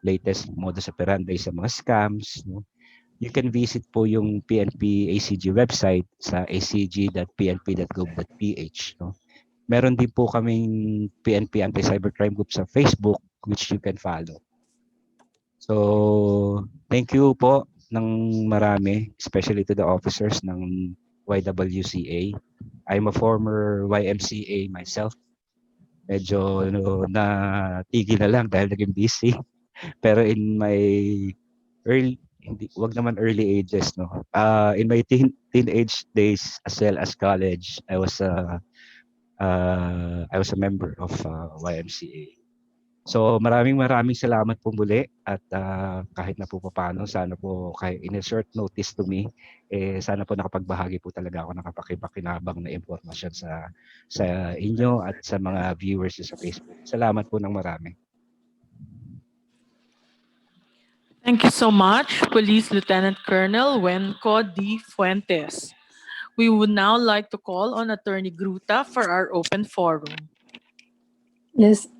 latest modus operandi sa mga scams, no, you can visit po yung PNP ACG website sa acg.pnp.gov.ph. No? Meron din po kaming PNP Anti-Cybercrime Group sa Facebook which you can follow. So, thank you po ng marami, especially to the officers ng YWCA. I'm a former YMCA myself. Medyo natigil na lang dahil naging busy. Pero in my wag naman early ages, no. In my teenage days as well as college, I was a member of YMCA. So maraming salamat po muli at kahit na po paano, sana po in a short notice to me, sana po nakapagbahagi po talaga ako ng kapakipakinabang na impormasyon sa inyo at sa mga viewers sa Facebook. Salamat po ng marami. Thank you so much, Police Lieutenant Colonel Wenco D. Fuentes. We would now like to call on Attorney Gruta for our open forum. Yes.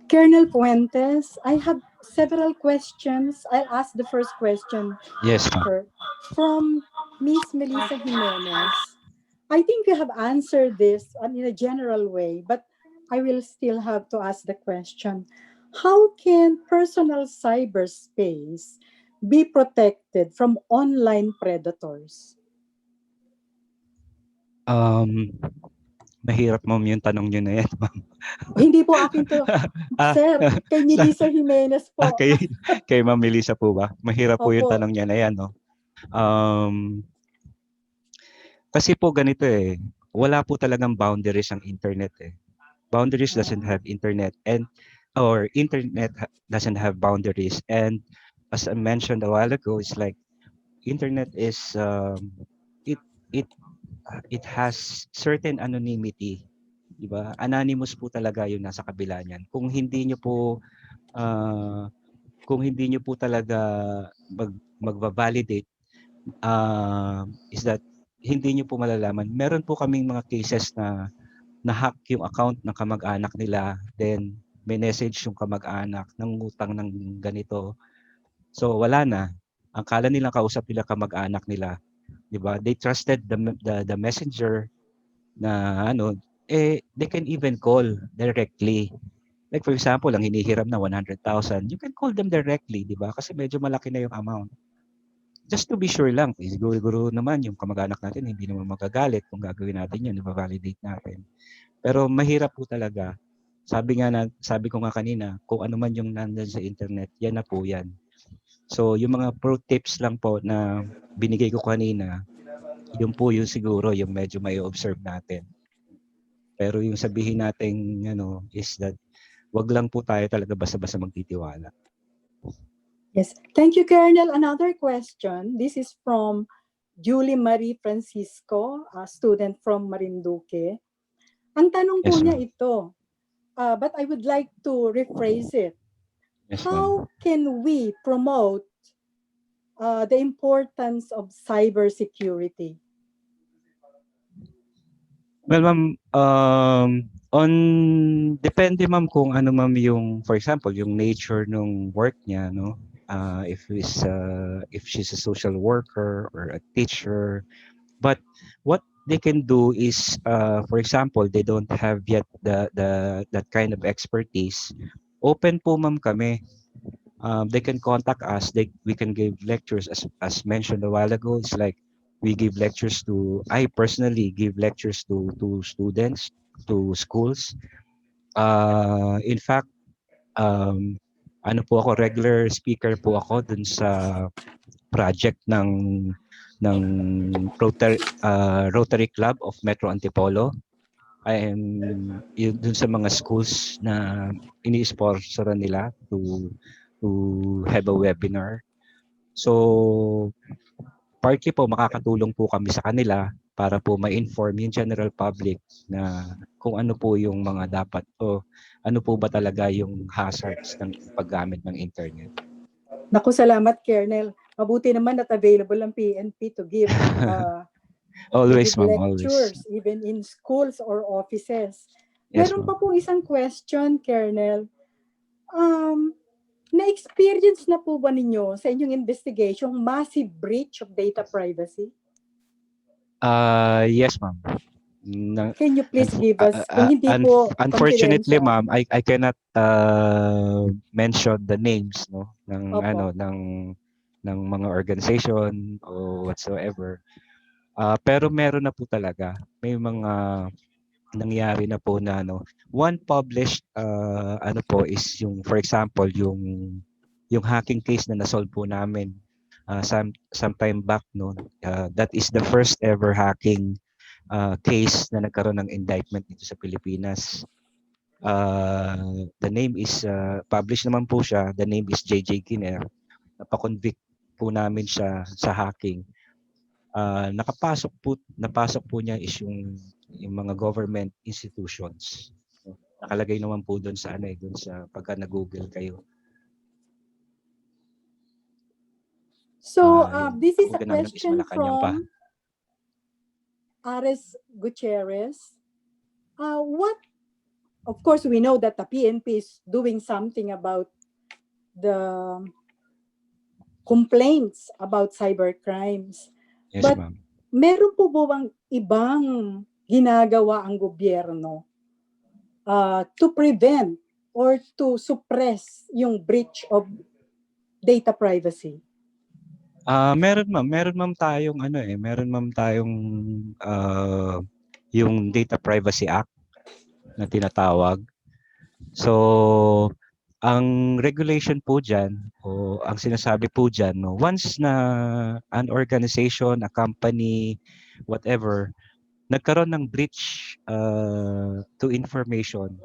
Colonel Fuentes, I have several questions. I'll ask the first question. Yes, ma'am. From Miss Melissa Jimenez. I think you have answered this in a general way, but I will still have to ask the question. How can personal cyberspace be protected from online predators? Mahirap, ma'am, yung tanong nyo na yan, ma'am. Hindi po akin to. Sir, kay Melissa Jimenez po. Kay Ma'am Melissa po ba? Mahirap po yung Opo. tanong niya na yan, no? Kasi po ganito wala po talagang boundaries ang internet Boundaries doesn't have internet or internet doesn't have boundaries. And as I mentioned a while ago, it's like internet is it has certain anonymity, di ba? Anonymous po talaga yung nasa kabila niyan. Kung hindi niyo po talaga magva-validate, is that hindi niyo po malalaman. Meron po kaming mga cases na na-hack yung account ng kamag-anak nila, then may message yung kamag-anak ng utang ng ganito. So wala na. Ang kala nilang kausap nila kamag-anak nila, 'di ba? They trusted the messenger na they can even call directly. Like for example, ang hinihiram na 100,000, you can call them directly, 'di ba? Kasi medyo malaki na yung amount. Just to be sure lang, siguro naman yung kamag-anak natin hindi naman magagalit kung gagawin natin yun, i-validate natin. Pero mahirap po talaga. Sabi ko nga kanina, kung ano man yung nandun sa internet, yan na po yan. So yung mga pro tips lang po na binigay ko kanina, yun po yung siguro yung medyo may observe natin. Pero yung sabihin natin is that wag lang po tayo talaga basta-basta magtitiwala. Yes. Thank you, Colonel. Another question. This is from Julie Marie Francisco, a student from Marinduque. Ang tanong po niya ito, but I would like to rephrase it. Yes, how can we promote the importance of cybersecurity? Well, ma'am, depende ma'am kung ano ma'am yung, for example, yung nature ng work niya, no? If she's a social worker or a teacher, but what they can do is, for example, they don't have yet that kind of expertise. Open po ma'am kami. They can contact us. We can give lectures as mentioned a while ago. It's like I personally give lectures to students, to schools. In fact, regular speaker po ako dun sa project ng Rotary Club of Metro Antipolo. I am dun sa mga schools na ini-sponsoran nila to have a webinar. So partly po makakatulong po kami sa kanila para po ma-inform yung general public na kung ano po yung mga dapat o ano po ba talaga yung hazards ng paggamit ng internet. Naku, salamat, Colonel. Mabuti naman at available ang PNP to give always, ma'am, lectures, always. even in schools or offices. Yes, Meron pa po isang question, Colonel. Na-experience na po ba ninyo sa inyong investigation massive breach of data privacy? Yes, ma'am. Na, Can you please give us, kung hindi po unfortunately, confidential? ma'am, I cannot mention the names, no, ng Opo. ng mga organization o whatsoever. Pero meron na po talaga. May mga nangyari na po na one published po is yung, for example, yung hacking case na nasolve po namin sometime back, no. That is the first ever hacking case na nagkaroon ng indictment dito sa Pilipinas. The name is published naman po siya. The name is JJ Kiner. Napakonvict po namin siya sa hacking. Napasok po niya is yung mga government institutions. Nakalagay naman po doon sa doon sa pagka na-Google kayo. So, this is a Google namin is question Malacanang pa. from Ares Gutierrez. Of course, we know that the PNP is doing something about the complaints about cybercrimes. Yes, But ma'am. meron po ba bang ibang ginagawa ang gobyerno to prevent or to suppress yung breach of data privacy? Meron ma'am tayong yung Data Privacy Act na tinatawag. So, ang regulation po diyan o ang sinasabi po diyan, no, once na an organization, a company, whatever, nagkaroon ng breach to information,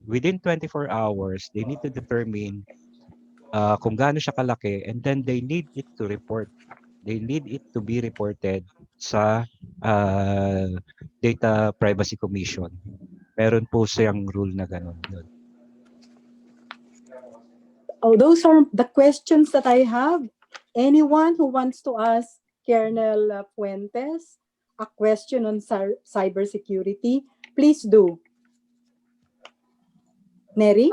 within 24 hours, they need to determine kung gaano siya kalaki, and then they need it to report. They need it to be reported sa Data Privacy Commission. Meron po siyang rule na gano'n. Oh, those are the questions that I have. Anyone who wants to ask Colonel Fuentes a question on cybersecurity, please do. Neri?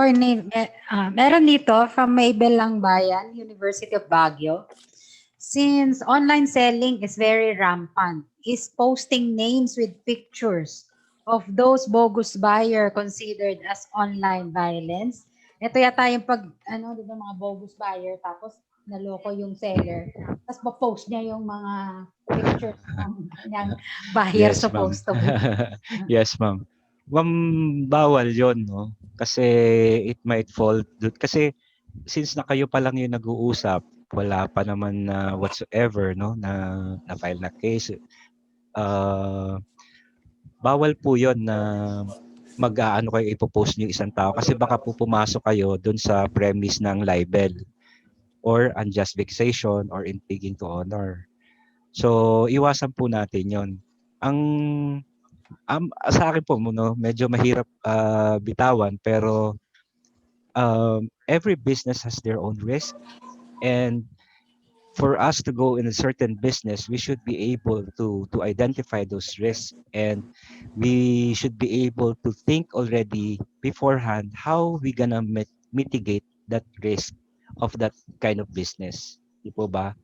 Meron dito from Maybel Langbayan, University of Baguio. Since online selling is very rampant, is posting names with pictures of those bogus buyer considered as online violence? Ito yata yung di ba mga bogus buyer, tapos naloko yung seller, tapos pa-post niya yung mga pictures ng kanyang buyer Yes, supposed to ma'am. be. Yes, ma'am. Ma'am, bawal yon, no? Kasi it might fall kasi since na kayo pa lang yung nag-uusap, wala pa naman na whatsoever, no, na file na case. Bawal po yon na mag-aano kayo ipopost niyo isang tao kasi baka po pumasok kayo doon sa premise ng libel or unjust vexation or intriguing to honor. So, iwasan po natin yon. Ang sa akin po, no, medyo mahirap bitawan, pero every business has their own risk, and for us to go in a certain business, we should be able to identify those risks, and we should be able to think already beforehand how we gonna mitigate that risk of that kind of business. Di po ba?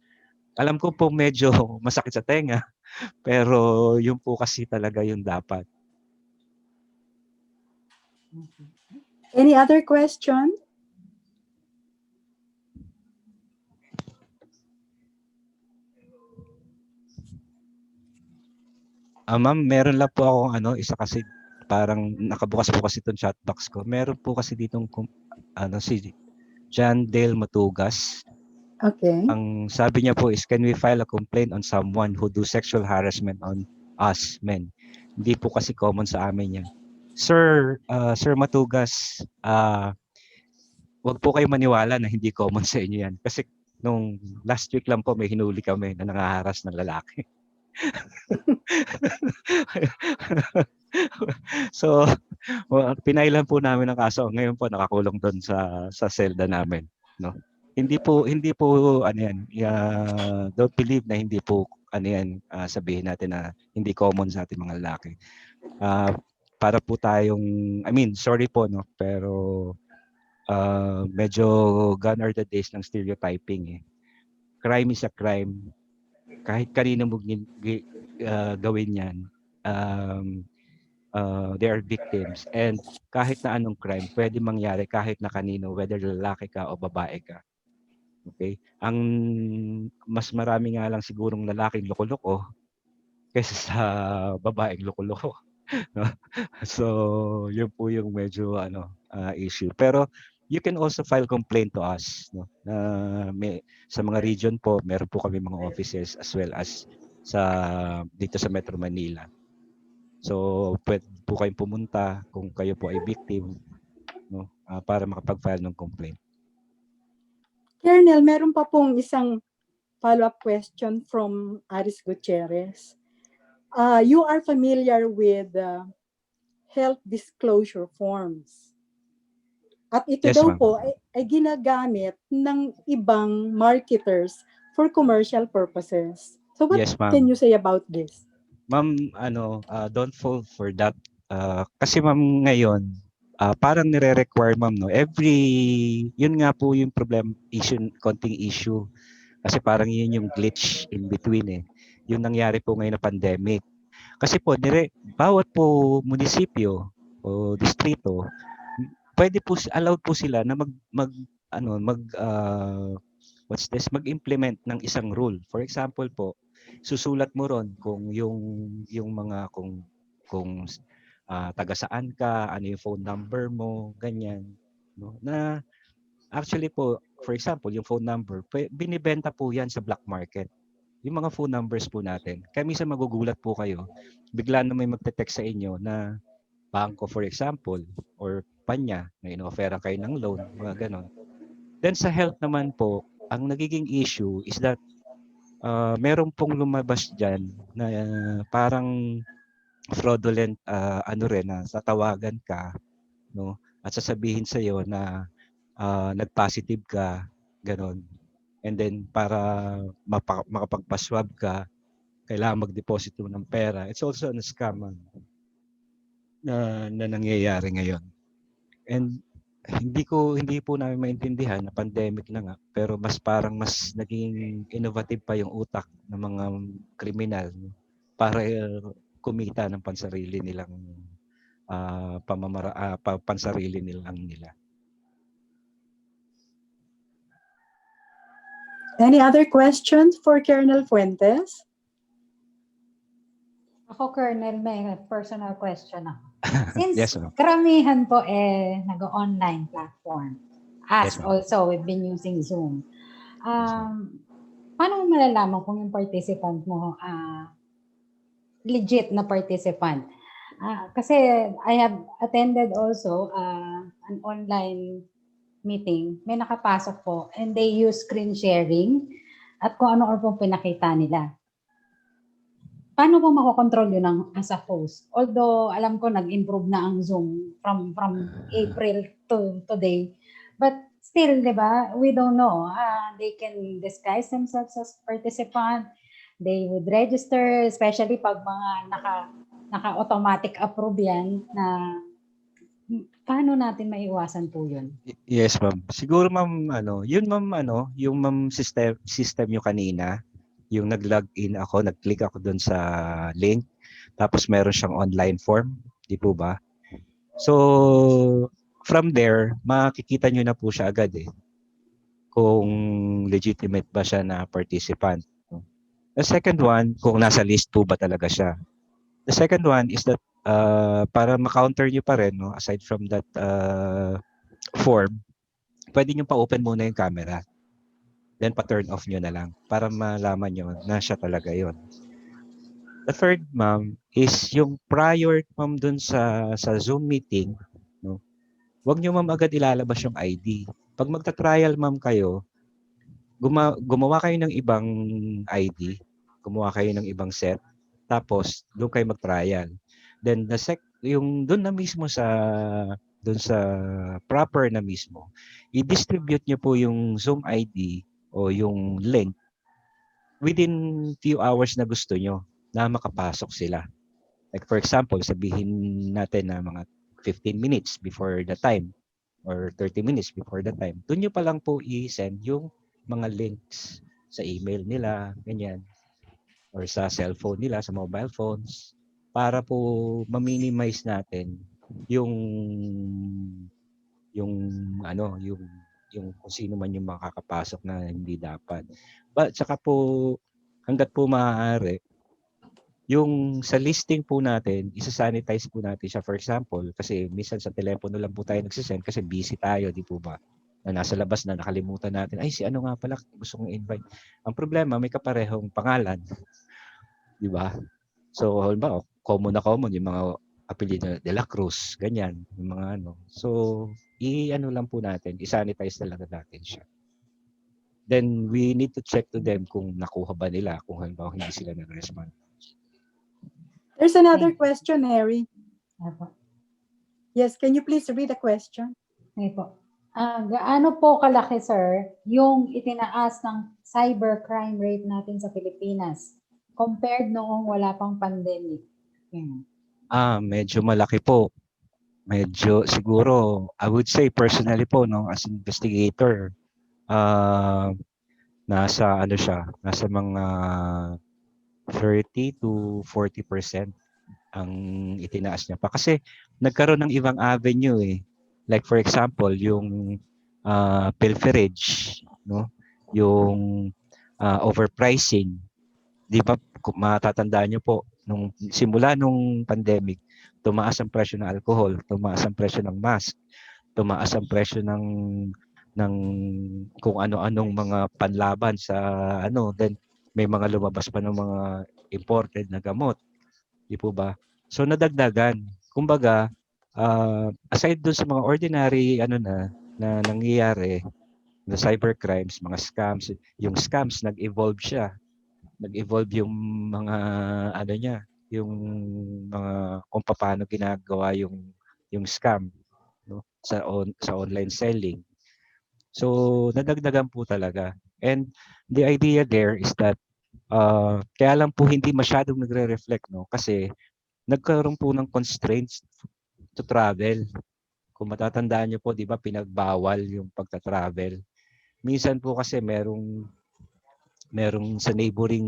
Alam ko po medyo masakit sa tenga, pero yun po kasi talaga yung dapat. Any other question? Ma'am, meron lang po akong isa kasi parang nakabukas po kasi itong chat box ko. Meron po kasi ditong si John Dale Matugas. Okay. Ang sabi niya po is, can we file a complaint on someone who do sexual harassment on us men? Hindi po kasi common sa amin yan. Sir Matugas, wag po kayo maniwala na hindi common sa inyo yan. Kasi nung last week lang po may hinuli kami na nangaharas ng lalaki. So, pinailan po namin ang kaso. Ngayon po nakakulong doon sa selda namin, no. Hindi po ano yan, don't believe na hindi po ano yan, sabihin natin na hindi common sa ating mga lalaki. Para po tayong, sorry po, no, pero medyo gone are the days ng stereotyping eh. Crime is a crime. Kahit kanino mo gawin yan, um, they are victims. And kahit na anong crime, pwede mangyari kahit na kanino, whether lalaki ka o babae ka. Okay? Ang mas marami nga lang sigurong lalaking loko-loko kaysa sa babaeng loko-loko. No? So, yun po yung medyo issue. Pero you can also file complaint to us, no? Sa mga region po, meron po kami mga offices as well as dito sa Metro Manila. So, pwede po kayong pumunta kung kayo po ay victim, no? Para makapag-file ng complaint. Colonel, meron pa pong isang follow-up question from Aris Gutierrez. You are familiar with health disclosure forms. At ito Yes, daw ma'am. po ay ginagamit ng ibang marketers for commercial purposes. So what Yes, ma'am. can you say about this? Ma'am, don't fall for that. Kasi ma'am ngayon, parang nire-require ma'am, no? Yun nga po yung konting issue. Kasi parang yun yung glitch in between eh. Yung nangyari po ngayon na pandemic. Kasi po, bawat po munisipyo o distrito, allowed po sila na mag-implement ng isang rule. For example po, susulat mo ron kung yung mga kung taga saan ka, ano yung phone number mo, ganyan, no? Na actually po, for example, yung phone number, binibenta po 'yan sa black market. Yung mga phone numbers po natin. Kaya minsan magugulat po kayo, bigla na may magte-text sa inyo na bangko for example or panya na ino-offeran kayo ng loan, mga ganon. Then sa health naman po, ang nagiging issue is that meron pong lumabas diyan na parang fraudulent na tatawagan ka, no? At sasabihin sa iyo na nag-positive ka, ganon. And then para makapagpa-swab ka, kailangan mag-deposito ng pera. It's also a scam na nangyayari ngayon. And hindi po namin maintindihan na pandemic na nga, pero mas naging innovative pa yung utak ng mga kriminal para kumita ng pansarili nilang pansarili nila. Any other questions for Colonel Fuentes? Ako, Colonel, may personal question ako. Since Yes, ma'am. karamihan po nag-online platform, Yes, us ma'am. also, we've been using Zoom. Paano mo malalaman kung yung participant mo legit na participant? Kasi I have attended also an online meeting. May nakapasok po and they use screen sharing at kung ano pong pinakita nila. Paano po makokontrol yun as a host? Although alam ko nag-improve na ang Zoom from April to today. But still, di ba, we don't know. They can disguise themselves as participant. They would register, especially pag mga naka-automatic approve yan na paano natin maiwasan po yun? Yes, ma'am. Siguro ma'am, yung ma'am system yung kanina, yung nag-login ako, nag-click ako doon sa link, tapos meron siyang online form, di po ba? So, from there, makikita nyo na po siya agad kung legitimate ba siya na participant. The second one, kung nasa list po ba talaga siya. The second one is that para ma-counter nyo pa rin, no, aside from that form, pwede nyo pa-open muna yung camera. Then pa-turn off nyo na lang para malaman nyo na siya talaga yon. The third, ma'am, is yung prior, ma'am, dun sa Zoom meeting, no, huwag nyo, ma'am, agad ilalabas yung ID. Pag magta-trial, ma'am, kayo, gumawa kayo ng ibang ID, gumawa kayo ng ibang set, tapos doon kayo mag-trial. Then yung doon na mismo doon sa proper na mismo, i-distribute nyo po yung Zoom ID o yung link within few hours na gusto nyo na makapasok sila. Like for example, sabihin natin na mga 15 minutes before the time. or 30 minutes before the time, doon nyo pa lang po i-send yung mga links sa email nila, ganyan, or sa cellphone nila, sa mobile phones, para po ma-minimize natin yung yung ano, yung kung sino man yung makakapasok na hindi dapat. But saka po hangga't po maaari, yung sa listing po natin, isa-sanitize po natin siya. For example, kasi minsan sa telepono lang po tayo nagsisend kasi busy tayo, di po ba? Na nasa labas na nakalimutan natin, ay si ano nga pala gusto kong invite. Ang problema, may kaparehong pangalan, di ba? So, halimbawa, common yung mga apelyido de la Cruz, ganyan, yung mga ano. So, i-ano lang po natin, i-sanitize na lang natin siya. Then, we need to check to them kung nakuha ba nila, kung halimbawa hindi sila nag-respond. There's another question, Harry. Apo. Yes, can you please read the question? Okay po. Gaano po kalaki, sir, yung itinaas ng cybercrime rate natin sa Pilipinas compared noong wala pang pandemic? Medyo malaki po. Medyo siguro, I would say personally po, no, as investigator, nasa ano siya, nasa mga 30 to 40% ang itinaas niya pa. Kasi nagkaroon ng ibang avenue eh. Like for example, yung pilferage, no? Yung overpricing. Di ba matatandaan niyo po, nung simula nung pandemic, tumaas ang presyo ng alcohol, tumaas ang presyo ng mask, tumaas ang presyo ng kung ano-anong mga panlaban sa ano, then may mga lumabas pa ng mga imported na gamot, di po ba? So nadagdagan. Kumbaga, aside dun sa mga ordinary ano na nangyayari, na cybercrimes, mga scams, yung scams nag-evolve siya. Nag-evolve yung mga ano niya, yung mga kung paano ginagawa yung scam, no, sa online selling. So nadagdagan po talaga. And the idea there is that kaya lang po hindi masyadong nagre-reflect, no, kasi nagkaroon po ng constraints to travel. Kung matatandaan niyo po, 'di ba, pinagbawal yung pagta-travel. Minsan po kasi merong sa neighboring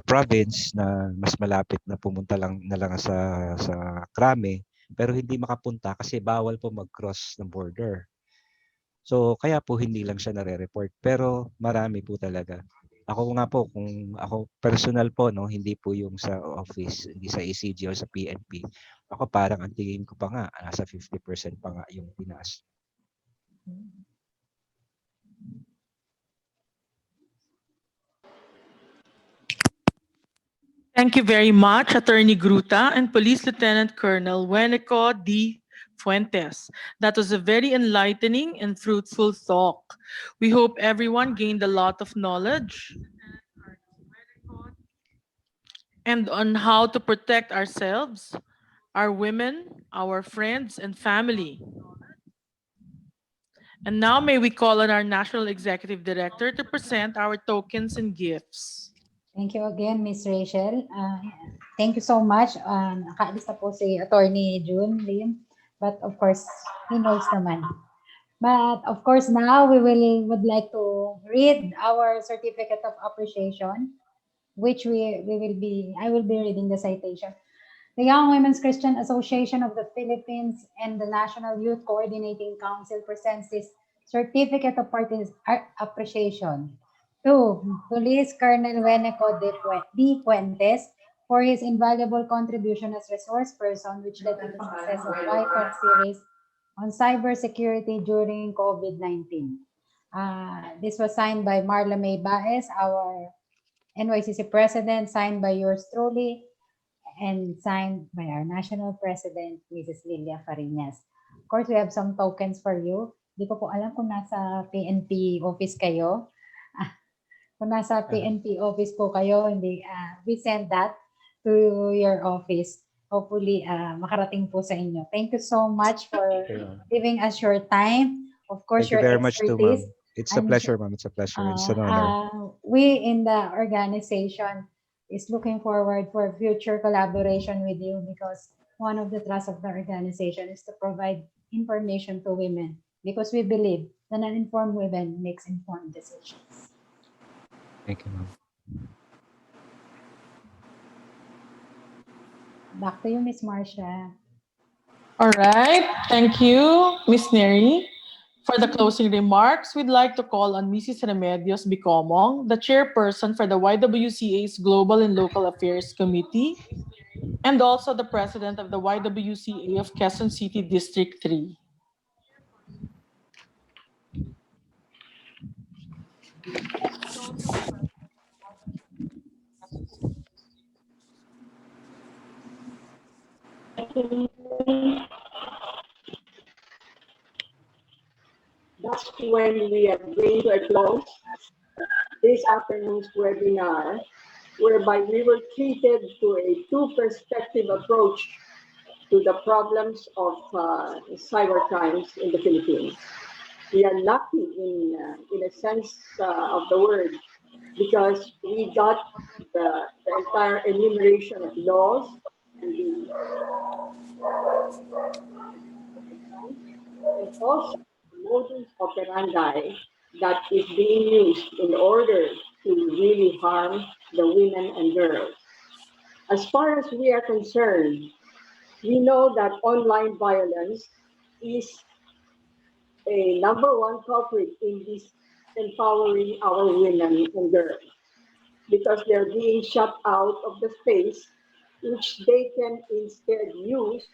province na mas malapit na pumunta lang sa Krame, pero hindi makapunta kasi bawal po mag-cross ng border. So kaya po hindi lang siya nare-report, pero marami po talaga. Ako nga po, kung ako personal po, no, hindi po yung sa office, hindi sa ECG o sa PNP. Ako parang ang tingin ko pa nga, nasa 50% pa nga yung tinaas. Thank you very much, Attorney Gruta and Police Lieutenant Colonel Weneco D. Fuentes. That was a very enlightening and fruitful talk. We hope everyone gained a lot of knowledge and on how to protect ourselves, our women, our friends, and family. And now may we call on our National Executive Director to present our tokens and gifts. Thank you again, Miss Rachel. Thank you so much. Nakaalis na po si Attorney June Lim, but of course, he knows naman. But of course, now we would like to read our certificate of appreciation, which I will be reading the citation. The Young Women's Christian Association of the Philippines and the National Youth Coordinating Council presents this certificate of appreciation to Police Colonel Weneco D. Fuentes for his invaluable contribution as resource person, which led to the success of YPOD series on cybersecurity during COVID-19. This was signed by Marla May Baez, our NYCC president, signed by yours truly, and signed by our national president, Mrs. Lilia Fariñas. Of course, we have some tokens for you. Di ko po alam kung nasa PNP office kayo. Kung nasa PNP office po kayo, we send that to your office. Hopefully, makarating po sa inyo. Thank you so much for giving us your time. Of course, Thank you your very much too, ma'am. expertise. It's a pleasure, ma'am. It's a pleasure. It's an honor. We in the organization is looking forward for future collaboration with you because one of the thrusts of the organization is to provide information to women because we believe that an informed women makes informed decisions. Thank you, ma'am. Back to you, Miss Marcia. All right. Thank you, Miss Neri. For the closing remarks, we'd like to call on Mrs. Remedios Bicomong, the chairperson for the YWCA's Global and Local Affairs Committee, and also the president of the YWCA of Quezon City District 3. That's when we are bringing to a close this afternoon's webinar, whereby we were treated to a two-perspective approach to the problems of cybercrimes in the Philippines. We are lucky in a sense of the word because we got the entire enumeration of laws and also the modus operandi that is being used in order to really harm the women and girls. As far as we are concerned, we know that online violence is a number one culprit in this empowering our women and girls because they're being shut out of the space which they can instead use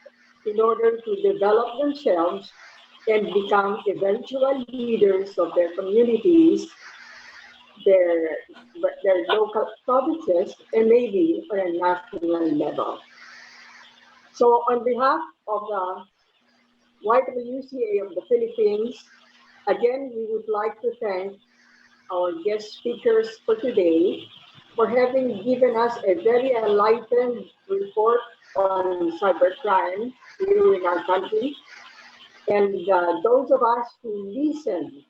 in order to develop themselves and become eventual leaders of their communities, their, their local provinces, and maybe on a national level. So on behalf of the YWCA of the Philippines, again, we would like to thank our guest speakers for today for having given us a very enlightened report on cybercrime here in our country. And those of us who listened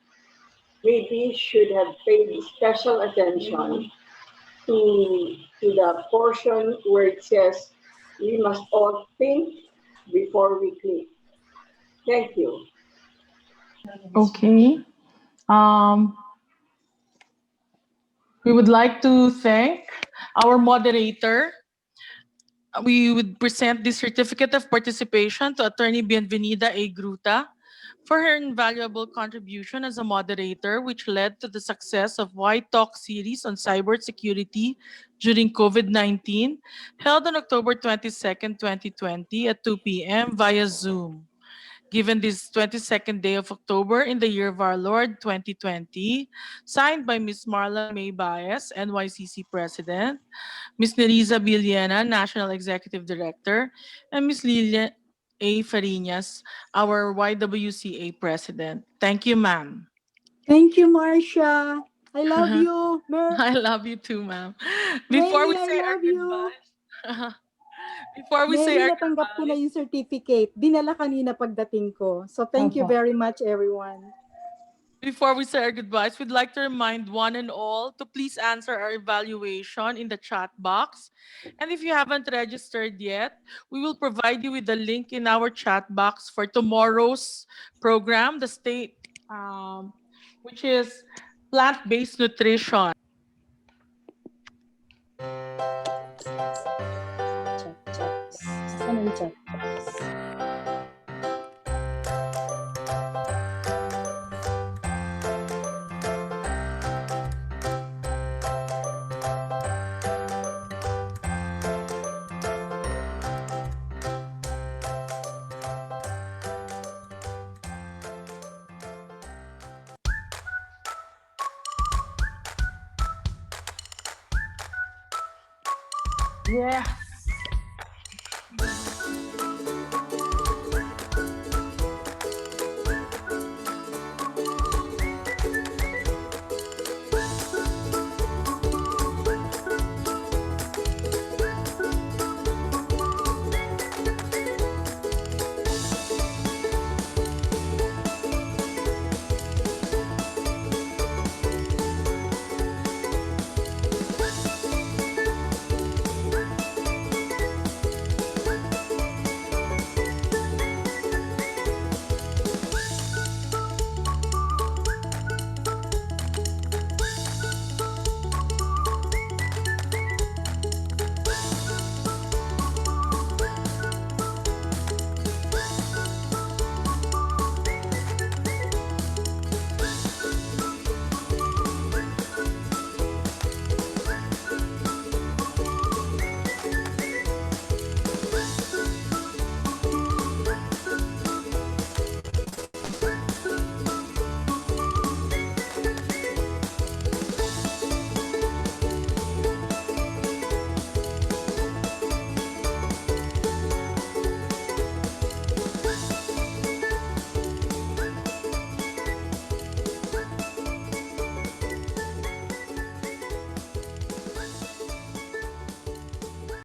maybe should have paid special attention to the portion where it says we must all think before we click. Thank you. Okay. We would like to thank our moderator. We would present this certificate of participation to Attorney Bienvenida A. Gruta for her invaluable contribution as a moderator, which led to the success of White Talk series on cybersecurity during COVID-19, held on October 22nd, 2020 at 2 p.m. via Zoom. Given this 22nd day of October in the year of our Lord 2020, signed by Ms. Marla May Baez, NYCC President, Ms. Nerissa Villena, National Executive Director, and Ms. Lilian A. Farinas, our YWCA President. Thank you, ma'am. Thank you, Marcia. I love you. I love you too, ma'am. Before we Mary, I say our love you. goodbyes, before we say Mary, our natanggap ko na goodbyes, yung certificate. Dinala kanina pagdating ko. So thank you Opo. very much, everyone. before we say our goodbyes, we'd like to remind one and all to please answer our evaluation in the chat box. And if you haven't registered yet, we will provide you with the link in our chat box for tomorrow's program, the state, which is plant-based nutrition. Check, checks. Saan yung check, checks? Yes.